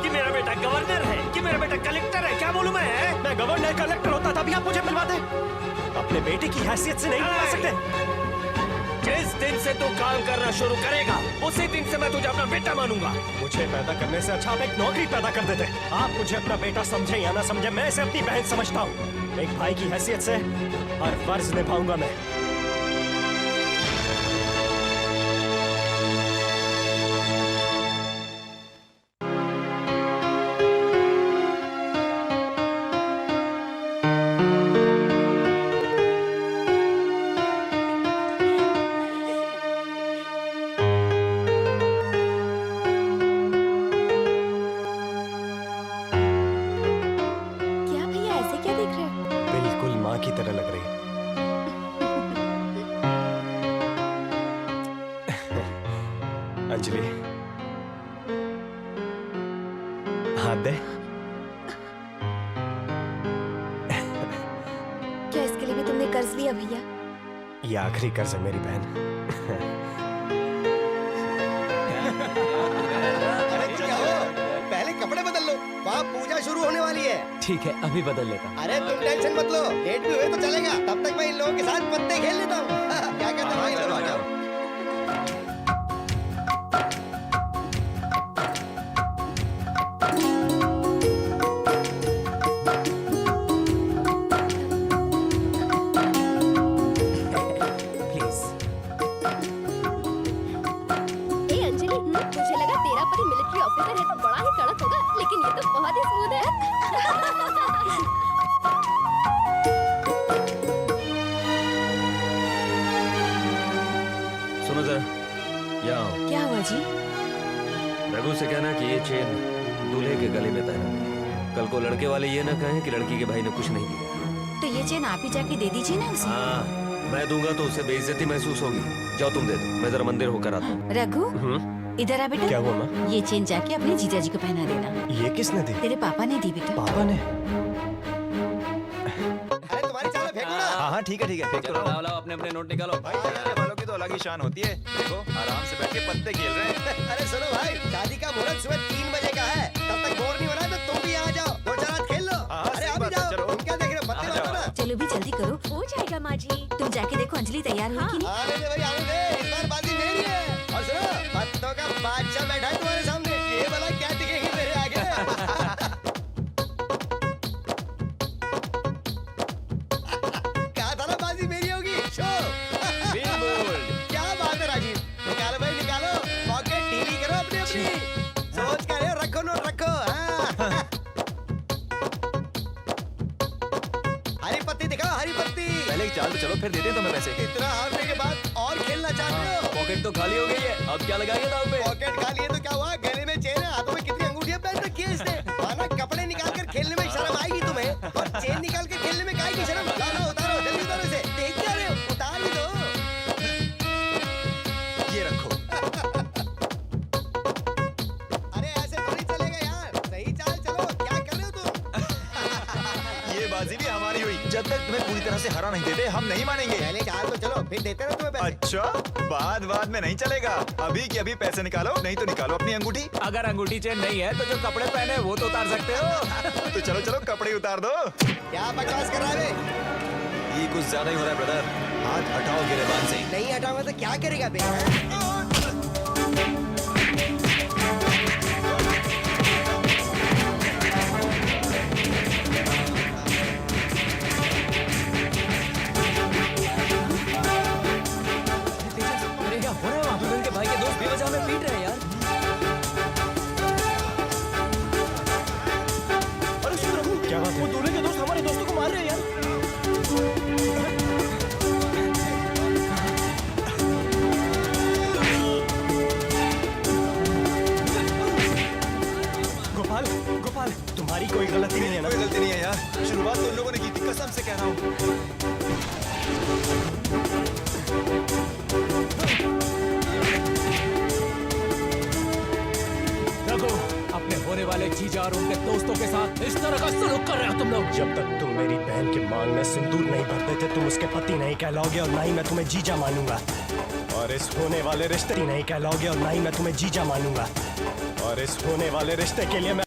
Speaker 10: कि मेरा बेटा गवर्नर है, कि मेरा बेटा कलेक्टर है, क्या बोलूं मैं
Speaker 9: गवर्नर कलेक्टर होता तभी आप मुझे मिलवाते। अपने बेटे की हैसियत से नहीं मिलवा सकते।
Speaker 10: जिस दिन से तू काम करना शुरू करेगा उसी दिन से मैं तुझे अपना बेटा मानूंगा।
Speaker 9: मुझे पैदा करने से अच्छा आप एक नौकरी पैदा कर देते। आप मुझे अपना बेटा समझे या ना समझे, मैं इसे अपनी बहन समझता हूँ। एक भाई की हैसियत से हर फर्ज निभाऊंगा मैं।
Speaker 12: क्या भैया ऐसे क्या देख रहे हो?
Speaker 9: बिल्कुल माँ की तरह लग रही है। अंजलि, हाथ दे।
Speaker 12: क्या इसके लिए भी तुमने कर्ज लिया भैया?
Speaker 9: ये आखिरी कर्ज है मेरी बहन।
Speaker 4: पहले कपड़े बदल लो, वहाँ पूजा शुरू होने वाली है।
Speaker 14: ठीक है, अभी बदल लेता हूँ।
Speaker 4: अरे तुम टेंशन मत लो, लेट भी हुए तो चलेगा। तब तक मैं इन लोगों के साथ पत्ते खेल लेता हूँ। क्या कहते हो भाई? चलो आ जाओ।
Speaker 14: प्लीज।
Speaker 8: ए अंजलि, मुझे लगा तेरा पति मिलिट्री ऑफिसर है तो बड़ा ही कड़क होगा, लेकिन ये तो बहुत ही स्मूथ है।
Speaker 10: सुनो जरा, यहाँ आओ।
Speaker 12: क्या हुआ जी?
Speaker 10: रघु से कहना कि ये चेन दूल्हे के गले में पहना। कल को लड़के वाले ये ना कहें कि लड़की के भाई ने कुछ नहीं दिया।
Speaker 12: तो ये चेन आप ही जाके दे दीजिए ना उसे।
Speaker 10: हाँ, मैं दूंगा तो उसे बेइज्जती महसूस होगी। जाओ तुम दे दो, मैं जरा मंदिर होकर आता हूँ।
Speaker 12: रघु, इधर आ बेटा।
Speaker 9: क्या हुआ माँ?
Speaker 12: ये चेन जाके अपने जीजा जी को पहना देना।
Speaker 9: ये किसने दी?
Speaker 12: तेरे पापा ने दी बेटा।
Speaker 9: पापा ने?
Speaker 4: अरे तुम्हारी चाल फेंको ना।
Speaker 9: हाँ ठीक है,
Speaker 10: लाओ लाओ, अपने अपने नोट निकालो।
Speaker 11: माता की शान होती है। देखो आराम से बैठ के पत्ते खेल रहे हैं।
Speaker 4: अरे सुनो भाई, शादी का मुहूर्त सुबह 3 बजे का है। तब तक बोर नहीं होना तो तुम भी आ जाओ, 2-4 रात खेल लो। अरे आप भी जाओ, तुम क्या देख रहे हो, पत्ते मारो ना।
Speaker 6: चलो भी जल्दी करो, हो जाएगा माँ जी। तुम जाके देखो अंजलि तैयार हुई कि नहीं।
Speaker 4: आने दे भाई, आने दे, इस बार बाजी मेरी है। और सुनो, पत्तों का बादशाह बैठा है तुम्हारे सामने, ये भला क्या टिकेगी मेरे आगे। कहा था ना बाजी मेरी होगी। शो क्या बात है राजीव, निकालो भाई निकालो, पॉकेट ढीली करो अपनी अपनी, सोच कर रखो नोट रखो। हाँ। हरी पत्ती दिखाओ, हरी पत्ती।
Speaker 11: पहले एक चाल तो चलो, फिर देते हैं तुम्हें पैसे।
Speaker 4: इतना हारने के बाद और खेलना चाहते हो?
Speaker 2: पॉकेट तो खाली हो गई है, अब क्या लगाएंगे दाव पे?
Speaker 4: पॉकेट खाली है तो क्या हुआ, गले में चेन है, हाथों में कितनी अंगूठियां पहन रखी है इसने। माना कपड़े निकाल कर खेलने में शर्म आएगी तुम्हें, और चेन निकाल के खेलने में काहे की शर्म। लाओ उतारो, जल्दी उतारो इसे। देख क्या रहे हो, उतार ही दो।
Speaker 11: ये रखो।
Speaker 4: अरे ऐसे थोड़ी चलेगा यार, सही चाल चलो, क्या कर रहे हो तुम।
Speaker 11: ये बाजी भी हमारी हुई। जब तक तुम्हें पूरी तरह से हरा नहीं देते हम नहीं मानेंगे।
Speaker 4: पहले चाल तो चलो, फिर देते ना तुम्हें पैसे।
Speaker 11: अच्छा, बाद में नहीं चलेगा। अभी की अभी पैसे निकालो, नहीं तो निकालो अपनी अंगूठी।
Speaker 14: अगर अंगूठी चेन नहीं है तो जो कपड़े पहने वो तो उतार सकते हो।
Speaker 11: तो चलो चलो कपड़े उतार दो।
Speaker 4: क्या बकवास कर रहा है बे?
Speaker 11: ये कुछ ज्यादा ही हो रहा है ब्रदर, हाथ हटाओ गिरेबान से।
Speaker 4: नहीं हटाऊंगा तो क्या करेगा बे?
Speaker 2: अरे क्या हो रहा है वहाँ पे? उनके भाई के दोस्त बेवजह में पीट रहे हैं यार। अरे सुन रघु, क्या बात है? वो दूल्हे के दोस्त हमारे दोस्तों को मार रहे हैं यार।
Speaker 9: गोपाल, तुम्हारी कोई गलती नहीं है ना?
Speaker 11: कोई गलती नहीं है यार, शुरुआत तो उन लोगों ने की थी, कसम से कह रहा हूँ।
Speaker 14: रघु, अपने होने वाले जीजा और उनके दोस्तों के साथ इस तरह का सलूक कर रहे हो तुम लोग।
Speaker 9: जब तक तुम मेरी बहन के मांग में सिंदूर नहीं भरते थे, तुम उसके पति नहीं कहलाओगे और ना ही मैं तुम्हें जीजा मानूंगा। और इस होने वाले रिश्ते नहीं कहलाओगे और ना ही मैं तुम्हें जीजा मानूंगा। और इस होने वाले रिश्ते के लिए मैं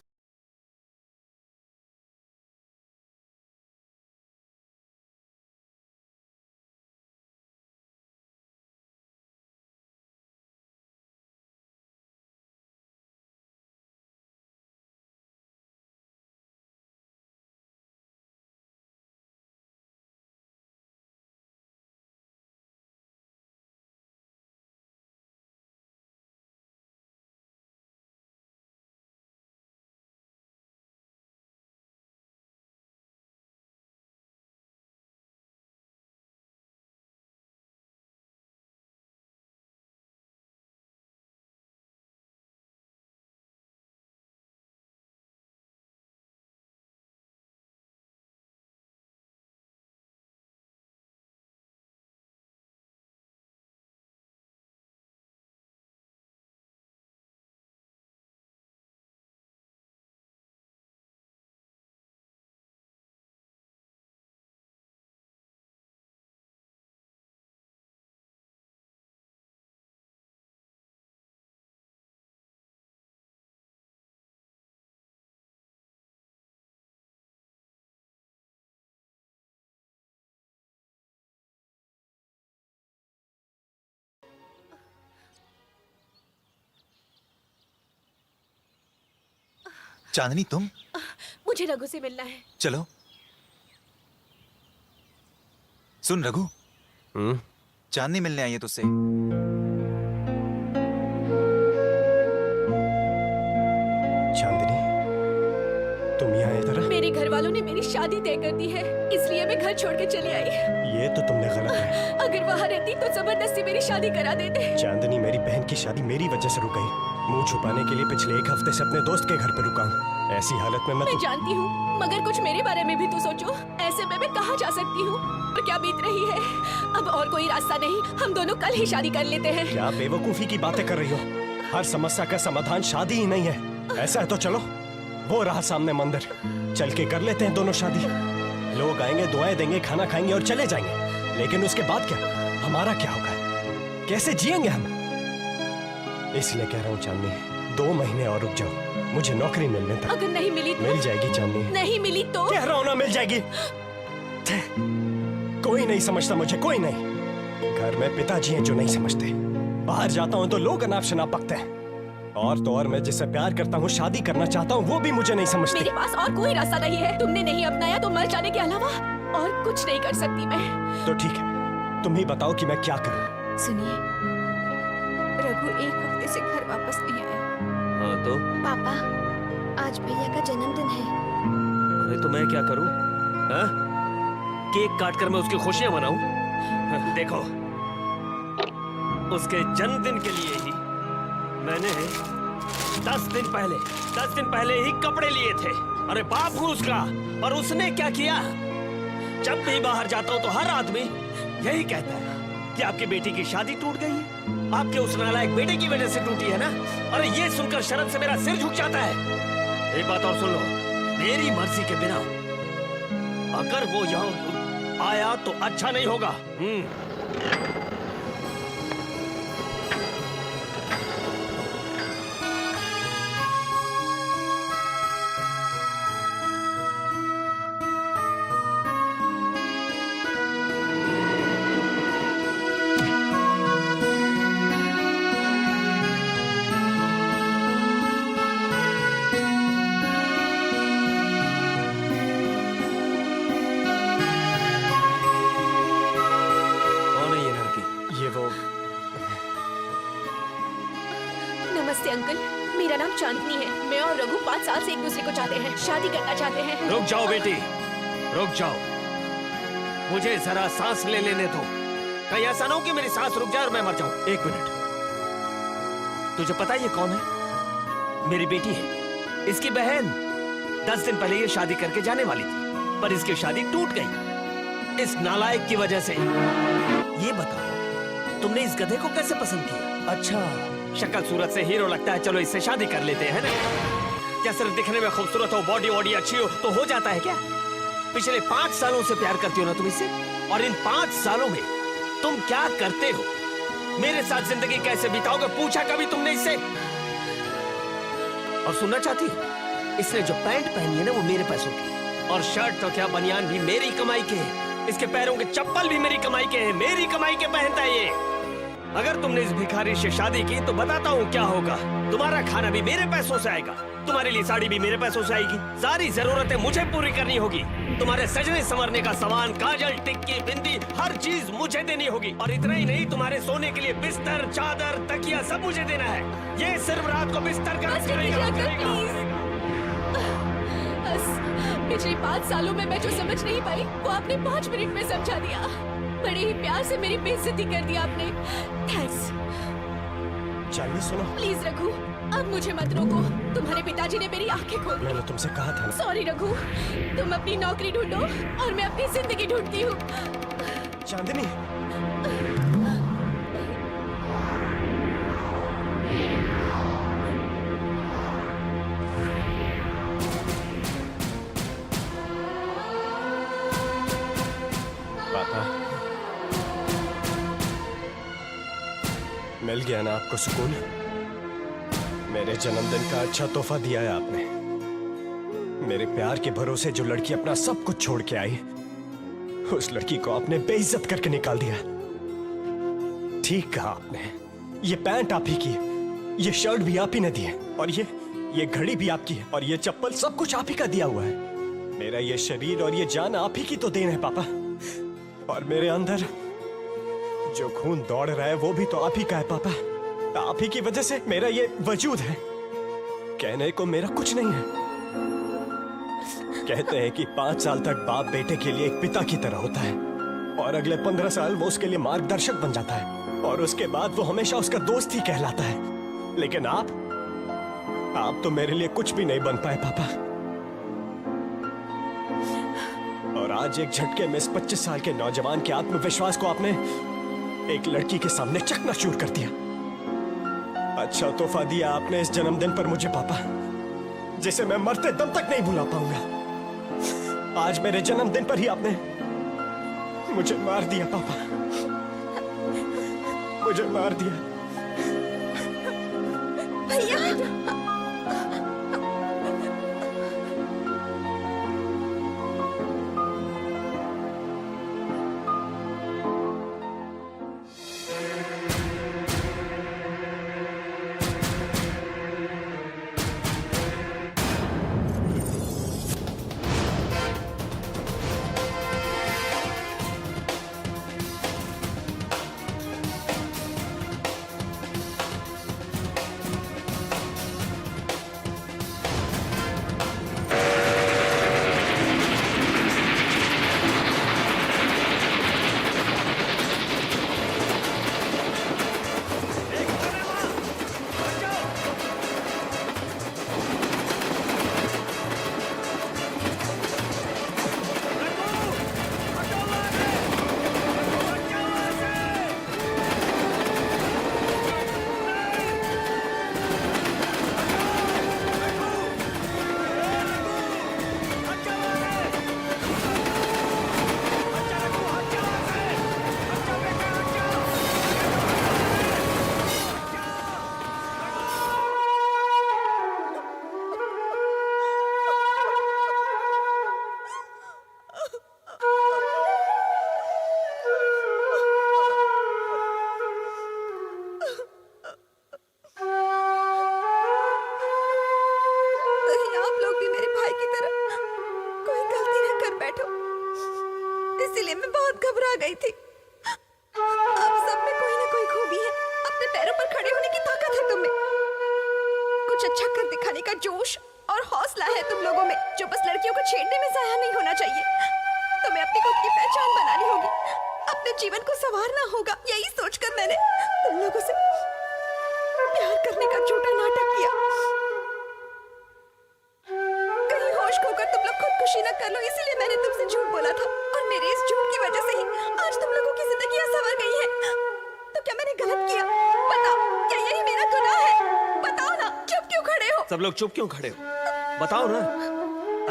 Speaker 11: चांदनी तुम?
Speaker 12: मुझे रघु से मिलना है।
Speaker 11: चलो। सुन रघु, चांदनी मिलने आई है तुझसे।
Speaker 9: चांदनी, तुम यहाँ इधर?
Speaker 12: मेरे घर वालों ने मेरी शादी तय कर दी है, इसलिए मैं घर छोड़ के चली आई।
Speaker 9: ये तो तुमने गलत है।
Speaker 12: अगर वहाँ रहती तो जबरदस्ती मेरी शादी करा देते।
Speaker 9: चांदनी, मेरी बहन की शादी मेरी वजह से रुक गई। मुंह छुपाने के लिए पिछले 1 हफ्ते से अपने दोस्त के घर पे रुका हूँ। ऐसी हालत में
Speaker 12: मैं जानती हूँ, मगर कुछ मेरे बारे में भी तो सोचो। ऐसे में मैं कहाँ जा सकती हूँ और क्या बीत रही है। अब और कोई रास्ता नहीं, हम दोनों कल ही शादी कर लेते हैं।
Speaker 9: क्या बेवकूफी की बातें कर रही हो? हर समस्या का समाधान शादी ही नहीं है। ऐसा है तो चलो, वो रहा सामने मंदिर, चल के कर लेते हैं दोनों शादी। लोग आएंगे, दुआएं देंगे, खाना खाएंगे और चले जाएंगे। लेकिन उसके बाद क्या? हमारा क्या होगा? कैसे जिएंगे हम? इसलिए कह रहा हूँ चांदनी, 2 महीने और रुक जाओ, मुझे नौकरी मिलने तक।
Speaker 12: अगर नहीं मिली तो?
Speaker 9: मिल जाएगी चांदनी।
Speaker 12: नहीं मिली तो?
Speaker 9: कह रहा हूँ ना, मिल जाएगी। कोई नहीं समझता मुझे, कोई नहीं। घर में पिताजी हैं जो नहीं समझते। बाहर जाता हूँ तो लोग अनाप शनाप बकते हैं। और तो और मैं जिससे प्यार करता हूँ, शादी करना चाहता हूँ, वो भी मुझे नहीं समझते।
Speaker 12: मेरे पास और कोई रास्ता नहीं है। तुमने नहीं अपनाया तो मर जाने के अलावा और कुछ नहीं कर सकती मैं।
Speaker 9: तो ठीक है, तुम ही बताओ कि मैं क्या करूँ।
Speaker 12: सुनिए, रघु 1 हफ्ते से घर वापस नहीं आया।
Speaker 1: हाँ तो?
Speaker 12: पापा, आज भैया का जन्मदिन है।
Speaker 1: अरे तो मैं क्या करूं? हाँ? केक काट कर मैं उसकी खुशियां मनाऊं? देखो, उसके जन्मदिन के लिए ही मैंने 10 दिन पहले ही कपड़े लिए थे। अरे बाप हूं उसका, और उसने क्या किया? जब भी बाहर जाता हूं तो हर आदमी यही कहता है कि आपकी बेटी की शादी टूट गई है, आपके उस नालायक बेटे की वजह से टूटी है ना। अरे ये सुनकर शर्म से मेरा सिर झुक जाता है। एक बात और सुन लो, मेरी मर्जी के बिना अगर वो यहाँ आया तो अच्छा नहीं होगा।
Speaker 12: नमस्ते अंकल, मेरा नाम चांदनी है। मैं और रघु 5 साल से एक दूसरे को चाहते हैं, शादी करना चाहते हैं।
Speaker 1: रुक जाओ बेटी, रुक जाओ, मुझे जरा सांस ले लेने दो। कहीं ऐसा ना हो कि मेरी सांस रुक जाए और मैं मर जाऊं। 1 मिनट, तुझे पता है ये कौन है? मेरी बेटी है, इसकी बहन। 10 दिन पहले ये शादी करके जाने वाली थी, पर इसकी शादी टूट गई इस नालायक की वजह से। ये बताओ, तुमने इस गधे को कैसे पसंद किया? अच्छा, शक्ल सूरत से हीरो लगता है, चलो इससे शादी कर लेते हैं ना। क्या सिर्फ दिखने में खूबसूरत हो, बॉडी वॉडी अच्छी हो तो हो जाता है क्या? पिछले 5 सालों से प्यार करती हो ना तुम इससे, और इन 5 सालों में तुम क्या करते हो? मेरे साथ जिंदगी कैसे बिताओगे, पूछा कभी तुमने इससे? और सुनना चाहती हो, इसने जो पैंट पहनी है ना वो मेरे पैसों की, और शर्ट तो क्या बनियान भी मेरी कमाई के है, इसके पैरों के चप्पल भी मेरी कमाई के हैं, मेरी कमाई के पहनता है ये। अगर तुमने इस भिखारी से शादी की तो बताता हूँ क्या होगा। तुम्हारा खाना भी मेरे पैसों से आएगा, तुम्हारे लिए साड़ी भी मेरे पैसों से आएगी, सारी जरूरतें मुझे पूरी करनी होगी, तुम्हारे सजने संवरने का सामान, काजल, टिक्की, बिंदी, हर चीज मुझे देनी होगी। और इतना ही नहीं, तुम्हारे सोने के लिए बिस्तर, चादर, तकिया सब मुझे देना है। ये सिर्फ रात को बिस्तर का
Speaker 12: पिछले 5 सालों में मैं जो समझ नहीं पाई वो आपने 5 मिनट में समझा दिया। बड़े ही प्यार से मेरी बेइज्जती कर दी आपने। थैंक्स।
Speaker 9: चांदनी सुनो,
Speaker 12: प्लीज रघु, अब मुझे मत रोको। तुम्हारे पिताजी ने मेरी आंखें खोल दी।
Speaker 9: मैंने तुमसे कहा था ना।
Speaker 12: सॉरी रघु, तुम अपनी नौकरी ढूंढो और मैं अपनी जिंदगी ढूंढती हूँ।
Speaker 9: चांदनी, पापा, मिल गया ना आपको सुकून? मेरे जन्मदिन का अच्छा तोहफा दिया है आपने। मेरे प्यार के भरोसे जो लड़की अपना सब कुछ छोड़ के आई, उस लड़की को आपने बेइज्जत करके निकाल दिया। ठीक कहा आपने, ये पैंट आप ही की है, ये शर्ट भी आप ही ने दी है, और ये घड़ी भी आपकी है, और ये चप्पल सब कुछ आप ही का दिया हुआ है। मेरा ये शरीर और ये जान आप ही की तो देन है पापा, और मेरे अंदर जो खून दौड़ रहा है वो भी तो आप ही का है पापा। आप ही की वजह से मेरा ये वजूद है। कहने को मेरा कुछ नहीं है। कहते हैं कि 5 साल तक बाप बेटे के लिए एक पिता की तरह होता है, और अगले 15 साल वो उसके लिए मार्गदर्शक बन जाता है, और उसके बाद वो हमेशा उसका दोस्त ही कहलाता है। लेकिन आप तो मेरे लिए कुछ भी नहीं बन पाए पापा। और आज एक झटके में इस 25 साल के नौजवान के आत्मविश्वास को आपने एक लड़की के सामने चकनाचूर कर दिया। अच्छा तोहफा दिया आपने इस जन्मदिन पर मुझे पापा, जिसे मैं मरते दम तक नहीं भुला पाऊंगा। आज मेरे जन्मदिन पर ही आपने मुझे मार दिया पापा, मुझे मार दिया।
Speaker 12: भैया इसीलिए मैं बहुत घबरा गई थी। आप सब में कोई ना कोई खूबी है, अपने पैरों पर खड़े होने की ताकत है तुम में, कुछ अच्छा कर दिखाने का जोश और हौसला है तुम लोगों में, जो बस लड़कियों को छेड़ने में जाया नहीं होना चाहिए। तुम्हें अपनी खुद की पहचान बनानी होगी, अपने जीवन को संवारना होगा। यही सोचकर मैंने तुम लोगों से प्यार करने का झूठा नाटक किया। कहीं होश खोकर तुम लोग खुदकुशी न कर लो, इसीलिए मैंने तुमसे झूठ बोला था। और मेरे इस झूठ की वजह से ही आज तुम लोगों की जिंदगियां संवर गई है। तो क्या मैंने गलत किया? बताओ, क्या यही मेरा गुनाह है? बताओ ना, चुप क्यों खड़े हो?
Speaker 10: सब लोग चुप क्यों खड़े हो? बताओ ना।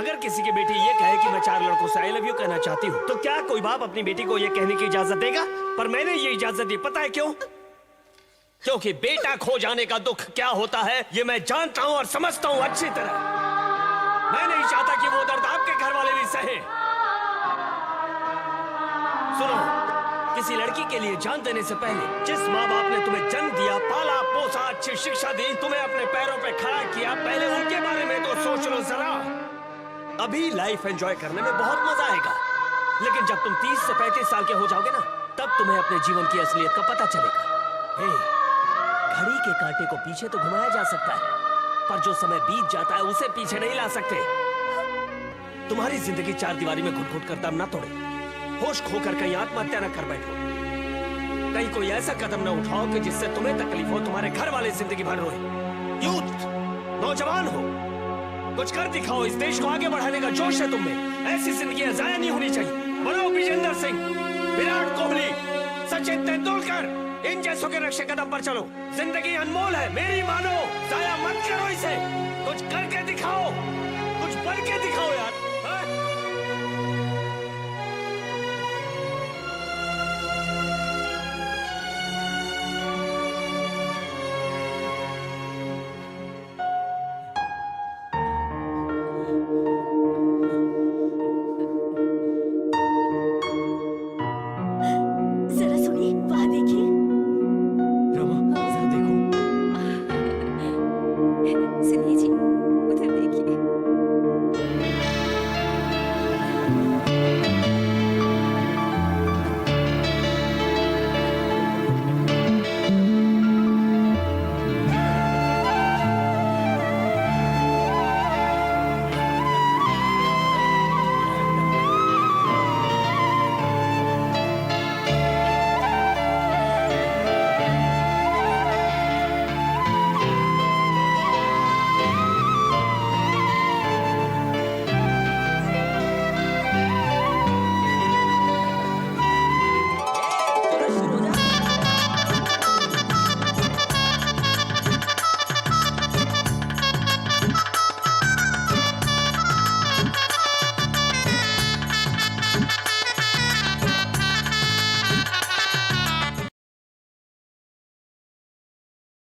Speaker 10: अगर किसी की बेटी ये कहे कि मैं 4 लड़कों से आई लव यू कहना चाहती हूँ, तो क्या कोई बाप अपनी बेटी को ये कहने की इजाजत देगा? पर मैंने ये इजाजत दी, पता है क्यों? क्योंकि बेटा खो जाने का दुख क्या होता है ये मैं जानता हूँ और समझता हूँ अच्छी तरह। मैं नहीं चाहता कि वो दर्द आपके घर वाले भी सहे। सुनो, किसी लड़की के लिए जान देने से पहले जिस माँ बाप ने तुम्हें जन्म दिया, पाला पोसा, अच्छी शिक्षा दी, तुम्हें अपने पैरों पे खड़ा किया, पहले उनके बारे में तो सोच लो जरा। अभी लाइफ एंजॉय करने में बहुत मजा आएगा, लेकिन जब तुम 30 से 35 साल के हो जाओगे ना, तब तुम्हें अपने जीवन की असलियत का पता चलेगा। घड़ी के कांटे को पीछे तो घुमाया जा सकता है, पर जो समय बीत जाता है उसे पीछे नहीं ला सकते। तुम्हारी जिंदगी 4 दीवारी में घुट-घुट कर दम ना तोड़े, होश खोकर कहीं आत्महत्या न कर बैठो, कहीं कोई ऐसा कदम न उठाओ कि जिससे तुम्हें तकलीफ हो, तुम्हारे घर वाले जिंदगी भर रोए। यूथ, नौजवान हो, कुछ कर दिखाओ, इस देश को आगे बढ़ाने का जोश है तुम में। ऐसी जिंदगियां जाया नहीं होनी चाहिए। बनो विजेंद्र सिंह, विराट कोहली, सचिन तेंदुलकर, इन जैसों के नक्शे कदम पर चलो। जिंदगी अनमोल है, मेरी मानो, जाया मत करो इसे। कुछ करके दिखाओ, कुछ बन के दिखाओ यार।